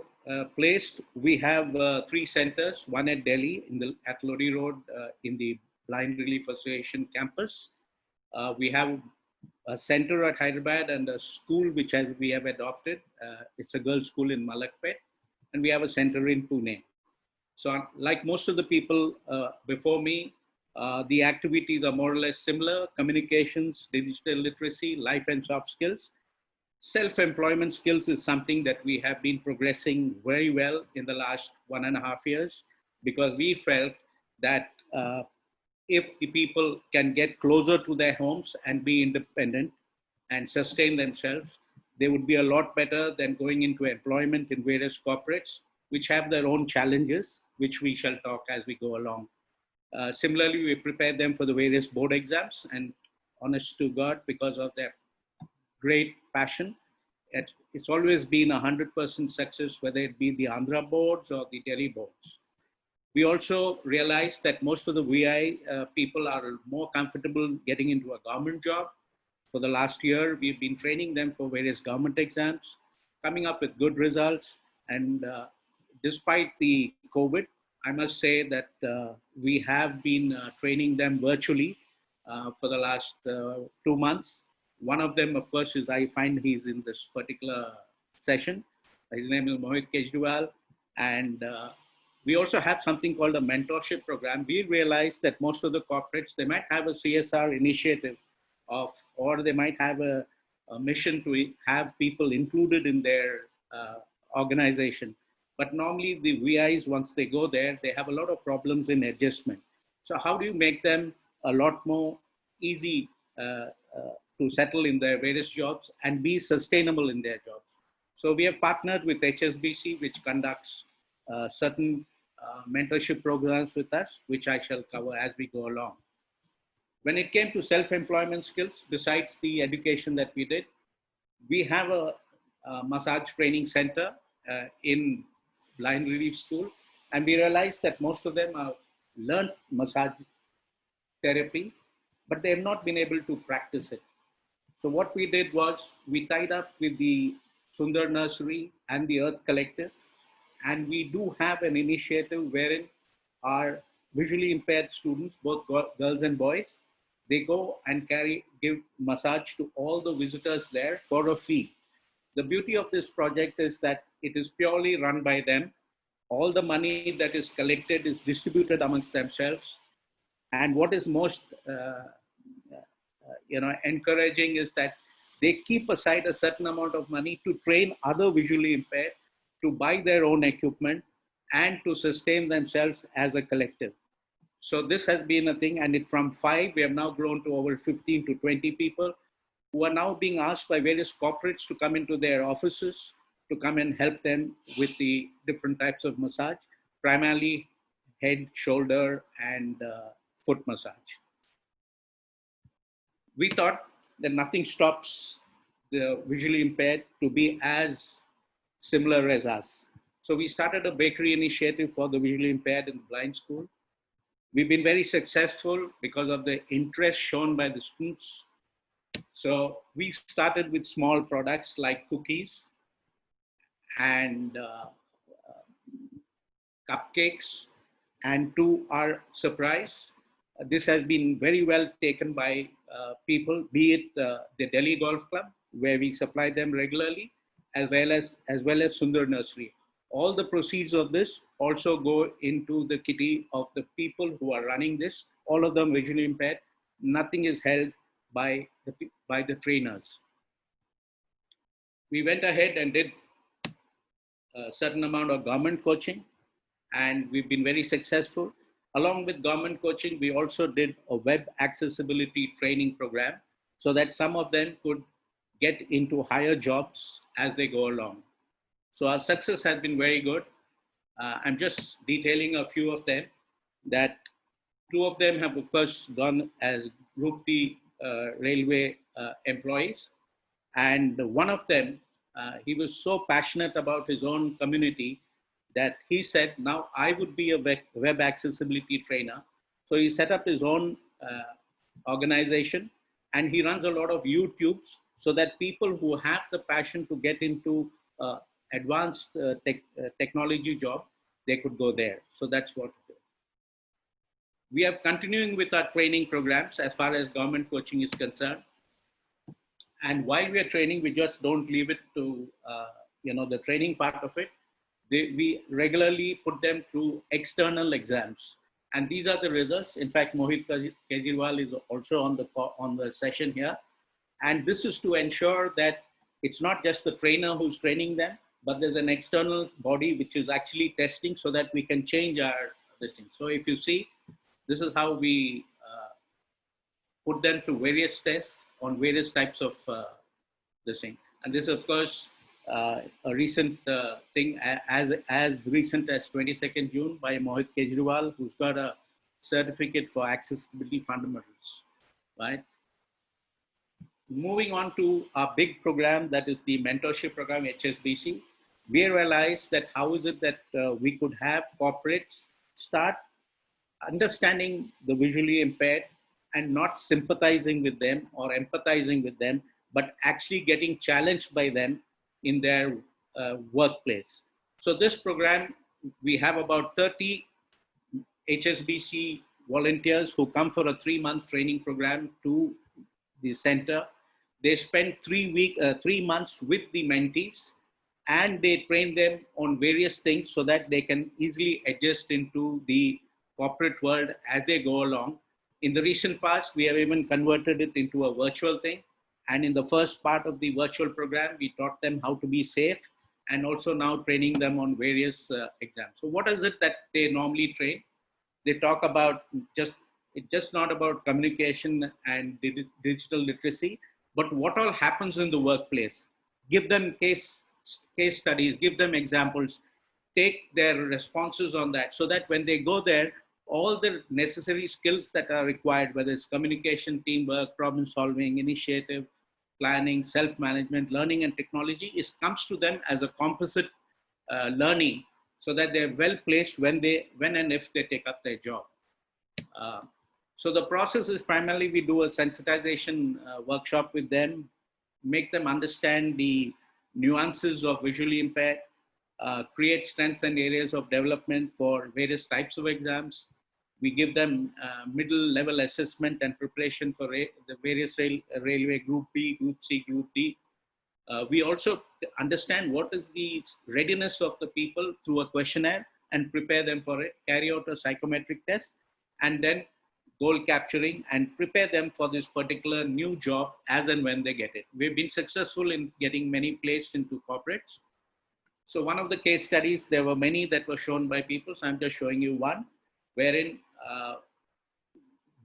placed? We have 3 centers, one at Delhi at Lodi Road in the Blind Relief Association campus. We have a center at Hyderabad and a school which we have adopted. It's a girls' school in Malakpet, and we have a center in Pune. So like most of the people before me, the activities are more or less similar: communications, digital literacy, life and soft skills. Self-employment skills is something that we have been progressing very well in the last 1.5 years, because we felt that if the people can get closer to their homes and be independent and sustain themselves, they would be a lot better than going into employment in various corporates, which have their own challenges, which we shall talk as we go along. Similarly, we prepare them for the various board exams, and honest to God, because of their great passion, it's always been 100% success, whether it be the Andhra boards or the Delhi boards. We also realized that most of the VI people are more comfortable getting into a government job. For the last year, we've been training them for various government exams, coming up with good results. And despite the COVID, I must say that we have been training them virtually for the last 2 months. One of them, of course, is, I find he's in this particular session. His name is Mohit Kejriwal. And we also have something called a mentorship program. We realized that most of the corporates, they might have a CSR initiative or they might have a mission to have people included in their organization. But normally the VIs, once they go there, they have a lot of problems in adjustment. So how do you make them a lot more easy to settle in their various jobs and be sustainable in their jobs? So we have partnered with Hsbc, which conducts certain mentorship programs with us, which I shall cover as we go along. When it came to self-employment skills, besides the education that we did, we have a massage training center in Blind Relief School, and we realized that most of them have learned massage therapy, but they have not been able to practice it. So what we did was we tied up with the Sundar Nursery and the Earth Collective, and we do have an initiative wherein our visually impaired students, both girls and boys, they go and give massage to all the visitors there for a fee. The beauty of this project is that it is purely run by them. All the money that is collected is distributed amongst themselves. And what is most encouraging is that they keep aside a certain amount of money to train other visually impaired to buy their own equipment and to sustain themselves as a collective. So this has been a thing, and from 5, we have now grown to over 15 to 20 people who are now being asked by various corporates to come into their offices to come and help them with the different types of massage, primarily head, shoulder, and foot massage. We thought that nothing stops the visually impaired to be as similar as us. So we started a bakery initiative for the visually impaired in the blind school. We've been very successful because of the interest shown by the students. So we started with small products like cookies and cupcakes, and to our surprise, this has been very well taken by people, be it the Delhi Golf Club, where we supply them regularly, as well as Sundar Nursery. All the proceeds of this also go into the kitty of the people who are running this, all of them visually impaired. Nothing is held by the trainers. We went ahead and did a certain amount of government coaching, and we've been very successful. Along with government coaching, we also did a web accessibility training program so that some of them could get into higher jobs as they go along. So our success has been very good. I'm just detailing a few of them. That 2 of them have, of course, gone as Group D railway employees. And one of them, he was so passionate about his own community that he said, now I would be a web accessibility trainer. So he set up his own organization, and he runs a lot of YouTubes so that people who have the passion to get into advanced technology job, they could go there. So that's what we do. We are continuing with our training programs as far as government coaching is concerned. And while we are training, we just don't leave it to the training part of it. We regularly put them through external exams. And these are the results. In fact, Mohit Kejriwal is also on the session here. And this is to ensure that it's not just the trainer who's training them, but there's an external body which is actually testing so that we can change our this thing. So if you see, this is how we put them through various tests on various types of this thing. And this, of course, a recent thing, as recent as 22nd June by Mohit Kejriwal, who's got a certificate for accessibility fundamentals, right? Moving on to our big program, that is the mentorship program, Hsbc. We realized that how is it that we could have corporates start understanding the visually impaired and not sympathizing with them or empathizing with them, but actually getting challenged by them in their workplace. So this program, we have about 30 Hsbc volunteers who come for a 3-month training program to the center. They spend 3 months with the mentees, and they train them on various things so that they can easily adjust into the corporate world as they go along. In the recent past, we have even converted it into a virtual thing. And in the first part of the virtual program, we taught them how to be safe, and also now training them on various exams. So what is it that they normally train? They talk about it's just not about communication and digital literacy, but what all happens in the workplace. Give them case studies, give them examples, take their responses on that, so that when they go there, all the necessary skills that are required, whether it's communication, teamwork, problem solving, initiative, planning, self-management, learning and technology, comes to them as a composite learning, so that they're well placed when and if they take up their job. So the process is primarily we do a sensitization workshop with them, make them understand the nuances of visually impaired, create strengths and areas of development for various types of exams. We give them middle level assessment and preparation for the various railway Group B, Group C, Group D. We also understand what is the readiness of the people through a questionnaire and prepare them for it, carry out a psychometric test, and then goal capturing and prepare them for this particular new job as and when they get it. We've been successful in getting many placed into corporates. So one of the case studies, there were many that were shown by people, so I'm just showing you one, wherein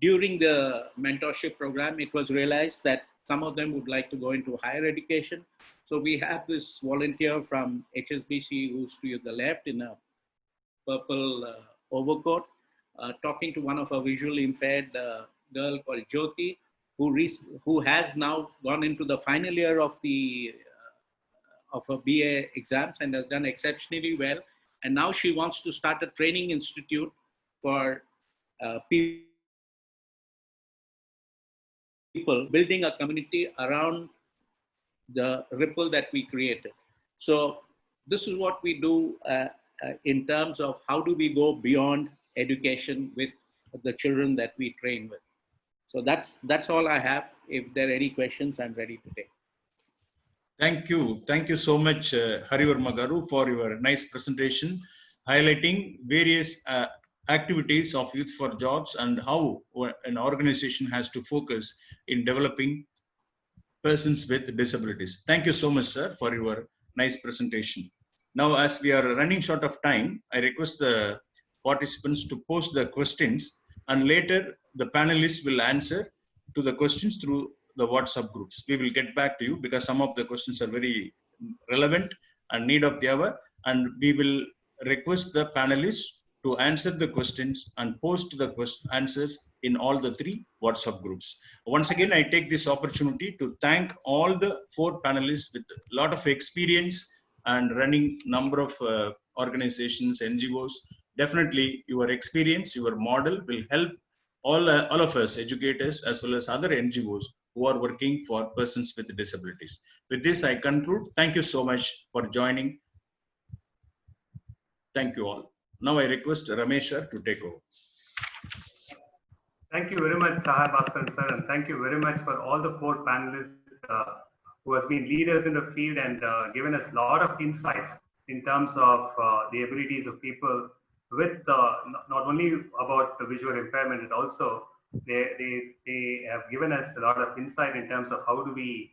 during the mentorship program, it was realized that some of them would like to go into higher education. So we have this volunteer from Hsbc who's to the left in a purple overcoat, talking to one of our visually impaired girl called Jyoti, who has now gone into the final year of her BA exams and has done exceptionally well. And now she wants to start a training institute for people, building a community around the ripple that we created. So this is what we do in terms of how do we go beyond education with the children that we train with. So that's all I have. If there are any questions, I'm ready to take. Thank you. Thank you so much, Harivarma Garu, for your nice presentation, highlighting various activities of Youth for Jobs and how an organization has to focus in developing persons with disabilities. Thank you so much, sir, for your nice presentation. Now, as we are running short of time, I request the participants to post the questions, and later the panelists will answer to the questions through the WhatsApp groups. We will get back to you because some of the questions are very relevant and need of the hour, and we will request the panelists to answer the questions and post the answers in all the 3 WhatsApp groups. Once again, I take this opportunity to thank all the 4 panelists with a lot of experience and running number of organizations, NGOs. Definitely your experience, your model will help all of us educators as well as other NGOs who are working for persons with disabilities. With this, I conclude. Thank you so much for joining. Thank you all. Now I request Ramesh sir to take over. Thank you very much, Sahab Bhaskar sir, and thank you very much for all the 4 panelists who has been leaders in the field and given us a lot of insights in terms of the abilities of people with not only about the visual impairment, but also they have given us a lot of insight in terms of how do we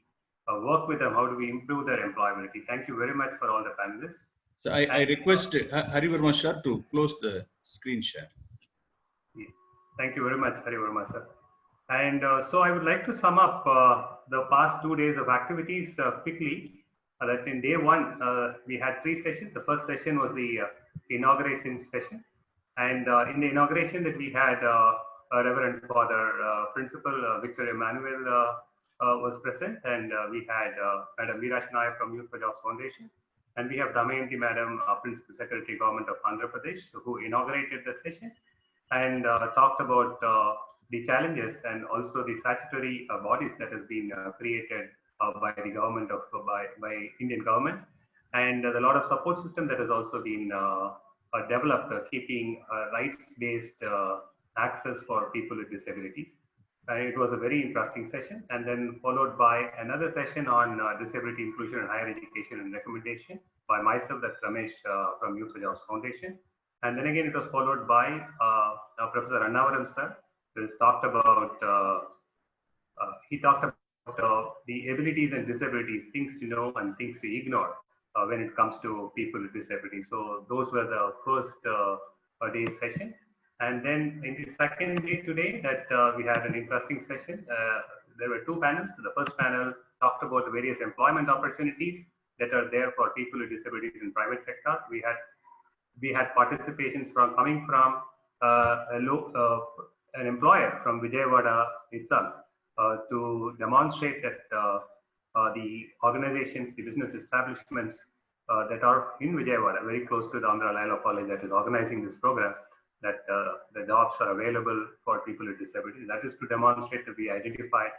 work with them, how do we improve their employability. Thank you very much for all the panelists. So I request Harivarma sir to close the screen share. Thank you very much, Harivarma sir. And so I would like to sum up the past 2 days of activities quickly. That in day 1, we had 3 sessions. The first session was the inauguration session. And in the inauguration that we had Reverend Father Principal Victor Emmanuel was present. And we had Madam Veerash Nayak from Youth for Jobs Foundation. And we have Damayanti Madam, Principal Secretary Government of Andhra Pradesh, who inaugurated the session and talked about the challenges and also the statutory bodies that has been created by the government of by Indian government, and a lot of support system that has also been developed, keeping rights-based access for people with disabilities. And it was a very interesting session, and then followed by another session on disability inclusion in higher education and recommendation by myself, that's Ramesh from Youth for Jobs Foundation. And then again, it was followed by Professor Annavaram sir, who has talked about, he talked about the abilities and disabilities, things to know and things to ignore when it comes to people with disabilities. So those were the first day's session. And then in the second day today, that we had an interesting session. There were 2 panels. The first panel talked about the various employment opportunities that are there for people with disabilities in private sector. We had participations coming from an employer from Vijayawada itself to demonstrate that the organizations, the business establishments that are in Vijayawada, very close to the Andhra Loyola College that is organizing this program, that the jobs are available for people with disabilities. That is to demonstrate that we identified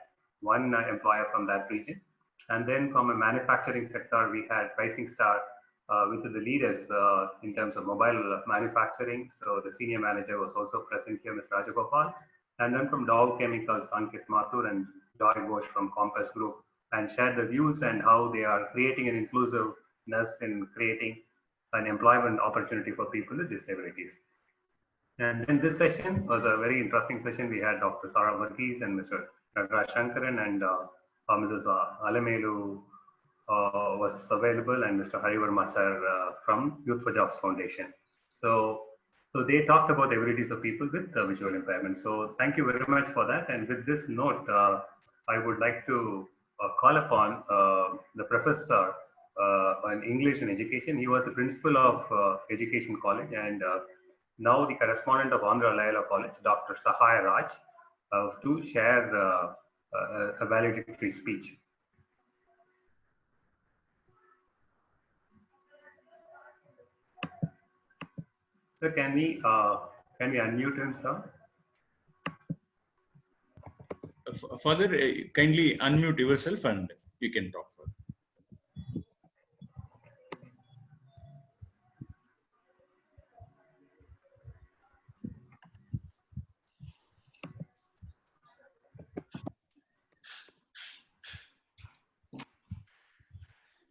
one employer from that region. And then from a manufacturing sector, we had Pricing Star, which are the leaders in terms of mobile manufacturing. So the senior manager was also present here, Mr. Rajagopal. And then from Dow Chemicals, Ankit Mathur and Joy Ghosh from Compass Group, and shared the views and how they are creating an inclusiveness in creating an employment opportunity for people with disabilities. And then this session was a very interesting session. We had Dr. Sarah Varghese and Mr. Nagaraj Shankaran and Mrs. Alamelu was available, and Mr. Harivarma sir from Youth for Jobs Foundation. So they talked about the abilities of people with visual impairment. So thank you very much for that. And with this note, I would like to call upon the professor on English and education. He was the principal of Education College and now the correspondent of Andhra Loyola College, Dr. Sahaya Raj, to share a valedictory speech. So can we unmute him, sir? Further, kindly unmute yourself and you can talk further.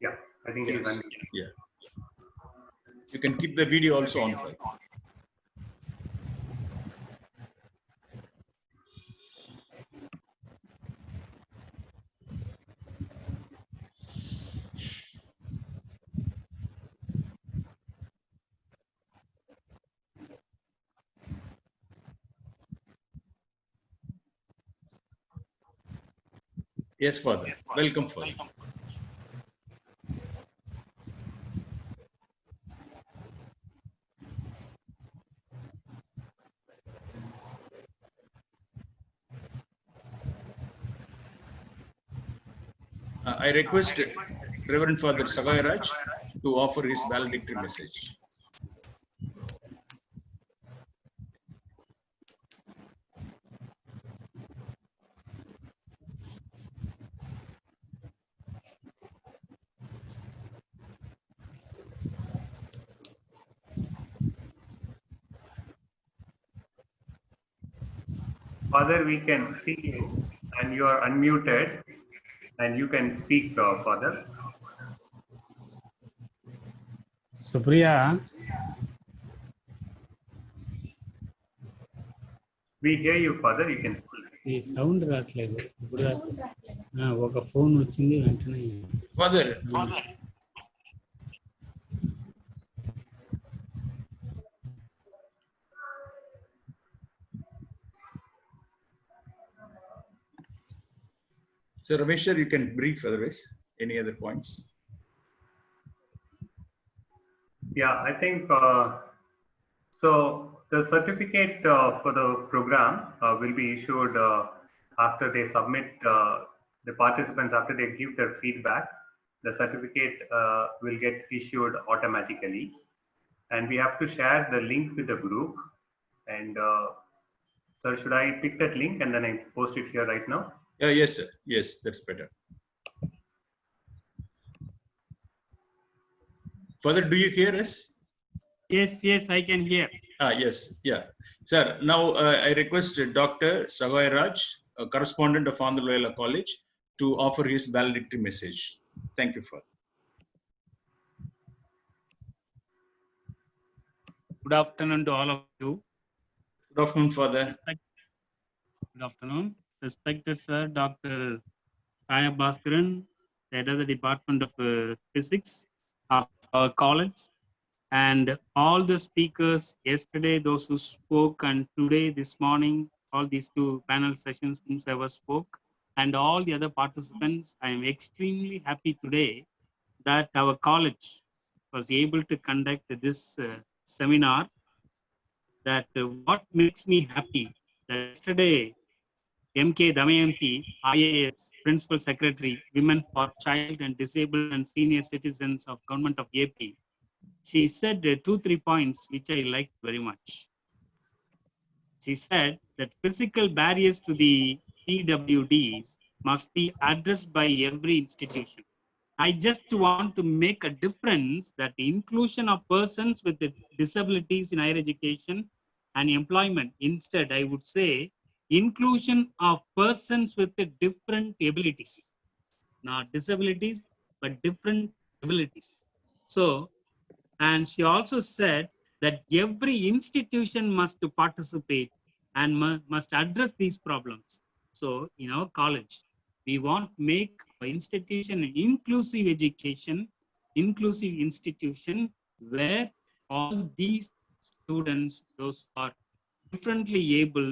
Yeah, I think he's unmuted. Yeah. You can keep the video also on. Yes, Father. Welcome, Father. I request Reverend Father Xavier to offer his valedictory message. Father, we can see you and you are unmuted and you can speak, Father. Supriya, We hear you, Father. You can speak. ఈ sound రావట్లేదు ఇప్పుడు ఒక phone వచ్చింది వెంటనే Father. So Rameshwar, you can brief otherwise. Any other points? Yeah, I think so. The certificate for the program will be issued after they submit the participants, after they give their feedback. The certificate will get issued automatically, and we have to share the link with the group. And sir, should I pick that link and then I post it here right now? Yes, sir. Yes, that's better. Father, do you hear us? Yes, I can hear. Yes, yeah. Sir, now I request Dr. Xavier, a correspondent of Andhra Loyola College, to offer his valedictory message. Thank you, Father. Good afternoon to all of you. Good afternoon, Father. Good afternoon. Respected Sir, Dr. Kaya Bhaskaran, head of the Department of Physics of our college, and all the speakers yesterday, those who spoke, and today, this morning, all these two panel sessions whoever spoke, and all the other participants. I am extremely happy today that our college was able to conduct this seminar. That what makes me happy that yesterday MK Damayanti, IAS, Principal Secretary, Women for Child and Disabled and Senior Citizens of Government of AP, she said 2-3 points which I liked very much. She said that physical barriers to the PWDs must be addressed by every institution. I just want to make a difference that the inclusion of persons with disabilities in higher education and employment. Instead, I would say inclusion of persons with different abilities, not disabilities, but different abilities. So, and she also said that every institution must participate and must address these problems. So in our college, we want to make our institution an inclusive education, inclusive institution where all these students, those who are differently able,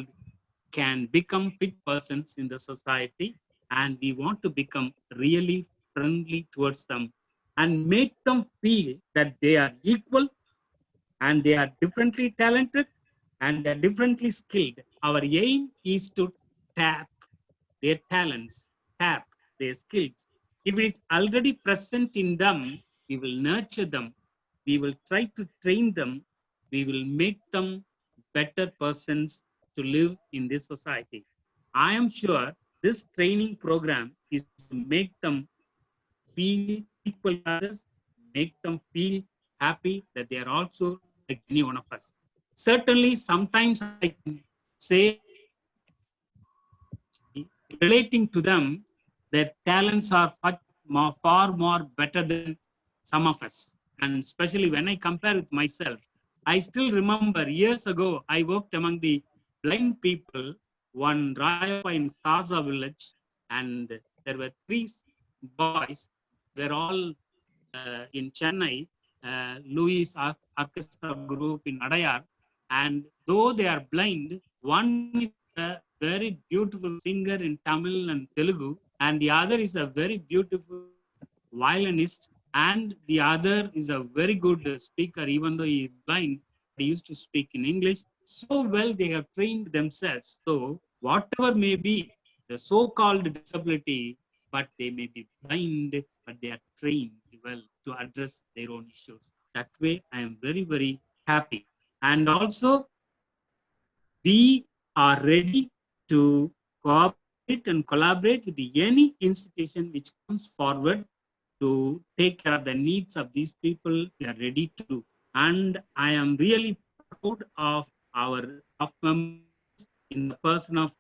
can become fit persons in the society, and we want to become really friendly towards them and make them feel that they are equal and they are differently talented and they are differently skilled. Our aim is to tap their talents, tap their skills. If it is already present in them, we will nurture them. We will try to train them. We will make them better persons to live in this society. I am sure this training program is to make them feel equal to others, make them feel happy that they are also like any one of us. Certainly, sometimes I can say, relating to them, their talents are far more better than some of us. And especially when I compare with myself, I still remember years ago, I worked among the blind people, one Rayappa in Kaza village, and there were 3 boys, were all in Chennai, Louis Orchestra Group in Adayar, and though they are blind, one is a very beautiful singer in Tamil and Telugu, and the other is a very beautiful violinist, and the other is a very good speaker, even though he is blind. He used to speak in English so well. They have trained themselves. So whatever may be the so-called disability, but they may be blind, but they are trained well to address their own issues. That way, I am very, very happy. And also, we are ready to cooperate and collaborate with any institution which comes forward to take care of the needs of these people. We are ready to do. And I am really proud of our staff members in the person of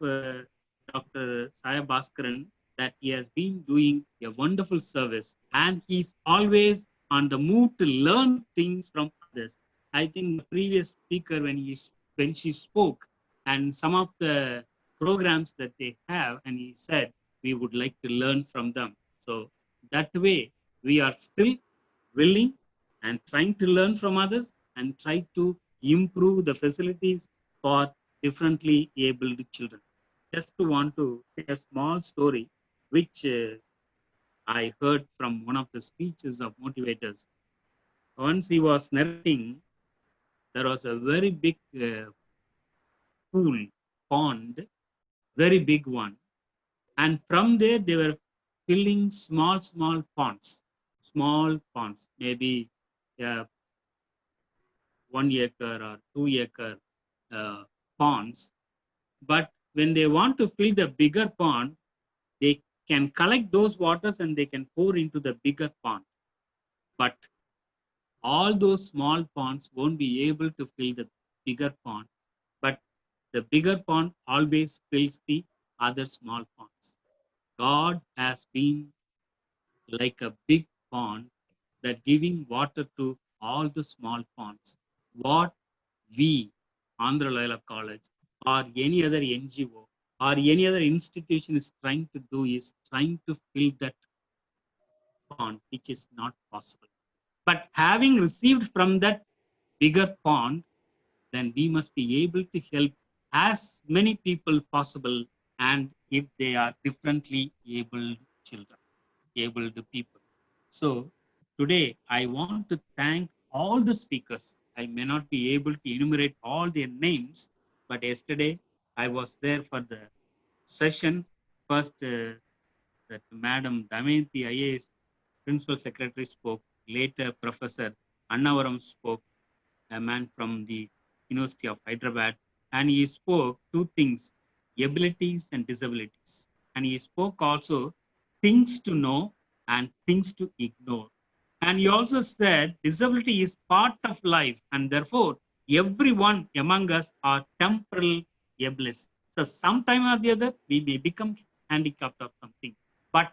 Dr. Saya Bhaskaran, that he has been doing a wonderful service, and he's always on the move to learn things from others. I think the previous speaker, when she spoke, and some of the programs that they have, and he said we would like to learn from them. So that way, we are still willing and trying to learn from others and try to improve the facilities for differently abled children. Just to want to say a small story, which I heard from one of the speeches of motivators. Once he was narrating, there was a very big pool, pond, very big one. And from there, they were filling small ponds, maybe 1 acre or 2 acre ponds. But when they want to fill the bigger pond, they can collect those waters and they can pour into the bigger pond. But all those small ponds won't be able to fill the bigger pond, but the bigger pond always fills the other small ponds. God has been like a big pond that giving water to all the small ponds. What we, Andhra Loyola College, or any other NGO, or any other institution is trying to do is trying to fill that pond, which is not possible. But having received from that bigger pond, then we must be able to help as many people possible, and if they are differently abled children, abled people. So today I want to thank all the speakers. I may not be able to enumerate all their names, but yesterday I was there for the session. First, that Madam Damayanti IAS Principal Secretary spoke. Later, Professor Annavaram spoke, a man from the University of Hyderabad, and he spoke two things: abilities and disabilities. And he spoke also things to know and things to ignore. And he also said disability is part of life, and therefore everyone among us are temporal ableist. So sometime or the other we may become handicapped or something. But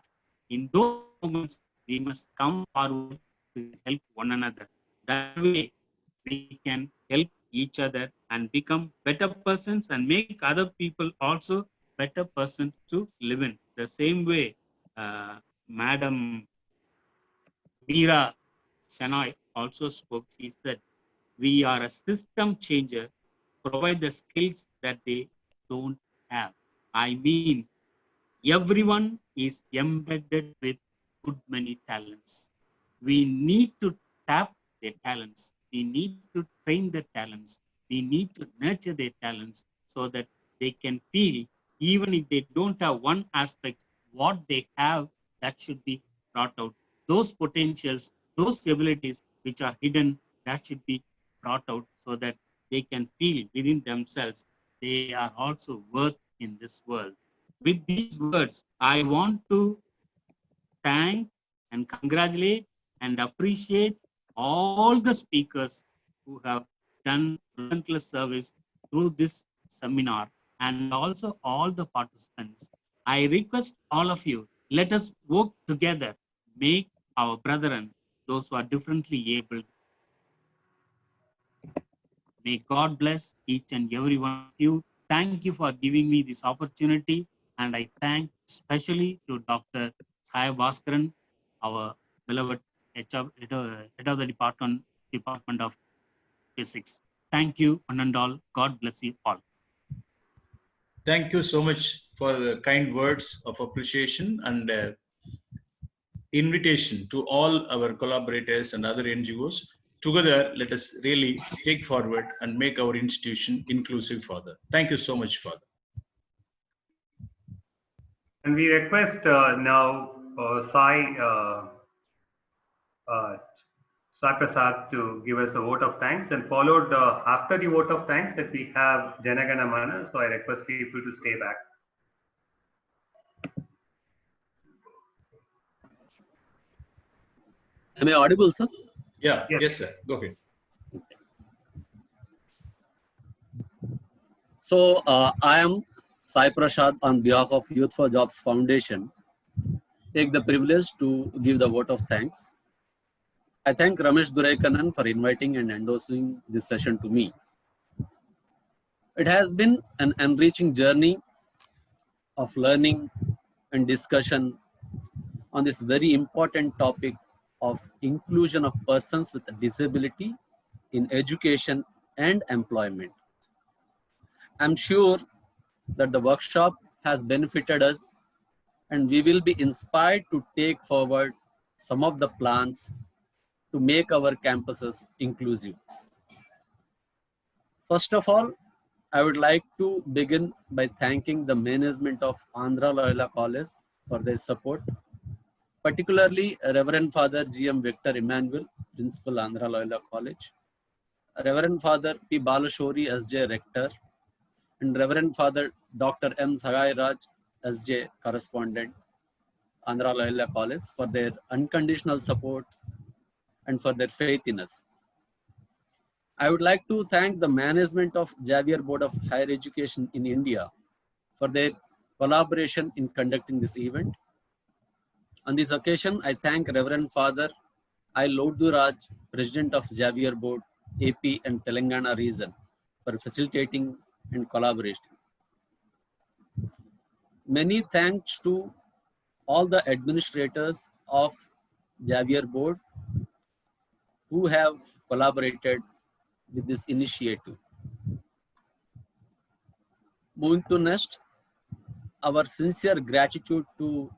in those moments we must come forward to help one another. That way we can help each other and become better persons and make other people also better persons to live in. The same way, Madam Meera Shenoy also spoke. She said, we are a system changer, provide the skills that they don't have. I mean, everyone is embedded with good many talents. We need to tap their talents. We need to train their talents. We need to nurture their talents so that they can feel, even if they don't have one aspect, what they have, that should be brought out. Those potentials, those abilities which are hidden, that should be brought out so that they can feel within themselves they are also worth in this world. With these words, I want to thank and congratulate and appreciate all the speakers who have done relentless service through this seminar, and also all the participants. I request all of you, let us work together, make our brethren, those who are differently abled. May God bless each and every one of you. Thank you for giving me this opportunity. And I thank especially to Dr. Saya Bhaskaran, our beloved head of the Department of Physics. Thank you, one and all. God bless you all. Thank you so much for the kind words of appreciation and invitation to all our collaborators and other NGOs. Together, let us really take forward and make our institution inclusive further. Thank you so much, Father. And we request now Sai Prasad to give us a vote of thanks, and followed after the vote of thanks that we have Janagana Mana. So I request people to stay back. Am I audible, sir? Yeah, yes, sir. Go ahead. So I am Sai Prasad on behalf of Youth for Jobs Foundation. Take the privilege to give the vote of thanks. I thank Ramesh Duraikanan for inviting and endorsing this session to me. It has been an enriching journey of learning and discussion on this very important topic of inclusion of persons with disability in education and employment. I'm sure that the workshop has benefited us, and we will be inspired to take forward some of the plans to make our campuses inclusive. First of all, I would like to begin by thanking the management of Andhra Loyola College for their support, particularly Reverend Father G.M. Victor Emmanuel, Principal Andhra Loyola College, Reverend Father P. Balashori, S.J. Rector, and Reverend Father Dr. M. Sagai Raj, S.J. Correspondent, Andhra Loyola College, for their unconditional support and for their faith in us. I would like to thank the management of Xavier Board of Higher Education in India for their collaboration in conducting this event. On this occasion, I thank Reverend Father I. Loddu Raj, President of Xavier Board, AP and Telangana region, for facilitating and collaborating. Many thanks to all the administrators of Xavier Board who have collaborated with this initiative. Moving to next, our sincere gratitude to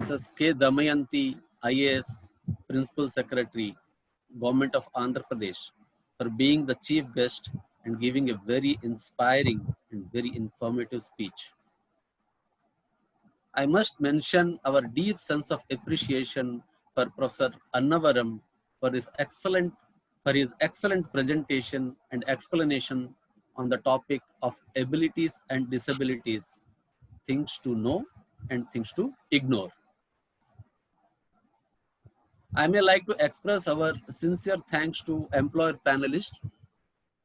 Mrs. K. Damayanti, IAS, Principal Secretary, Government of Andhra Pradesh, for being the chief guest and giving a very inspiring and very informative speech. I must mention our deep sense of appreciation for Professor Annavaram for his excellent presentation and explanation on the topic of abilities and disabilities, things to know and things to ignore. I may like to express our sincere thanks to employer panelist,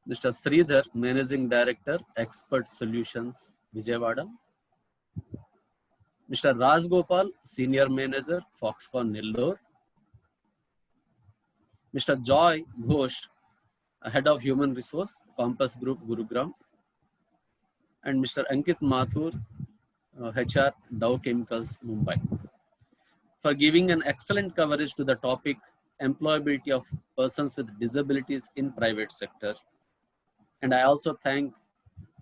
Mr. Sridhar, Managing Director, Expert Solutions, Vijayawada, Mr. Raj Gopal, Senior Manager, Foxconn, Nellore, Mr. Joy Ghosh, Head of Human Resource, Compass Group, Gurugram, and Mr. Ankit Mathur, HR, Dow Chemicals, Mumbai, for giving an excellent coverage to the topic employability of persons with disabilities in private sector. And I also thank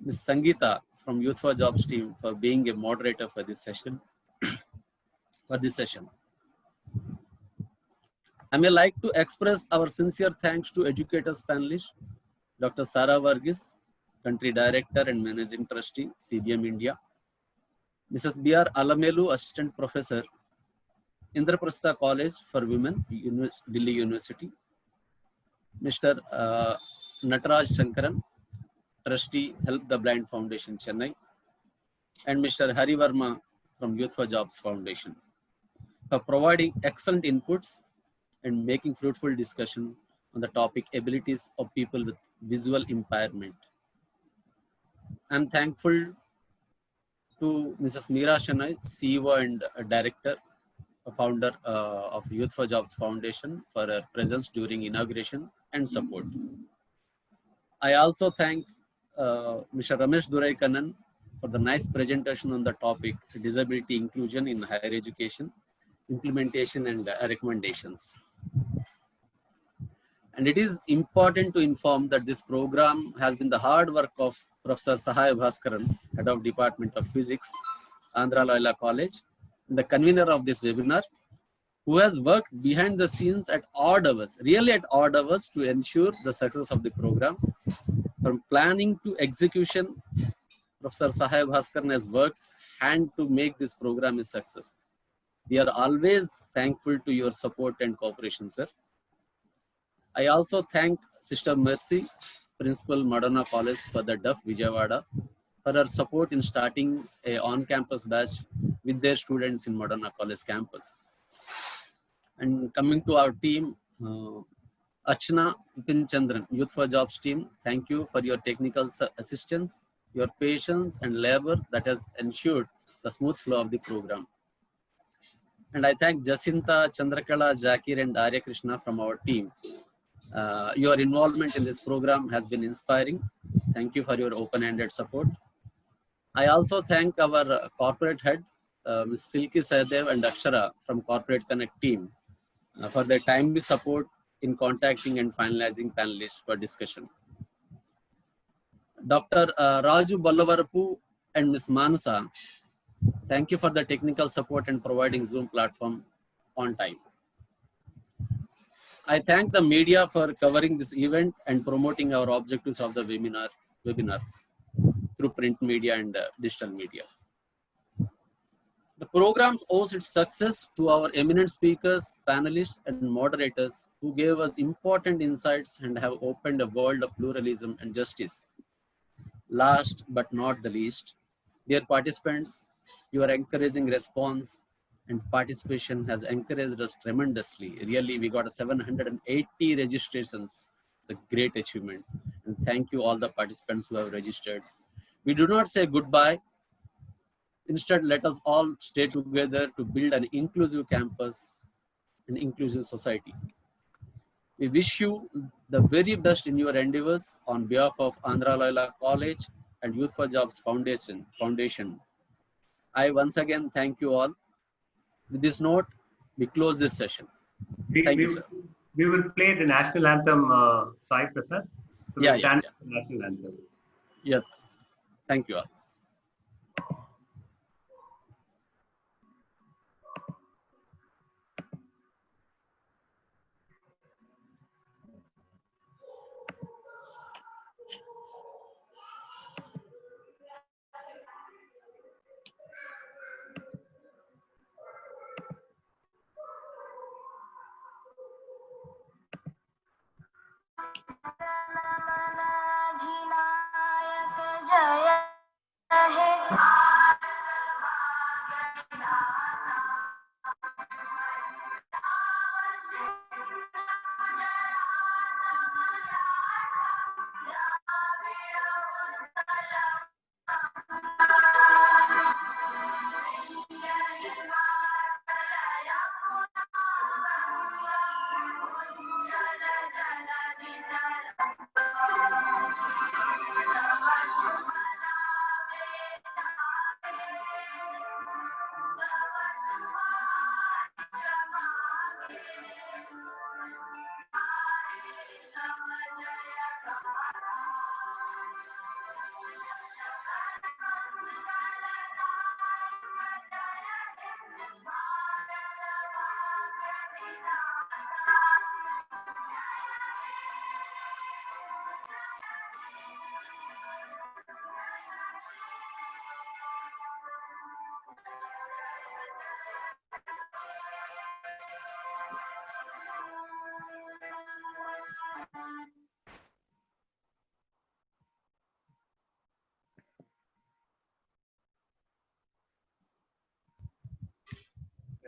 Ms. Sangeeta from Youth for Jobs team for being a moderator for this session. I may like to express our sincere thanks to educators panelists, Dr. Sara Varghese, Country Director and Managing Trustee, CBM India, Mrs. B.R. Alamelu, Assistant Professor, Indraprastha College for Women, Delhi University, Mr. Nataraj Shankaran, Trustee, Help the Blind Foundation, Chennai, and Mr. Hari Verma from Youth for Jobs Foundation, for providing excellent inputs and making fruitful discussion on the topic abilities of people with visual impairment. I'm thankful to Mrs. Meera Shanai, CEO and Director, Founder of Youth for Jobs Foundation, for her presence during inauguration and support. I also thank Mr. Ramesh Duraikanan for the nice presentation on the topic disability inclusion in higher education, implementation and recommendations. And it is important to inform that this program has been the hard work of Professor Sahaya Bhaskaran, Head of Department of Physics, Andhra Loyola College, the convener of this webinar, who has worked behind the scenes at odd hours, really at odd hours, to ensure the success of the program. From planning to execution, Professor Sahaya Bhaskaran has worked hand to make this program a success. We are always thankful to your support and cooperation, sir. I also thank Sister Mercy, Principal Madonna College for the Duff Vijayawada, for her support in starting a on-campus batch with their students in Madonna College campus. And coming to our team, Achna Pinchandran, Youth for Jobs team, thank you for your technical assistance, your patience and labor that has ensured the smooth flow of the program. And I thank Jacinta, Chandrakala, Jakir and Arya Krishna from our team. Your involvement in this program has been inspiring. Thank you for your open-handed support. I also thank our corporate head, Ms. Silky Sahadev and Akshara from Corporate Connect team for their timely support in contacting and finalizing panelists for discussion. Dr. Raju Ballavarapu and Ms. Manasa, thank you for the technical support and providing Zoom platform on time. I thank the media for covering this event and promoting our objectives of the webinar through print media and digital media. The program owes its success to our eminent speakers, panelists, and moderators who gave us important insights and have opened a world of pluralism and justice. Last but not the least, dear participants, your encouraging response and participation has encouraged us tremendously. Really, we got 780 registrations. It's a great achievement. And thank you all the participants who have registered. We do not say goodbye. Instead, let us all stay together to build an inclusive campus, an inclusive society. We wish you the very best in your endeavors on behalf of Andhra Loyola College and Youth for Jobs Foundation. I once again thank you all. With this note, we close this session. Thank you, sir. We will play the national anthem, Sai Prasad. So Yeah, we'll stand yeah. for the national anthem. Yes. Thank you all.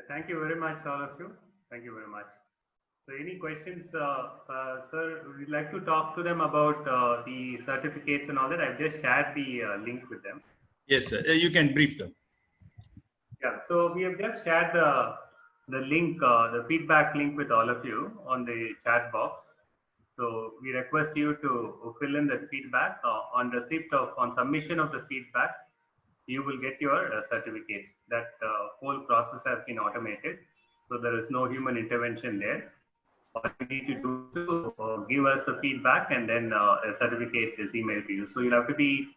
Thank you very much, all of you. Thank you very much. So any questions, sir, we'd like to talk to them about the certificates and all that. I've just shared the link with them. Yes, sir. You can brief them. Yeah, so we have just shared the link, the feedback link with all of you on the chat box. So we request you to fill in the feedback on submission of the feedback. You will get your certificates. That whole process has been automated. So there is no human intervention there. All you need to do is give us the feedback and then a certificate is emailed to you. So you'll have to be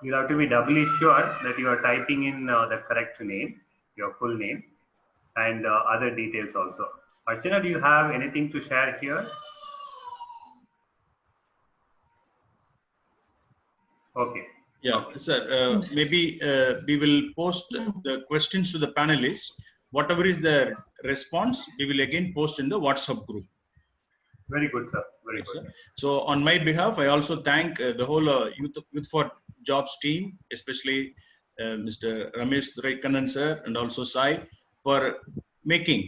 you'll have to be doubly sure that you are typing in the correct name, your full name, and other details also. Archana, do you have anything to share here? Okay. Yeah, sir. Maybe we will post the questions to the panelists. Whatever is the response, we will again post in the WhatsApp group. Very good, sir. Very Yes, good. sir. So on my behalf, I also thank the whole Youth for Jobs team, especially Mr. Ramesh Duraikannan sir and also Sai, for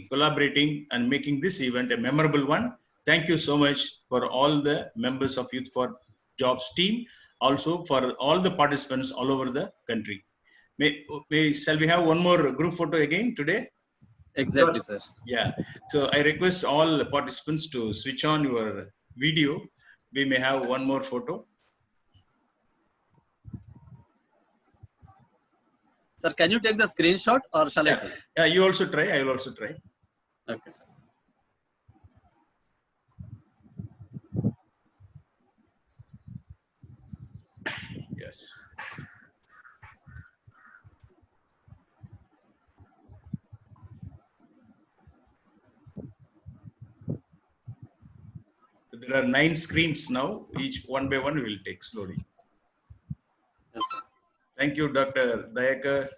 collaborating and making this event a memorable one. Thank you so much for all the members of Youth for Jobs team, also for all the participants all over the country. Shall we have one more group photo again today? Exactly, sir. Yeah. So I request all the participants to switch on your video. We may have one more photo. Sir, can you take the screenshot or shall I take? Yeah, you also try. I will also try. Okay, sir. Yes. There are 9 screens now. Each one by one we will take slowly. Yes, sir. Thank you, Dr. Dayakar.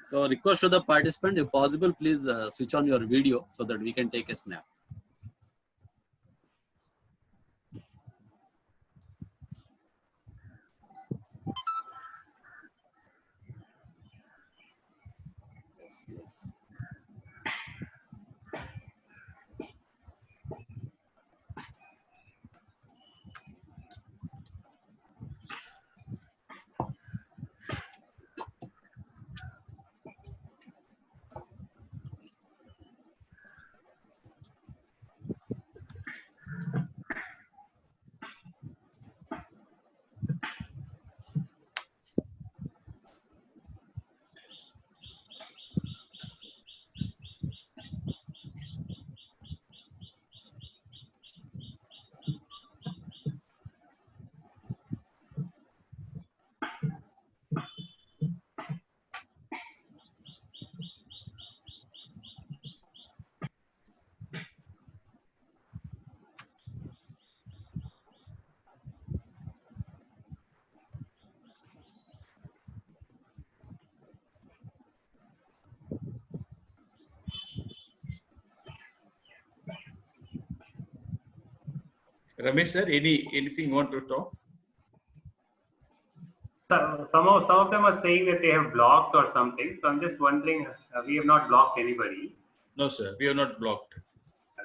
So request to the participant, if possible, please switch on your video so that we can take a snap. Yes. Ramesh sir, anything you want to talk? Some of them are saying that they have blocked or something. So I'm just wondering, we have not blocked anybody. No, sir, we have not blocked.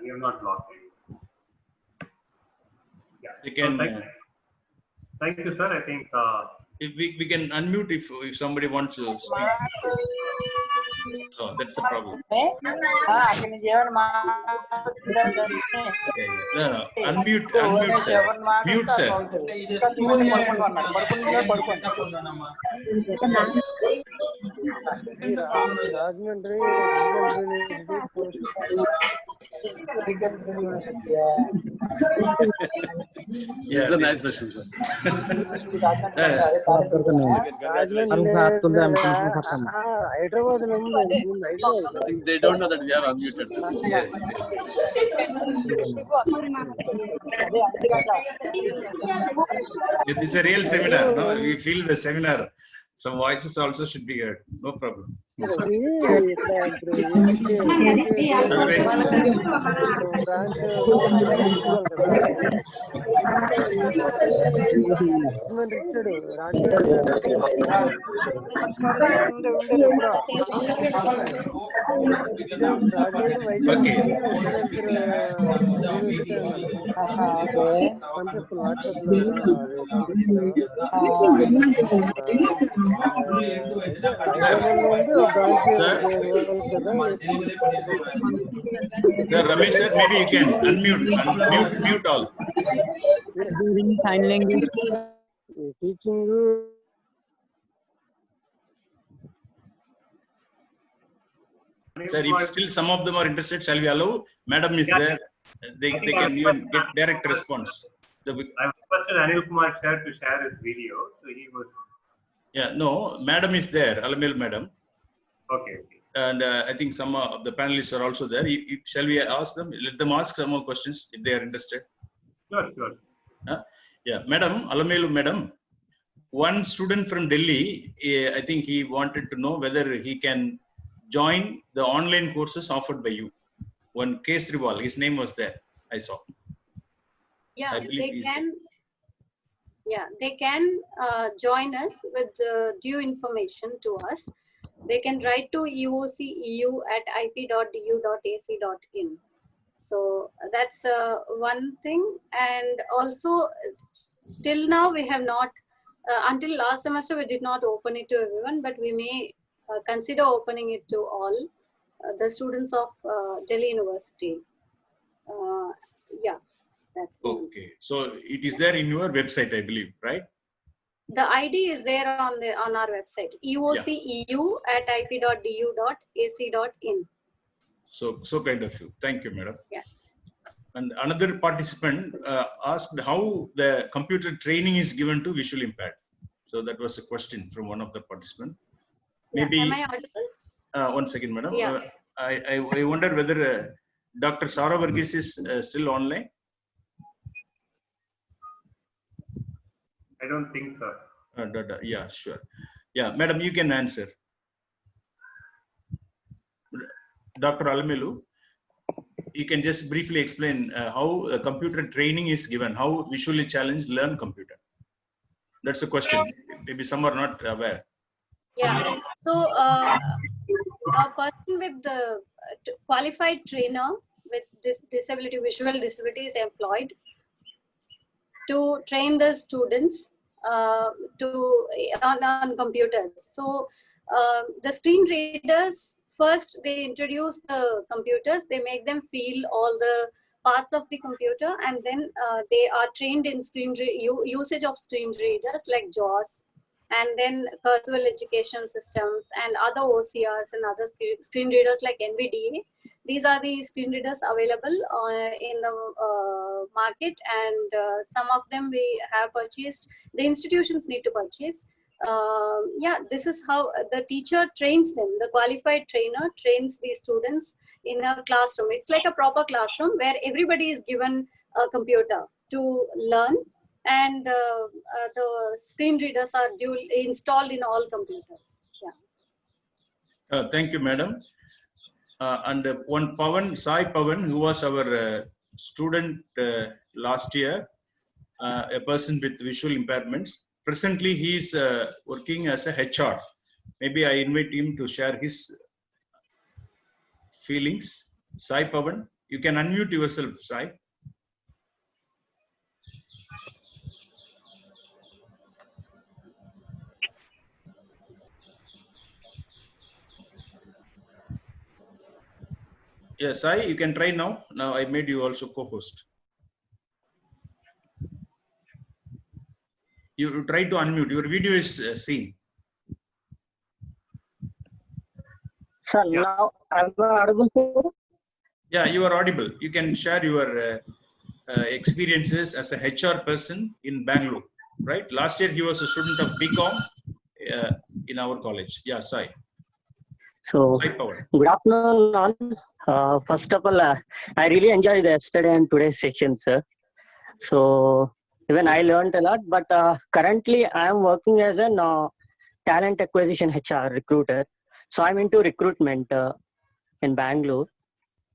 We have not blocked anybody. Yeah. They can. So thank you, sir. I think if we can unmute if somebody wants to speak. Oh, that's the problem. No. Unmute, sir. Mute, sir. It's a nice session, sir. I think they don't know that we have unmuted them. Yes. It is a real seminar. No, we feel the seminar. Some voices also should be heard. No problem. Sir, Ramesh sir, maybe you can mute all. Doing sign language teaching you. Sir, if still some of them are interested, shall we allow? Madam is there. They can even get direct response. I requested Anil Kumar sir to share his video. So he was. Yeah, no, Madam is there, Alamil Madam. Okay. And I think some of the panelists are also there. Shall we ask them? Let them ask some more questions if they are interested. Sure. Yeah, Madam, Alamil Madam. One student from Delhi, I think he wanted to know whether he can join the online courses offered by you. One Kesriwal, his name was there, I saw. Yeah, they can join us with due information to us. They can write to uoceu@ip.du.ac.in. So that's one thing. And also, till now we have not, until last semester we did not open it to everyone, but we may consider opening it to all the students of Delhi University. Yeah, that's okay. So it is there in your website, I believe, right? The ID is there on our website, uoceu@ip.du.ac.in. So kind of you. Thank you, madam. Yeah. And another participant asked how the computer training is given to visually impaired. So that was a question from one of the participants. Maybe. Am I audible? One second, madam. Yeah. I wonder whether Dr. Sara Varghese is still online. I don't think so. Yeah, sure. Yeah, madam, you can answer. Dr. Alamilu, you can just briefly explain how computer training is given, how visually challenged learn computer. That's the question. Maybe some are not aware. Yeah. So a person with the qualified trainer with this visual disability is employed to train the students on computers. So the screen readers, first they introduce the computers, they make them feel all the parts of the computer, and then they are trained in usage of screen readers like JAWS, and then cursor education systems and other OCRs and other screen readers like NVDA. These are the screen readers available in the market, and some of them we have purchased. The institutions need to purchase. Yeah, this is how the teacher trains them. The qualified trainer trains the students in a classroom. It's like a proper classroom where everybody is given a computer to learn, and the screen readers are installed in all computers. Yeah. Thank you, madam. And one Sai Pavan, who was our student last year, a person with visual impairments. Presently, he is working as a HR. Maybe I invite him to share his feelings. Sai Pavan, you can unmute yourself, Sai. Yes, Sai, you can try now. Now I made you also co-host. You try to unmute. Your video is seen. Sir, now am I audible, sir? Yeah, you are audible. You can share your experiences as a HR person in Bangalore, right? Last year he was a student of BCom in our college. Yeah, Sai. So, Sai Pawan. good afternoon, all. First of all, I really enjoyed yesterday and today's session, sir. So, even I learned a lot, but currently I am working as a talent acquisition HR recruiter. So, I'm into recruitment in Bangalore.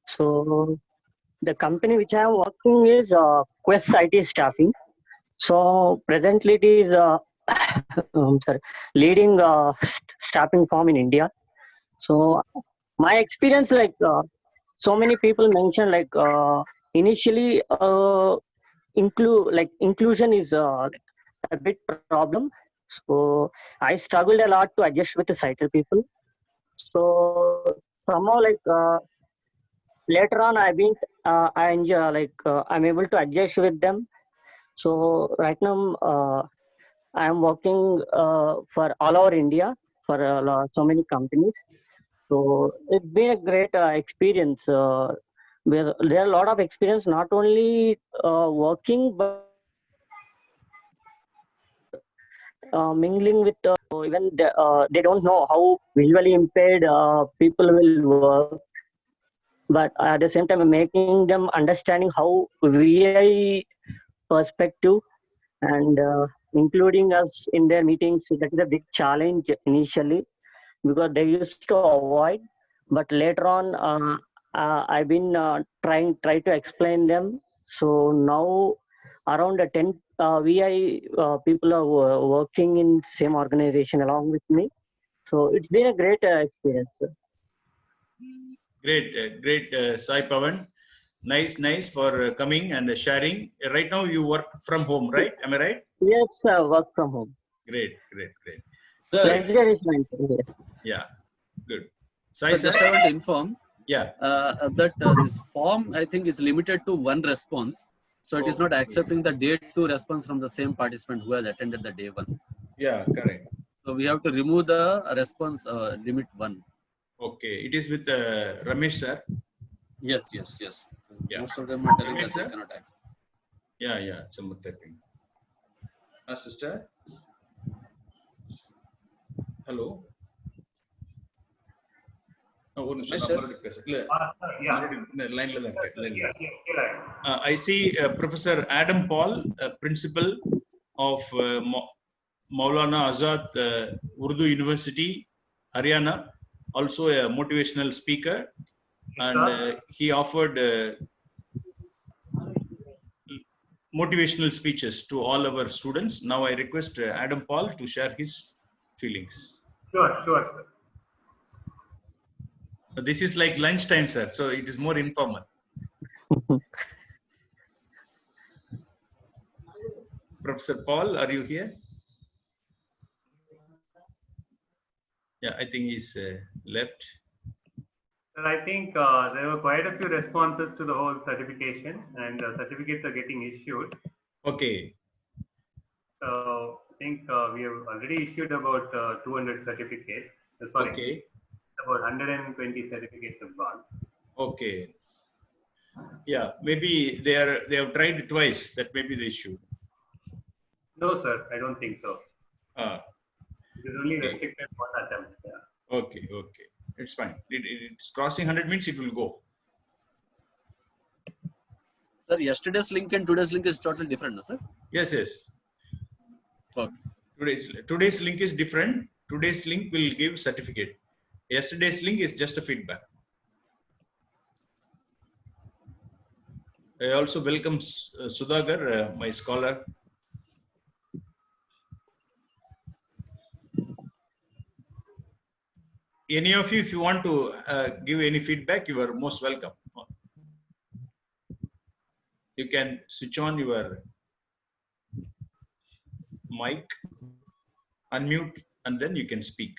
So, the company which I am working is Quest IT Staffing. So, presently it is leading staffing firm in India. So, my experience, like so many people mention, like initially inclusion is a bit problem. So I struggled a lot to adjust with the sighted people. So somehow like later on I enjoy I'm able to adjust with them. So right now I am working for all over India for so many companies. So it's been a great experience. There are a lot of experience, not only working, but mingling with even they don't know how visually impaired people will work. But at the same time, making them understanding how VI perspective and including us in their meetings, that is a big challenge initially because they used to avoid. But later on, I've been try to explain them. So now around 10 VI people are working in same organization along with me. So it's been a great experience. Great, Sai Pavan. Nice for coming and sharing. Right now you work from home, right? Am I right? Yes, work from home. Great. Sir, Pleasure is mine. Yeah, good. Sai, so just I want to inform yeah. That this form, I think, is limited to one response. So it is not accepting the day 2 response from the same participant who has attended the day 1. Yeah, correct. So we have to remove the response limit 1. Okay, it is with Ramesh sir. Yes. Yeah. Most of them are telling Ramesh, that they cannot access. Yeah, some typing. Sister. Hello. I see Professor Adam Paul, principal of Maulana Azad Urdu University, Haryana, also a motivational speaker, and he offered motivational speeches to all our students. Now I request Adam Paul to share his feelings. Sure, sir. This is like lunchtime, sir, so it is more informal. Professor Paul, are you here? Yeah, I think he's left. Well, I think there were quite a few responses to the whole certification, and certificates are getting issued. Okay. So I think we have already issued about 200 certificates. Sorry, okay. About 120 certificates have gone. Okay. Yeah, maybe they have tried twice. That may be the issue. No, sir, I don't think so. It is only okay. restricted one attempt. Yeah. Okay. It's fine. It's crossing 100 means it will go. Sir, yesterday's link and today's link is totally different, no, sir? Yes. Okay. Today's link is different. Today's link will give certificate. Yesterday's link is just a feedback. I also welcome Sudhagar, my scholar. Any of you, if you want to give any feedback, you are most welcome. You can switch on your mic, unmute, and then you can speak.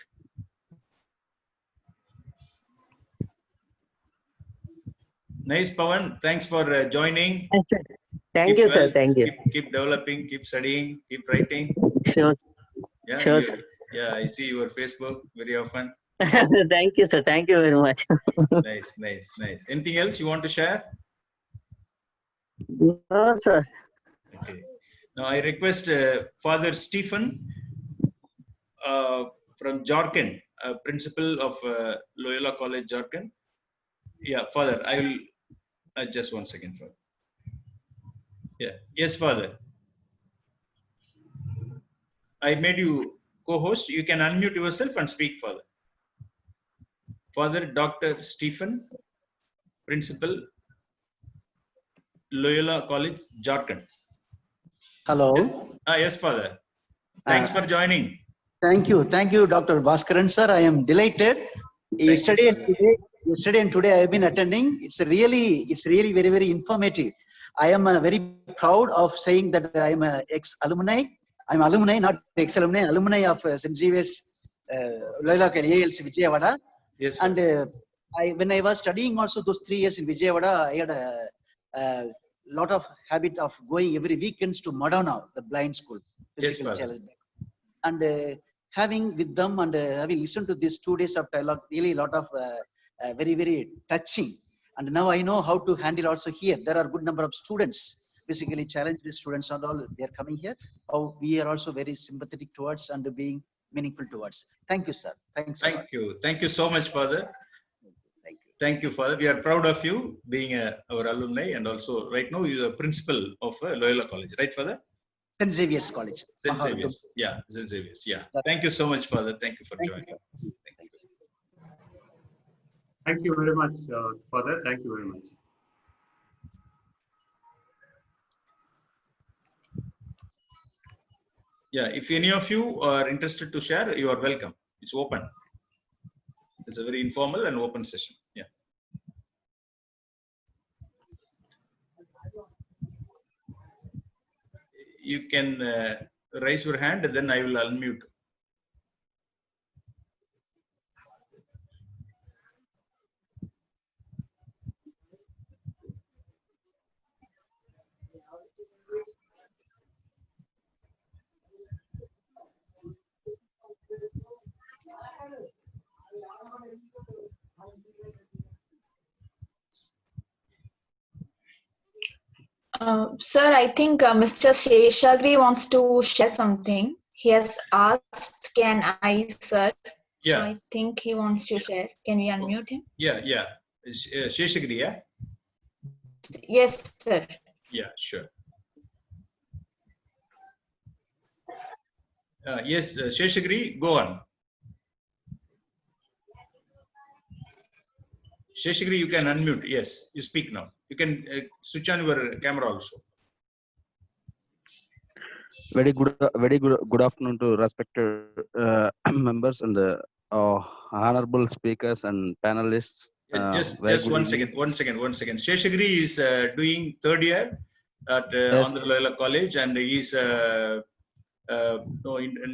Nice, Pawan. Thanks for joining. Thank you, sir. Thank you. Keep developing, keep studying, keep writing. Sure. Yeah, sure. Yeah, I see your Facebook very often. Thank you, sir. Thank you very much. Nice. Anything else you want to share? No, sir. Okay. Now I request Father Stephen from Jharkhand, principal of Loyola College, Jharkhand. Yeah, Father, I will just 1 second, Father. Yeah, yes, Father. I made you co-host. You can unmute yourself and speak, Father. Father Dr. Stephen, principal, Loyola College, Jharkhand. Hello. Yes, Father. Thanks for joining. Thank you, Dr. Bhaskaran, sir. I am delighted. Yesterday and today I have been attending. It's really very, very informative. I am very proud of saying that I am an ex-alumni. I'm alumni, not ex-alumni, alumni of St. Xavier's Loyola ALC Vijayawada. Yes. And when I was studying also those 3 years in Vijayawada, I had a lot of habit of going every weekends to Madonna, the blind school, physical challenge. And having with them and having listened to these 2 days of dialogue, really a lot of very, very touching. And now I know how to handle also here. There are a good number of students, physically challenged students and all, they are coming here. How we are also very sympathetic towards and being meaningful towards. Thank you, sir. Thanks. Thank you. Thank you so much, Father. Thank you, Father. We are proud of you being our alumni, and also right now you are principal of Loyola College, right, Father? St. Xavier's College. St. Xavier's. Yeah, St. Xavier's. Yeah. Thank you so much, Father. Thank you for joining. Thank you very much, Father. Thank you very much. Yeah, if any of you are interested to share, you are welcome. It's open. It's a very informal and open session. Yeah. You can raise your hand, and then I will unmute. Sir, I think Mr. Sheshagri wants to share something. He has asked, can I, sir? Yeah. So I think he wants to share. Can we unmute him? Yeah, yeah. Sheshagri, yeah? Yes, sir. Yeah, sure. Yes, Sheshagri, go on. Sheshagri, you can unmute. Yes, you speak now. You can switch on your camera also. Very good afternoon to respected members and honorable speakers and panelists. Just one second. Sheshagri is doing 3rd year at Andhra Loyola College, and he is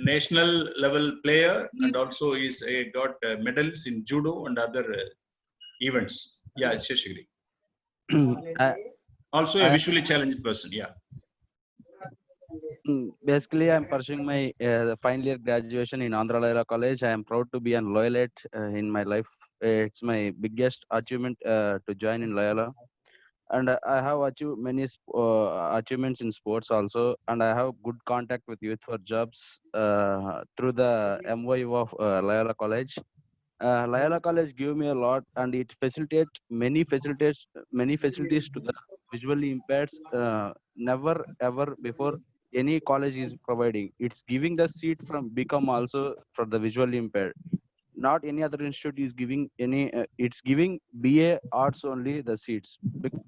national level player, and also is got medals in judo and other events. Yeah, Sheshagri. Also a visually challenged person. Yeah. Basically, I'm pursuing my final year graduation in Andhra Loyola College. I am proud to be an Loyolite in my life. It's my biggest achievement to join in Loyola, and I have achieved many achievements in sports also, and I have good contact with Youth for Jobs through the MYU of Loyola College. Loyola College give me a lot, and it facilitates many facilities to the visually impaired. Never ever before any college is providing. It's giving the seat from become also for the visually impaired. Not any other institute is giving any. It's giving BA Arts only the seats.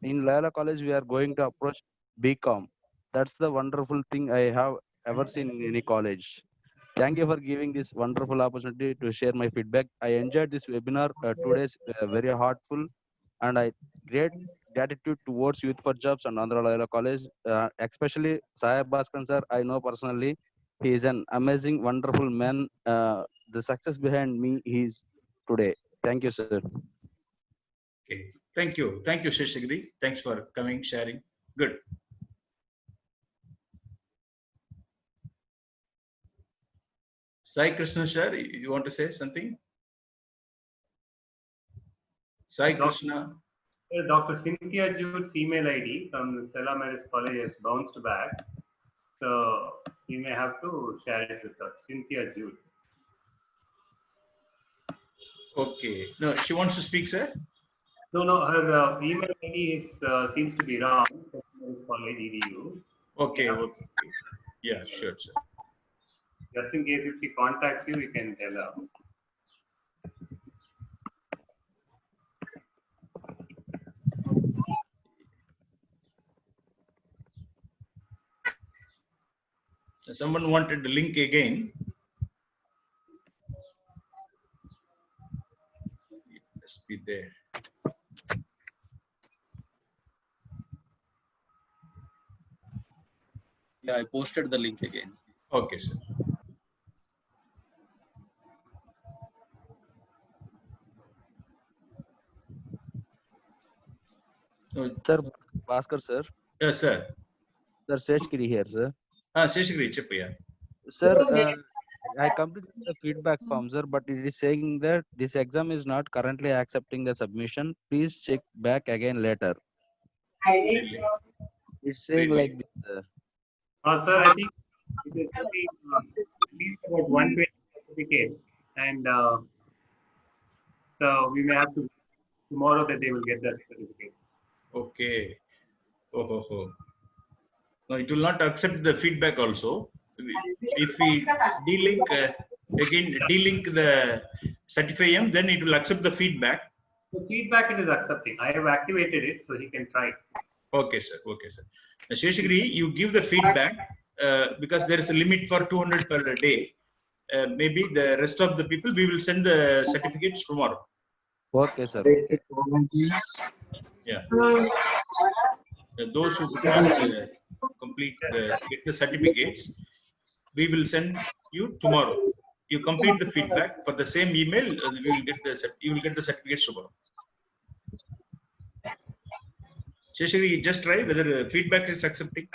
In Loyola College, we are going to approach BCom. That's the wonderful thing I have ever seen in any college. Thank you for giving this wonderful opportunity to share my feedback. I enjoyed this webinar 2 days, very heartful, and I great gratitude towards Youth for Jobs and Andhra Loyola College, especially Sayab Bhaskaran sir. I know personally, he is an amazing, wonderful man. The success behind me is today. Thank you, sir. Okay. Thank you, Sheshagri. Thanks for coming, sharing. Good. Sai Krishna sir, you want to say something? Sai Krishna. Dr. Cynthia Jude's email ID from Stella Maris College has bounced back. So you may have to share it with us. Cynthia Jude. Okay. No, she wants to speak, sir? No, her email ID is, seems to be wrong. College EDU. Okay. Yeah, sure, sir. Just in case if she contacts you, you can tell her. Someone wanted the link again. It must be there. Yeah, I posted the link again. Okay, sir. Sir, Bhaskar sir. Yes, sir. Sir, Seshgiri here, sir. Seshgiri, Chepaya. Sir, I completed the feedback form, sir, but it is saying that this exam is not currently accepting the submission. Please check back again later. Really? It's saying Really? like this, sir. Sir, I think it is only at least about 120 certificates, and so we may have to tomorrow that they will get that certificate. Okay. Oh. No, it will not accept the feedback also. If we delink delink the Certify-M, then it will accept the feedback. The feedback it is accepting. I have activated it, so he can try. Okay, sir. Okay, sir. Sheshagiri, you give the feedback because there is a limit for 200 per day. Maybe the rest of the people, we will send the certificates tomorrow. Okay, sir. Yeah. Those who could not get the certificates, we will send you tomorrow. You complete the feedback for the same email. You will get the certificates tomorrow. Sheshagiri, just try whether feedback is accepting.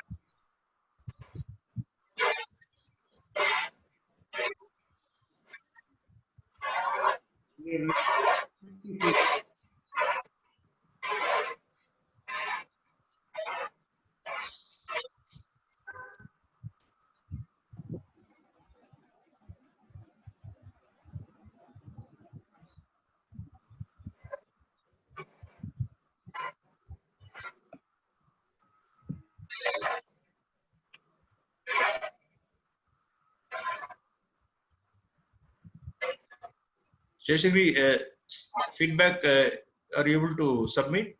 Sheshagiri, feedback, are you able to submit?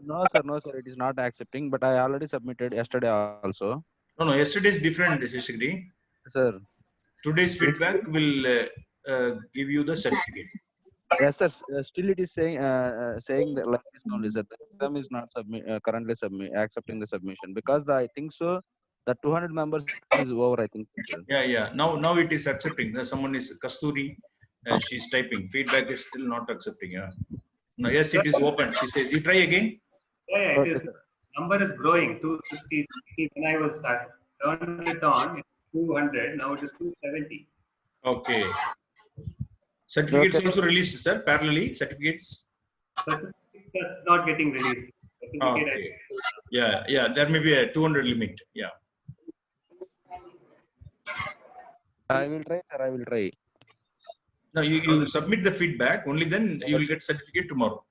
No, sir, it is not accepting, but I already submitted yesterday also. No, yesterday is different, Sheshagiri. Sir. Today's feedback will give you the certificate. Yes, sir. Still, it is saying that like this only, sir. The exam is not currently accepting the submission because I think so. The 200 members is over, I think. Sir. Yeah. Now it is accepting. Someone is Kasturi. She's typing. Feedback is still not accepting. Yeah. No, yes, it is open. She says, "You try again." Yeah, it is. Number is growing. 260. When I was turned it on, it's 200. Now it is 270. Okay. Certificates also released, sir. Parallelly, certificates. That's not getting released. Okay. Yeah. There may be a 200 limit. Yeah. I will try, sir. I will try. No, you submit the feedback. Only then you will get certificate tomorrow.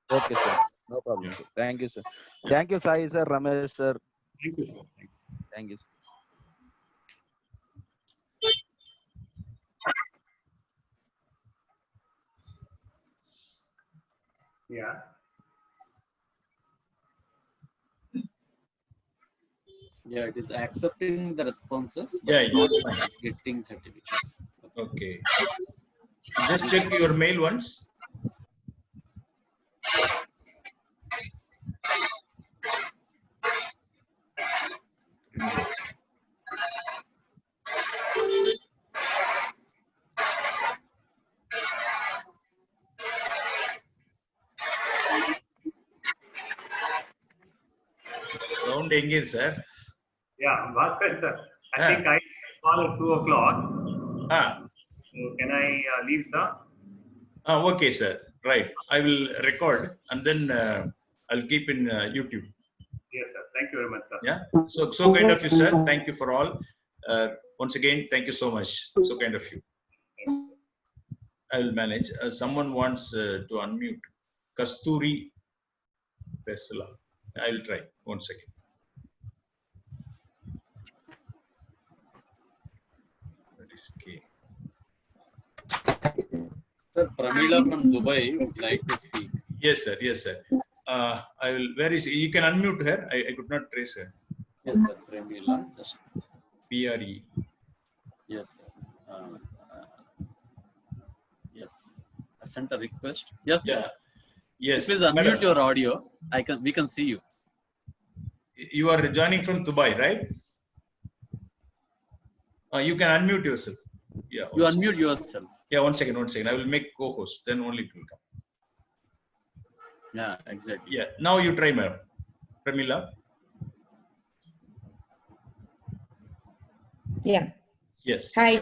Okay, sir. No problem. Sir. Thank you, sir. Thank you, Sai, sir. Ramesh, sir. Thank you, sir. Thank you, sir. Yeah. Yeah, it is accepting the responses, but Yeah, not fine. getting certificates. Okay. Just check your mail once. Sound engaged, sir. Yeah, Bhaskar, sir. I think I call at 2 o'clock. So can I leave, sir? Okay, sir. Right. I will record and then I'll keep in YouTube. Yes, sir. Thank you very much, sir. Yeah. So kind of you, sir. Thank you for all. Once again, thank you so much. So kind of you. I will manage. Someone wants to unmute. Kasturi Vesala. I will try. 1 second. That is K. Sir, Pramila from Dubai would like to speak. Yes, sir. Yes, sir. I will. Where is you can unmute her? I could not trace her. Yes, sir. Pramila. Just PRE. Yes, sir. Yes. I sent a request. Yes. Yeah. Yes. Please unmute your audio. We can see you. You are joining from Dubai, right? You can unmute yourself. Yeah. You unmute yourself. Yeah. 1 second. I will make co-host. Then only it will come. Yeah, exactly. Yeah, now you try, madam. Pramila. Yeah. Yes. Hi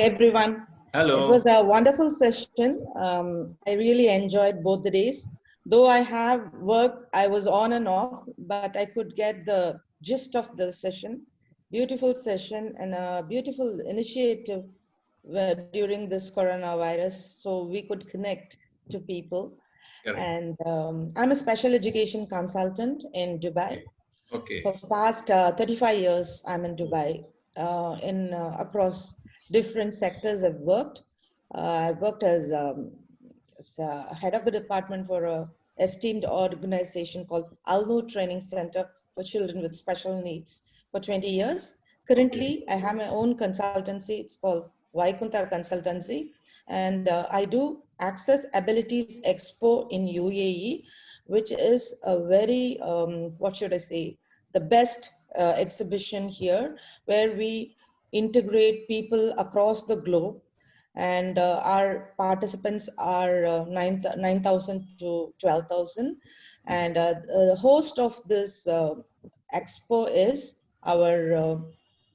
everyone. Hello. It was a wonderful session. I really enjoyed both the days. Though I have work, I was on and off, but I could get the gist of the session. Beautiful session and a beautiful initiative during this coronavirus, so we could connect to people. Correct. And I'm a special education consultant in Dubai. Okay. For past 35 years, I'm in Dubai. Across different sectors I've worked. I've worked as head of the department for a esteemed organization called Al-Noor Training Center for Children with Special Needs for 20 years. Currently, I have my own consultancy. It's called Vaikunta Consultancy. And I do Access Abilities Expo in UAE, which is a very, what should I say, the best exhibition here, where we integrate people across the globe. And our participants are 9,000 to 12,000. And the host of this expo is our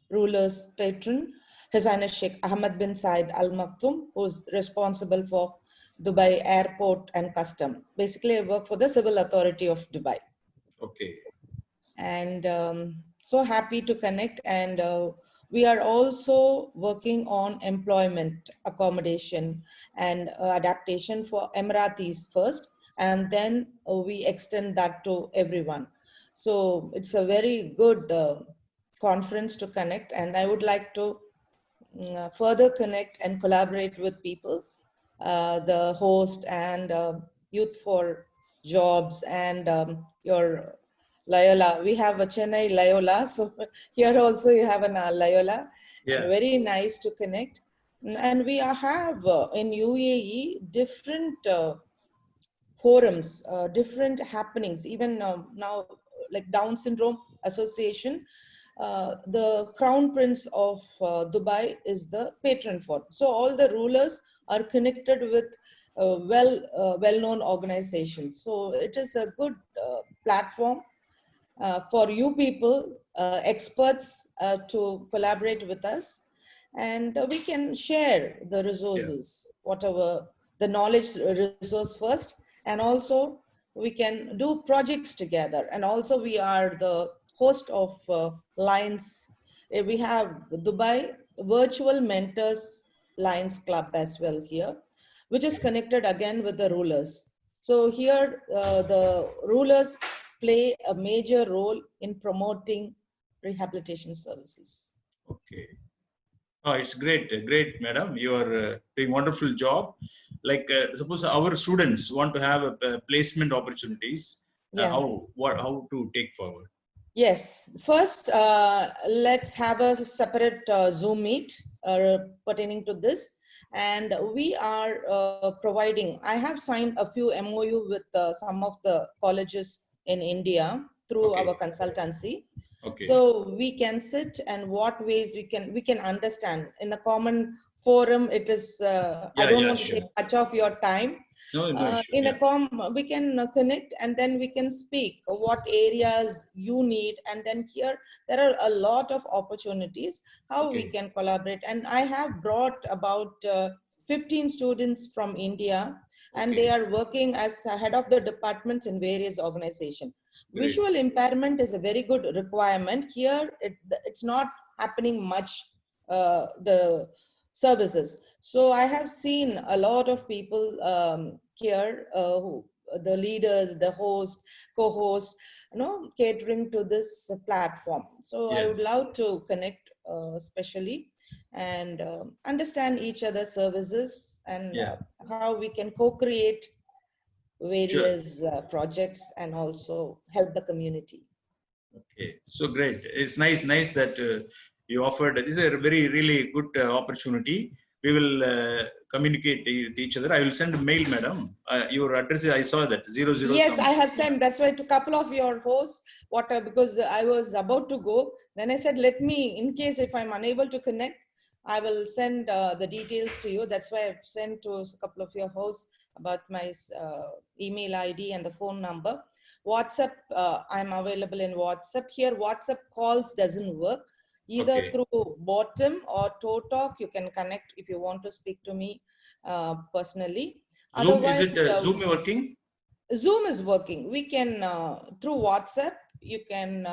ruler's patron, His Highness Sheikh Ahmed bin Said Al Maktoum, who's responsible for Dubai Airport and Custom. Basically, I work for the Civil Authority of Dubai. Okay. And so happy to connect. And we are also working on employment accommodation and adaptation for Emiratis first, and then we extend that to everyone. So it's a very good conference to connect, and I would like to further connect and collaborate with people, the host and Youth for Jobs and your Loyola. We have a Chennai Loyola, so here also you have an Loyola. Yeah. And very nice to connect. And we have in UAE different forums, different happenings, even now like Down Syndrome Association. The Crown Prince of Dubai is the patron for. So all the rulers are connected with well-known organizations. So it is a good platform for you people, experts to collaborate with us. And we can share the resources, whatever the knowledge resource first. And also we can do projects together. And also we are the host of Lions. We have Dubai Virtual Mentors Lions Club as well here, which is connected again with the rulers. So here the rulers play a major role in promoting rehabilitation services. Okay. Oh, it's great, great, madam. You are doing wonderful job. Like, suppose our students want to have a placement opportunities. Yeah. How to take forward? Yes. First, let's have a separate Zoom meet pertaining to this. And we are providing, I have signed a few MOU with some of the colleges in India through our consultancy. Okay. So we can sit and what ways we can understand in a common forum. It is, I don't want to take much of your time. No issue. In a we can connect and then we can speak what areas you need, and then here there are a lot of opportunities how we can collaborate. And I have brought about 15 students from India, and they are working as head of the departments in various organizations. Great. Visual impairment is a very good requirement here. It's not happening much, the services. So I have seen a lot of people here, who the leaders, the host, co-host, catering to this platform. So I would love to connect especially and understand each other's services and how we can co-create various projects and also help the community. Okay, so great. It's nice that you offered. This is a very, really good opportunity. We will communicate with each other. I will send a mail, madam. Your address, I saw that 00. Yes, I have sent. That's why to a couple of your hosts, because I was about to go. Then I said, let me, in case if I'm unable to connect, I will send the details to you. That's why I've sent to a couple of your hosts about my email ID and the phone number. WhatsApp, I'm available in WhatsApp. Here, WhatsApp calls doesn't work. Either through bottom or toe talk, you can connect if you want to speak to me personally. Zoom, is it Zoom working? Zoom is working. We can, through WhatsApp, you can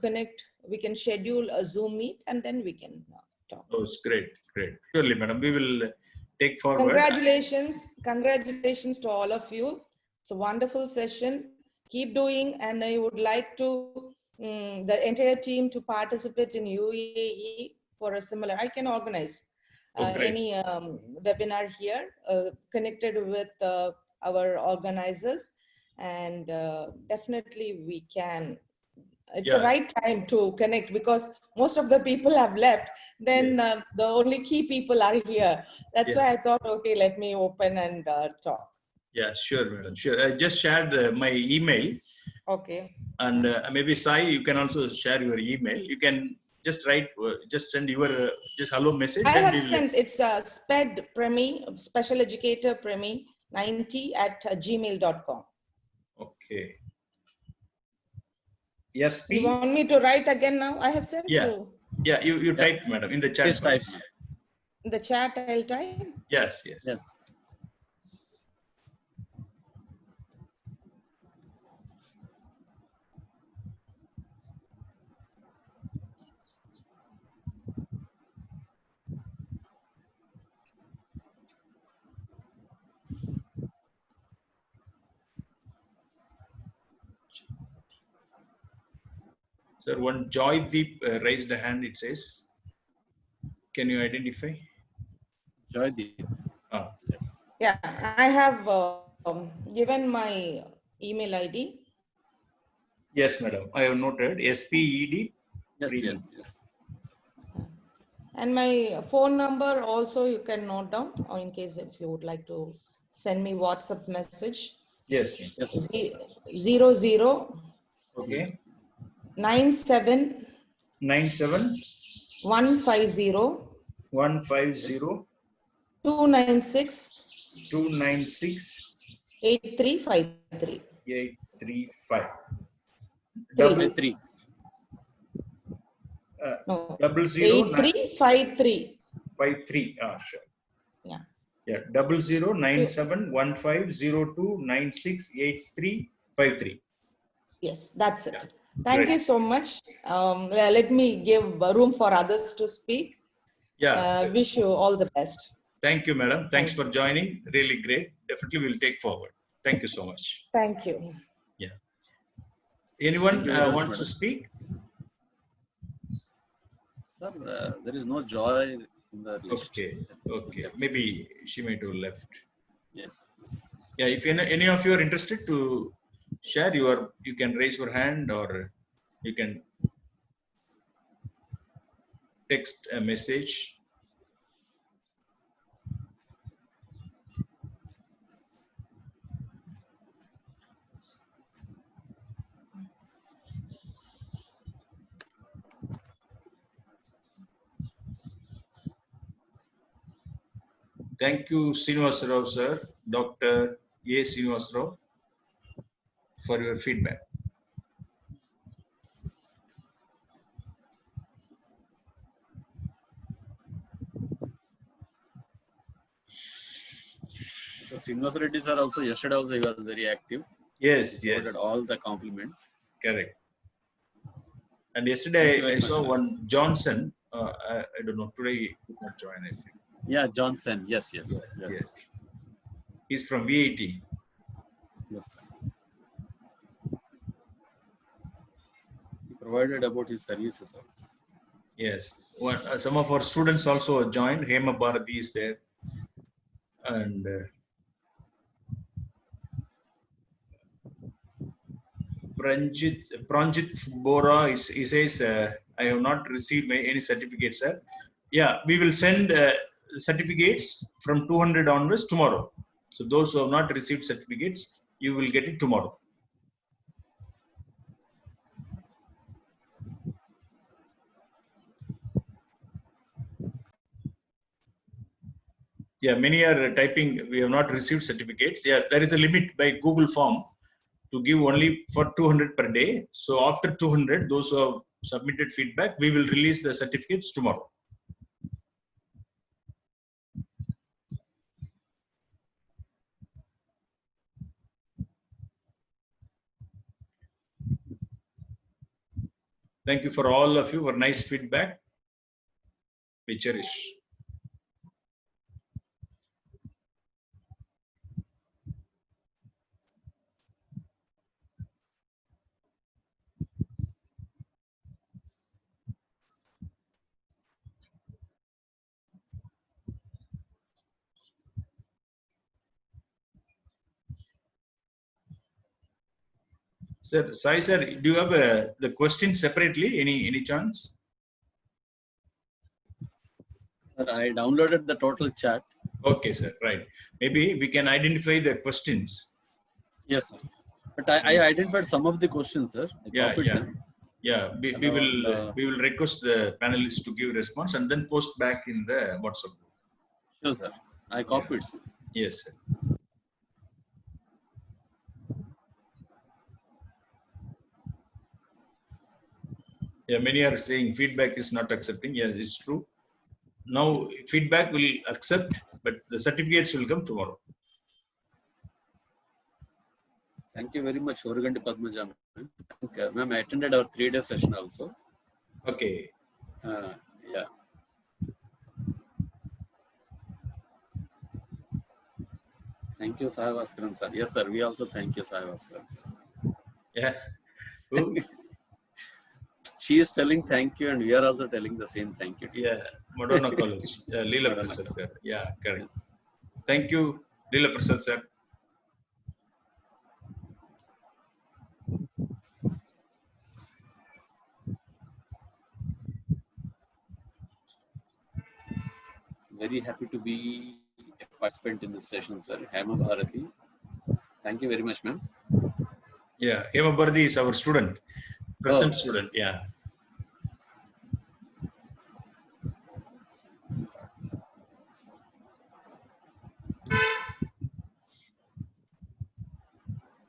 connect, we can schedule a Zoom meet and then we can talk. Oh, it's great, great. Surely, madam, we will take forward. Congratulations to all of you. It's a wonderful session. Keep doing, and I would like to the entire team to participate in UAE for a similar. I can organize any webinar here connected with our organizers, and definitely we can. It's the right time to connect because most of the people have left. Then the only key people are here. That's why I thought, okay, let me open and talk. Yeah, sure, madam. Sure. I just shared my email. Okay. And maybe Sai, you can also share your email. You can just write, just send your just hello message. I have sent. It's SPED Premi, Special Educator Premi 90@gmail.com. Okay. Yes. You want me to write again now? I have sent you. Yeah, you type, madam, in the chat. Please type. In the chat, I'll type. Yes. Sir, one Joydeep raised a hand, it says. Can you identify? Joydeep. Yes. Yeah, I have given my email ID. Yes, madam. I have noted. SPED. Yes. And my phone number also you can note down, or in case if you would like to send me WhatsApp message. Yes. 00. Okay. 97. 150. 296. 8353. 835. Double 3. No. 00 8353. 53. Sure. Yeah. 00971502968353. Yes, that's it. Thank you so much. Let me give room for others to speak. Wish you all the best. Thank you, madam. Thanks for joining. Really great. Definitely we'll take forward. Thank you so much. Thank you. Yeah. Anyone wants to speak? Sir, there is no Joy in the list. Okay. Maybe she might have left. Yes. Yeah, if any of you are interested to share you can raise your hand or you can text a message. Thank you, Srinivasarao, sir, Dr. A. Srinivasarao, for your feedback. The Srinivas Reddy sir also, yesterday also he was very active. Yes. All the compliments. Correct. And yesterday I saw one Johnson. I don't know, today he could not join, I think. Yeah, Johnson. Yes. He's from VAT. Yes, sir. He provided about his services also. Yes. Some of our students also joined. Hema Bharati is there. And Pranjit Bora, he says, I have not received any certificates, sir. Yeah, we will send certificates from 200 onwards tomorrow. So those who have not received certificates, you will get it tomorrow. Yeah, many are typing, we have not received certificates. Yeah, there is a limit by Google form to give only for 200 per day. So after 200, those who have submitted feedback, we will release the certificates tomorrow. Thank you for all of you for nice feedback. We cherish. Sir, Sai sir, do you have the questions separately? Any chance? Sir, I downloaded the total chat. Okay, sir. Right. Maybe we can identify the questions. Yes, sir. But I identified some of the questions, sir. Yeah. Them. Yeah. We will request the panelists to give response and then post back in the WhatsApp group. Sure, sir. I copied, sir. Yes, sir. Yeah, many are saying feedback is not accepting. Yes, it's true. Now feedback will accept, but the certificates will come tomorrow. Thank you very much, Organdi Padmaja. Ma'am, I attended our 3-day session also. Okay. Yeah. Thank you, Sai Vaskaran, sir. Yes, sir. We also thank you, Sai Vaskaran, sir. Yeah. She is telling thank you, and we are also telling the same thank you. Yeah, Madonna College, Leela Prasad. Yeah, correct. Yes. Thank you, Leela Prasad, sir. Very happy to be a participant in this session, sir. Hema Bharati. Thank you very much, ma'am. Yeah, Hema Bharati is our student, present student. Yeah.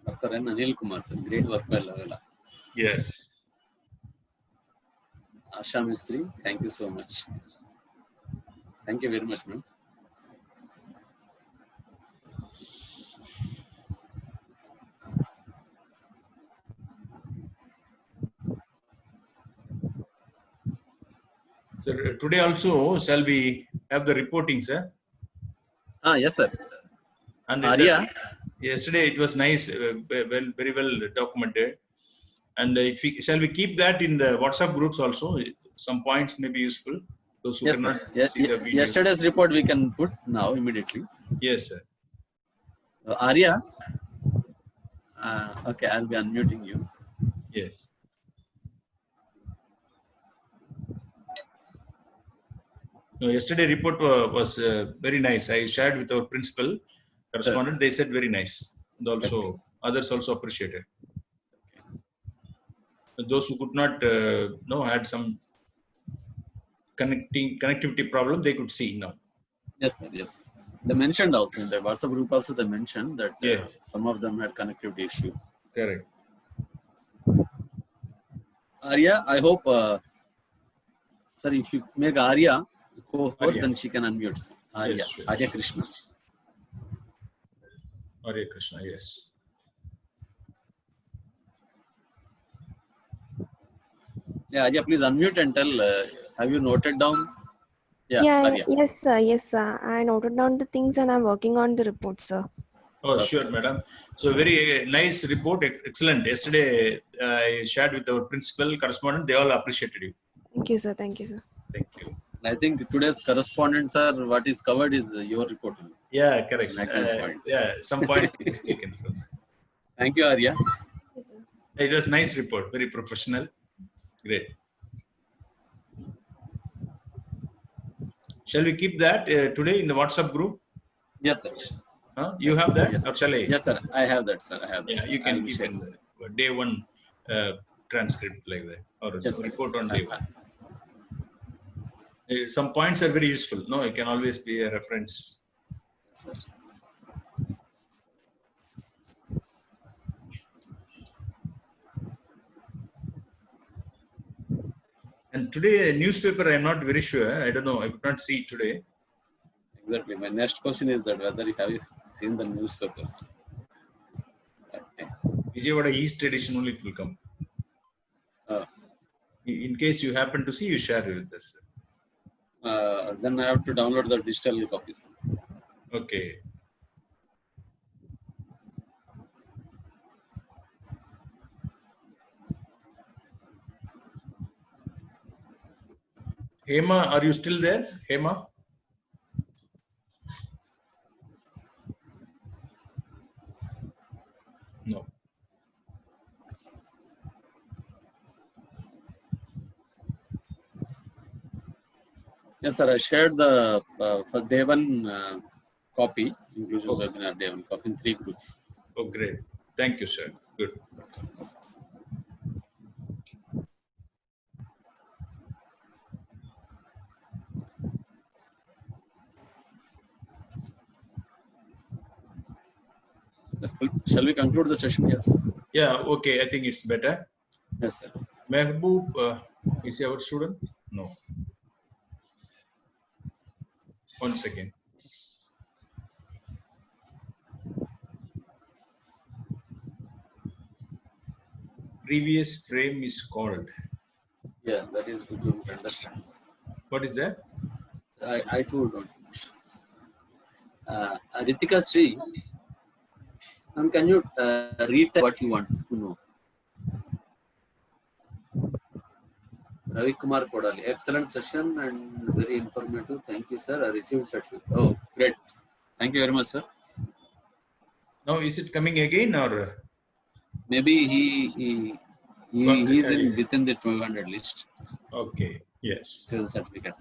Dr. N. Anil Kumar, sir. Great work by Loyola. Yes. Asha Mistry, thank you so much. Thank you very much, ma'am. Sir, today also shall we have the reporting, sir? Yes, sir. And yesterday it was nice, very well documented. And shall we keep that in the WhatsApp groups also? Some points may be useful. Those who cannot see the video. Yesterday's report we can put now immediately. Yes, sir. Arya? Okay, I'll be unmuting you. Yes. No, yesterday report was very nice. I shared with our principal correspondent. They said very nice. And also others also appreciated. Those who could not had some connectivity problem, they could see now. Yes, sir. Yes. They mentioned also in the WhatsApp group also they mentioned that some of them had connectivity issues. Correct. Arya, I hope, sir, if you make Arya co-host, then she can unmute. Arya, yes, sure. Arya Krishna. Arya Krishna, yes. Yeah, Arya, please unmute and tell, have you noted down? Yes, sir. Yes, sir. I noted down the things and I'm working on the report, sir. Oh, sure, madam. So very nice report. Excellent. Yesterday, I shared with our principal correspondent. They all appreciated you. Thank you, sir. Thank you, sir. Thank you. I think today's correspondence, sir, what is covered is your report. Yeah, correct. Some points is taken from that. Thank you, Arya. Yes, sir. It was nice report. Very professional. Great. Shall we keep that today in the WhatsApp group? Yes, sir. You have that? Yes, or shall I? Yes, sir. I have that, sir. I have that. Yeah, you can keep in the day one transcript like that, or report on day one. Some points are very useful. No, it can always be a reference sir. And today, newspaper, I'm not very sure. I don't know. I could not see it today. Exactly. My next question is that whether you have seen the newspapers. Vijayawada East edition only it will come. In case you happen to see, you share it with us. Then I have to download the digital copies. Okay. Hema, are you still there? Hema? No. Yes, sir. I shared the for day one copy, inclusion webinar day one copy in 3 groups. Oh, great. Thank you, sir. Good. Shall we conclude the session? Yes. Yeah, okay. I think it's better. Yes, sir. Mehboob, is he our student? No. One second. Previous frame is called. Yeah, that is good to understand. What is that? I too don't. Ritika Sri, can you read what you want to know? Ravi Kumar Kodali, excellent session and very informative. Thank you, sir. I received certificate. Oh, great. Thank you very much, sir. Now, is it coming again or? Maybe he's in within the 200 list. Okay. Yes. Certificate.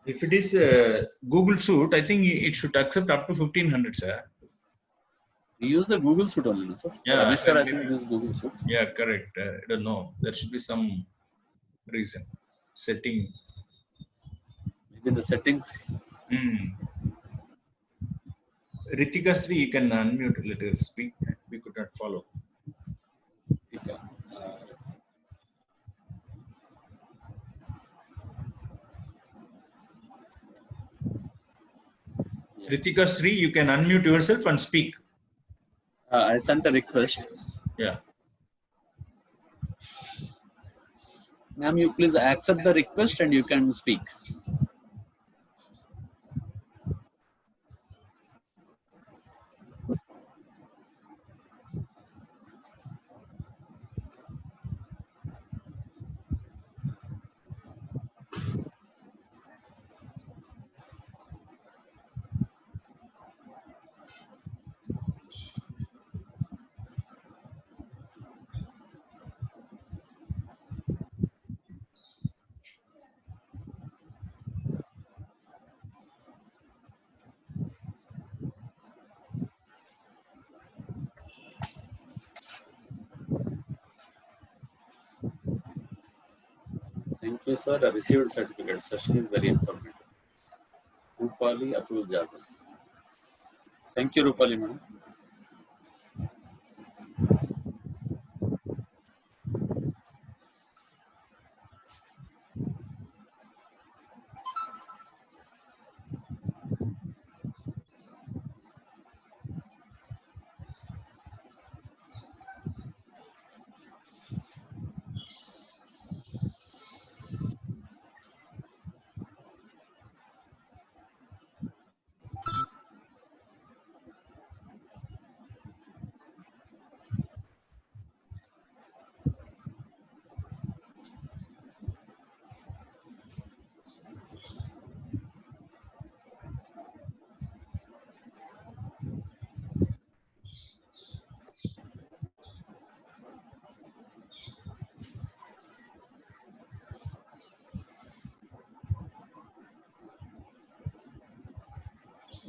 If it is Google Suite, I think it should accept up to 1500, sir. We use the Google Suite only, sir. Yeah. Ramesh sir, I think use Google Suite. Yeah, correct. I don't know. There should be some reason. Setting. Maybe in the settings. Ritika Sri, you can unmute, let her speak. We could not follow. Ritika Sri, you can unmute yourself and speak. I sent a request. Yeah. Ma'am, you please accept the request and you can speak. Thank you, sir. I received certificate. Session is very informative. Rupali Atul Jadhav. Thank you, Rupali, madam.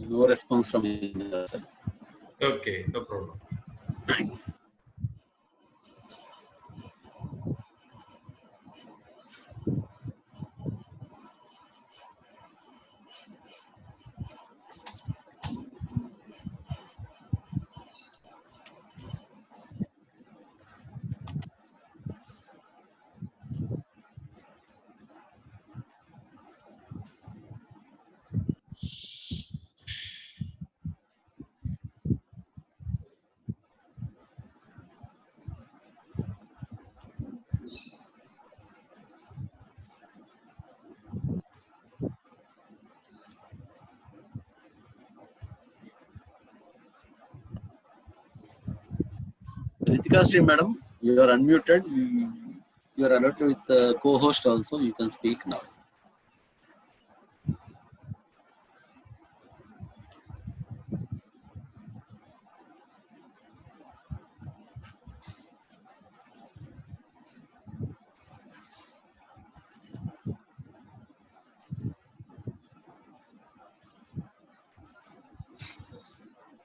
No response from India, sir. Okay, no problem. Ritika Sri madam, you are unmuted. You are allowed with the co-host also. You can speak now.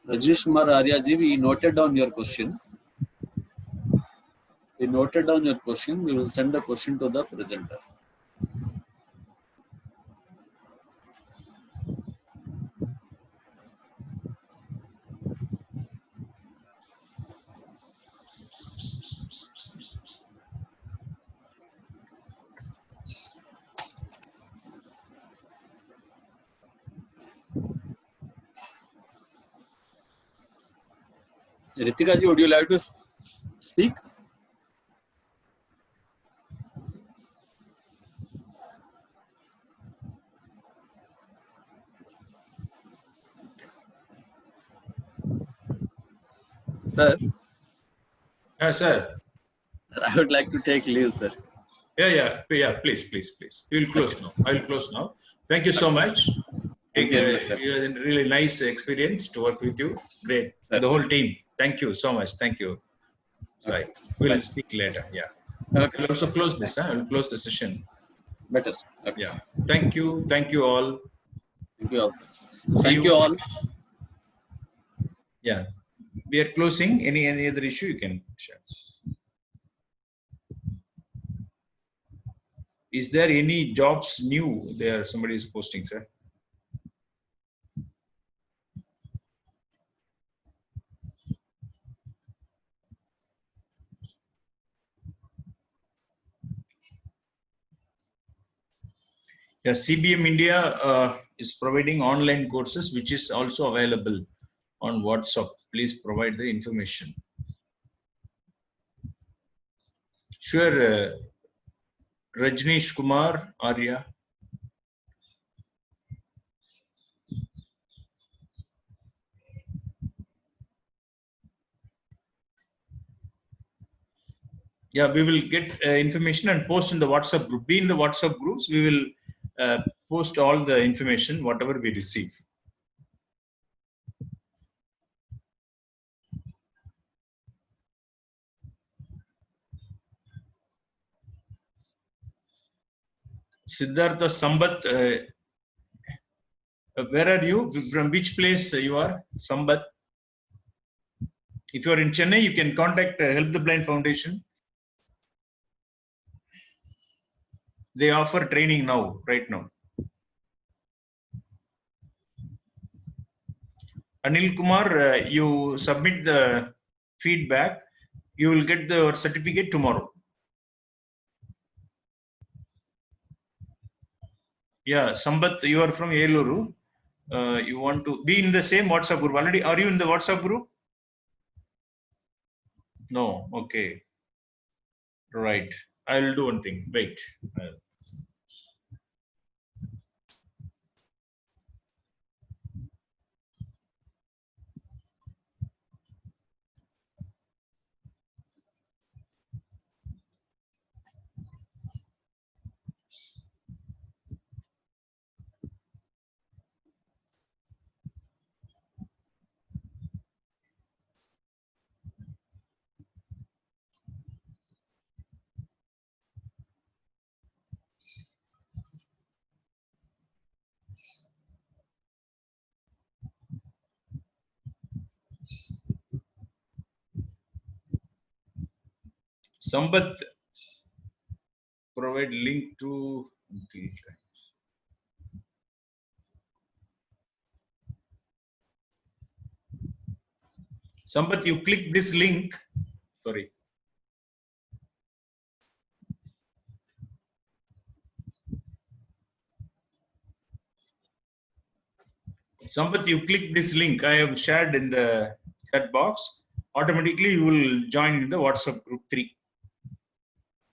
Rajesh Kumar Aryaji, we noted down your question. We noted down your question. We will send the question to the presenter. Ritika ji, would you like to speak? Sir? Sir. I would like to take leave, sir. Yeah. Please. We will close now. I will close now. Thank you so much. Thank you very much, sir. You had a really nice experience to work with you. Great. Sir. The whole team. Thank you so much. Thank you. Sorry. Okay. We'll Bye. speak later. Yeah. Okay. We'll also close this. I will close the session. Better, sir. Okay. Yeah. Thank you. Thank you all. Thank you all, sir. See Thank you all. Yeah. We are closing. Any other issue you can share. Is there any jobs new there? Somebody is posting, sir. Yeah, CBM India is providing online courses, which is also available on WhatsApp. Please provide the information. Sure, Rajneesh Kumar Arya. Yeah, we will get information and post in the WhatsApp group. Be in the WhatsApp groups. We will post all the information, whatever we receive. Siddhartha Sambat, where are you? From which place you are? Sambat. If you are in Chennai, you can contact Help the Blind Foundation. They offer training now, right now. Anil Kumar, you submit the feedback. You will get the certificate tomorrow. Yeah, Sambat, you are from Eluru. You want to be in the same WhatsApp group already? Are you in the WhatsApp group? No. Okay. Right. I'll do one thing. Wait. Sambat, provide link to. Sambat, you click this link. Sorry. Sambat, you click this link I have shared in the chat box. Automatically, you will join in the WhatsApp group 3.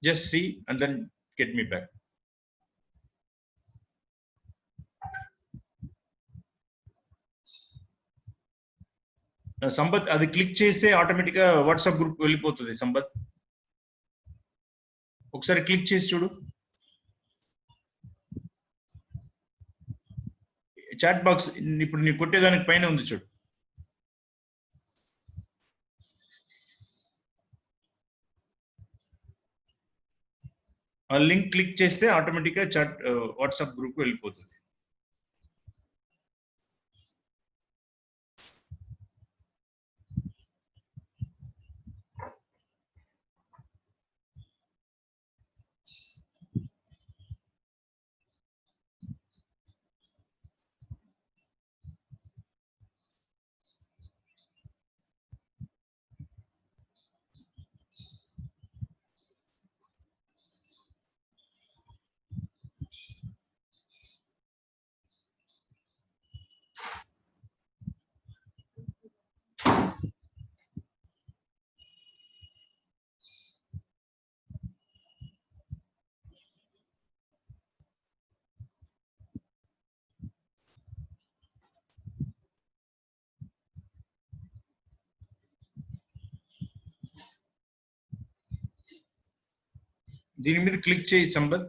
Just see and then get me back. Sampath అది click చేస్తే automatic గా WhatsApp group వెళ్ళిపోతుంది. సంపత్ ఒకసారి click చేసి చూడు. Chat box ఇప్పుడు నీ కొట్టేదానికి పైన ఉంది చూడు. ఆ లింక్ క్లిక్ చేస్తే ఆటోమేటిక్ గా చాట్ వాట్సాప్ గ్రూప్ వెళ్ళిపోతుంది. దీని మీద క్లిక్ చేయి సంపత్.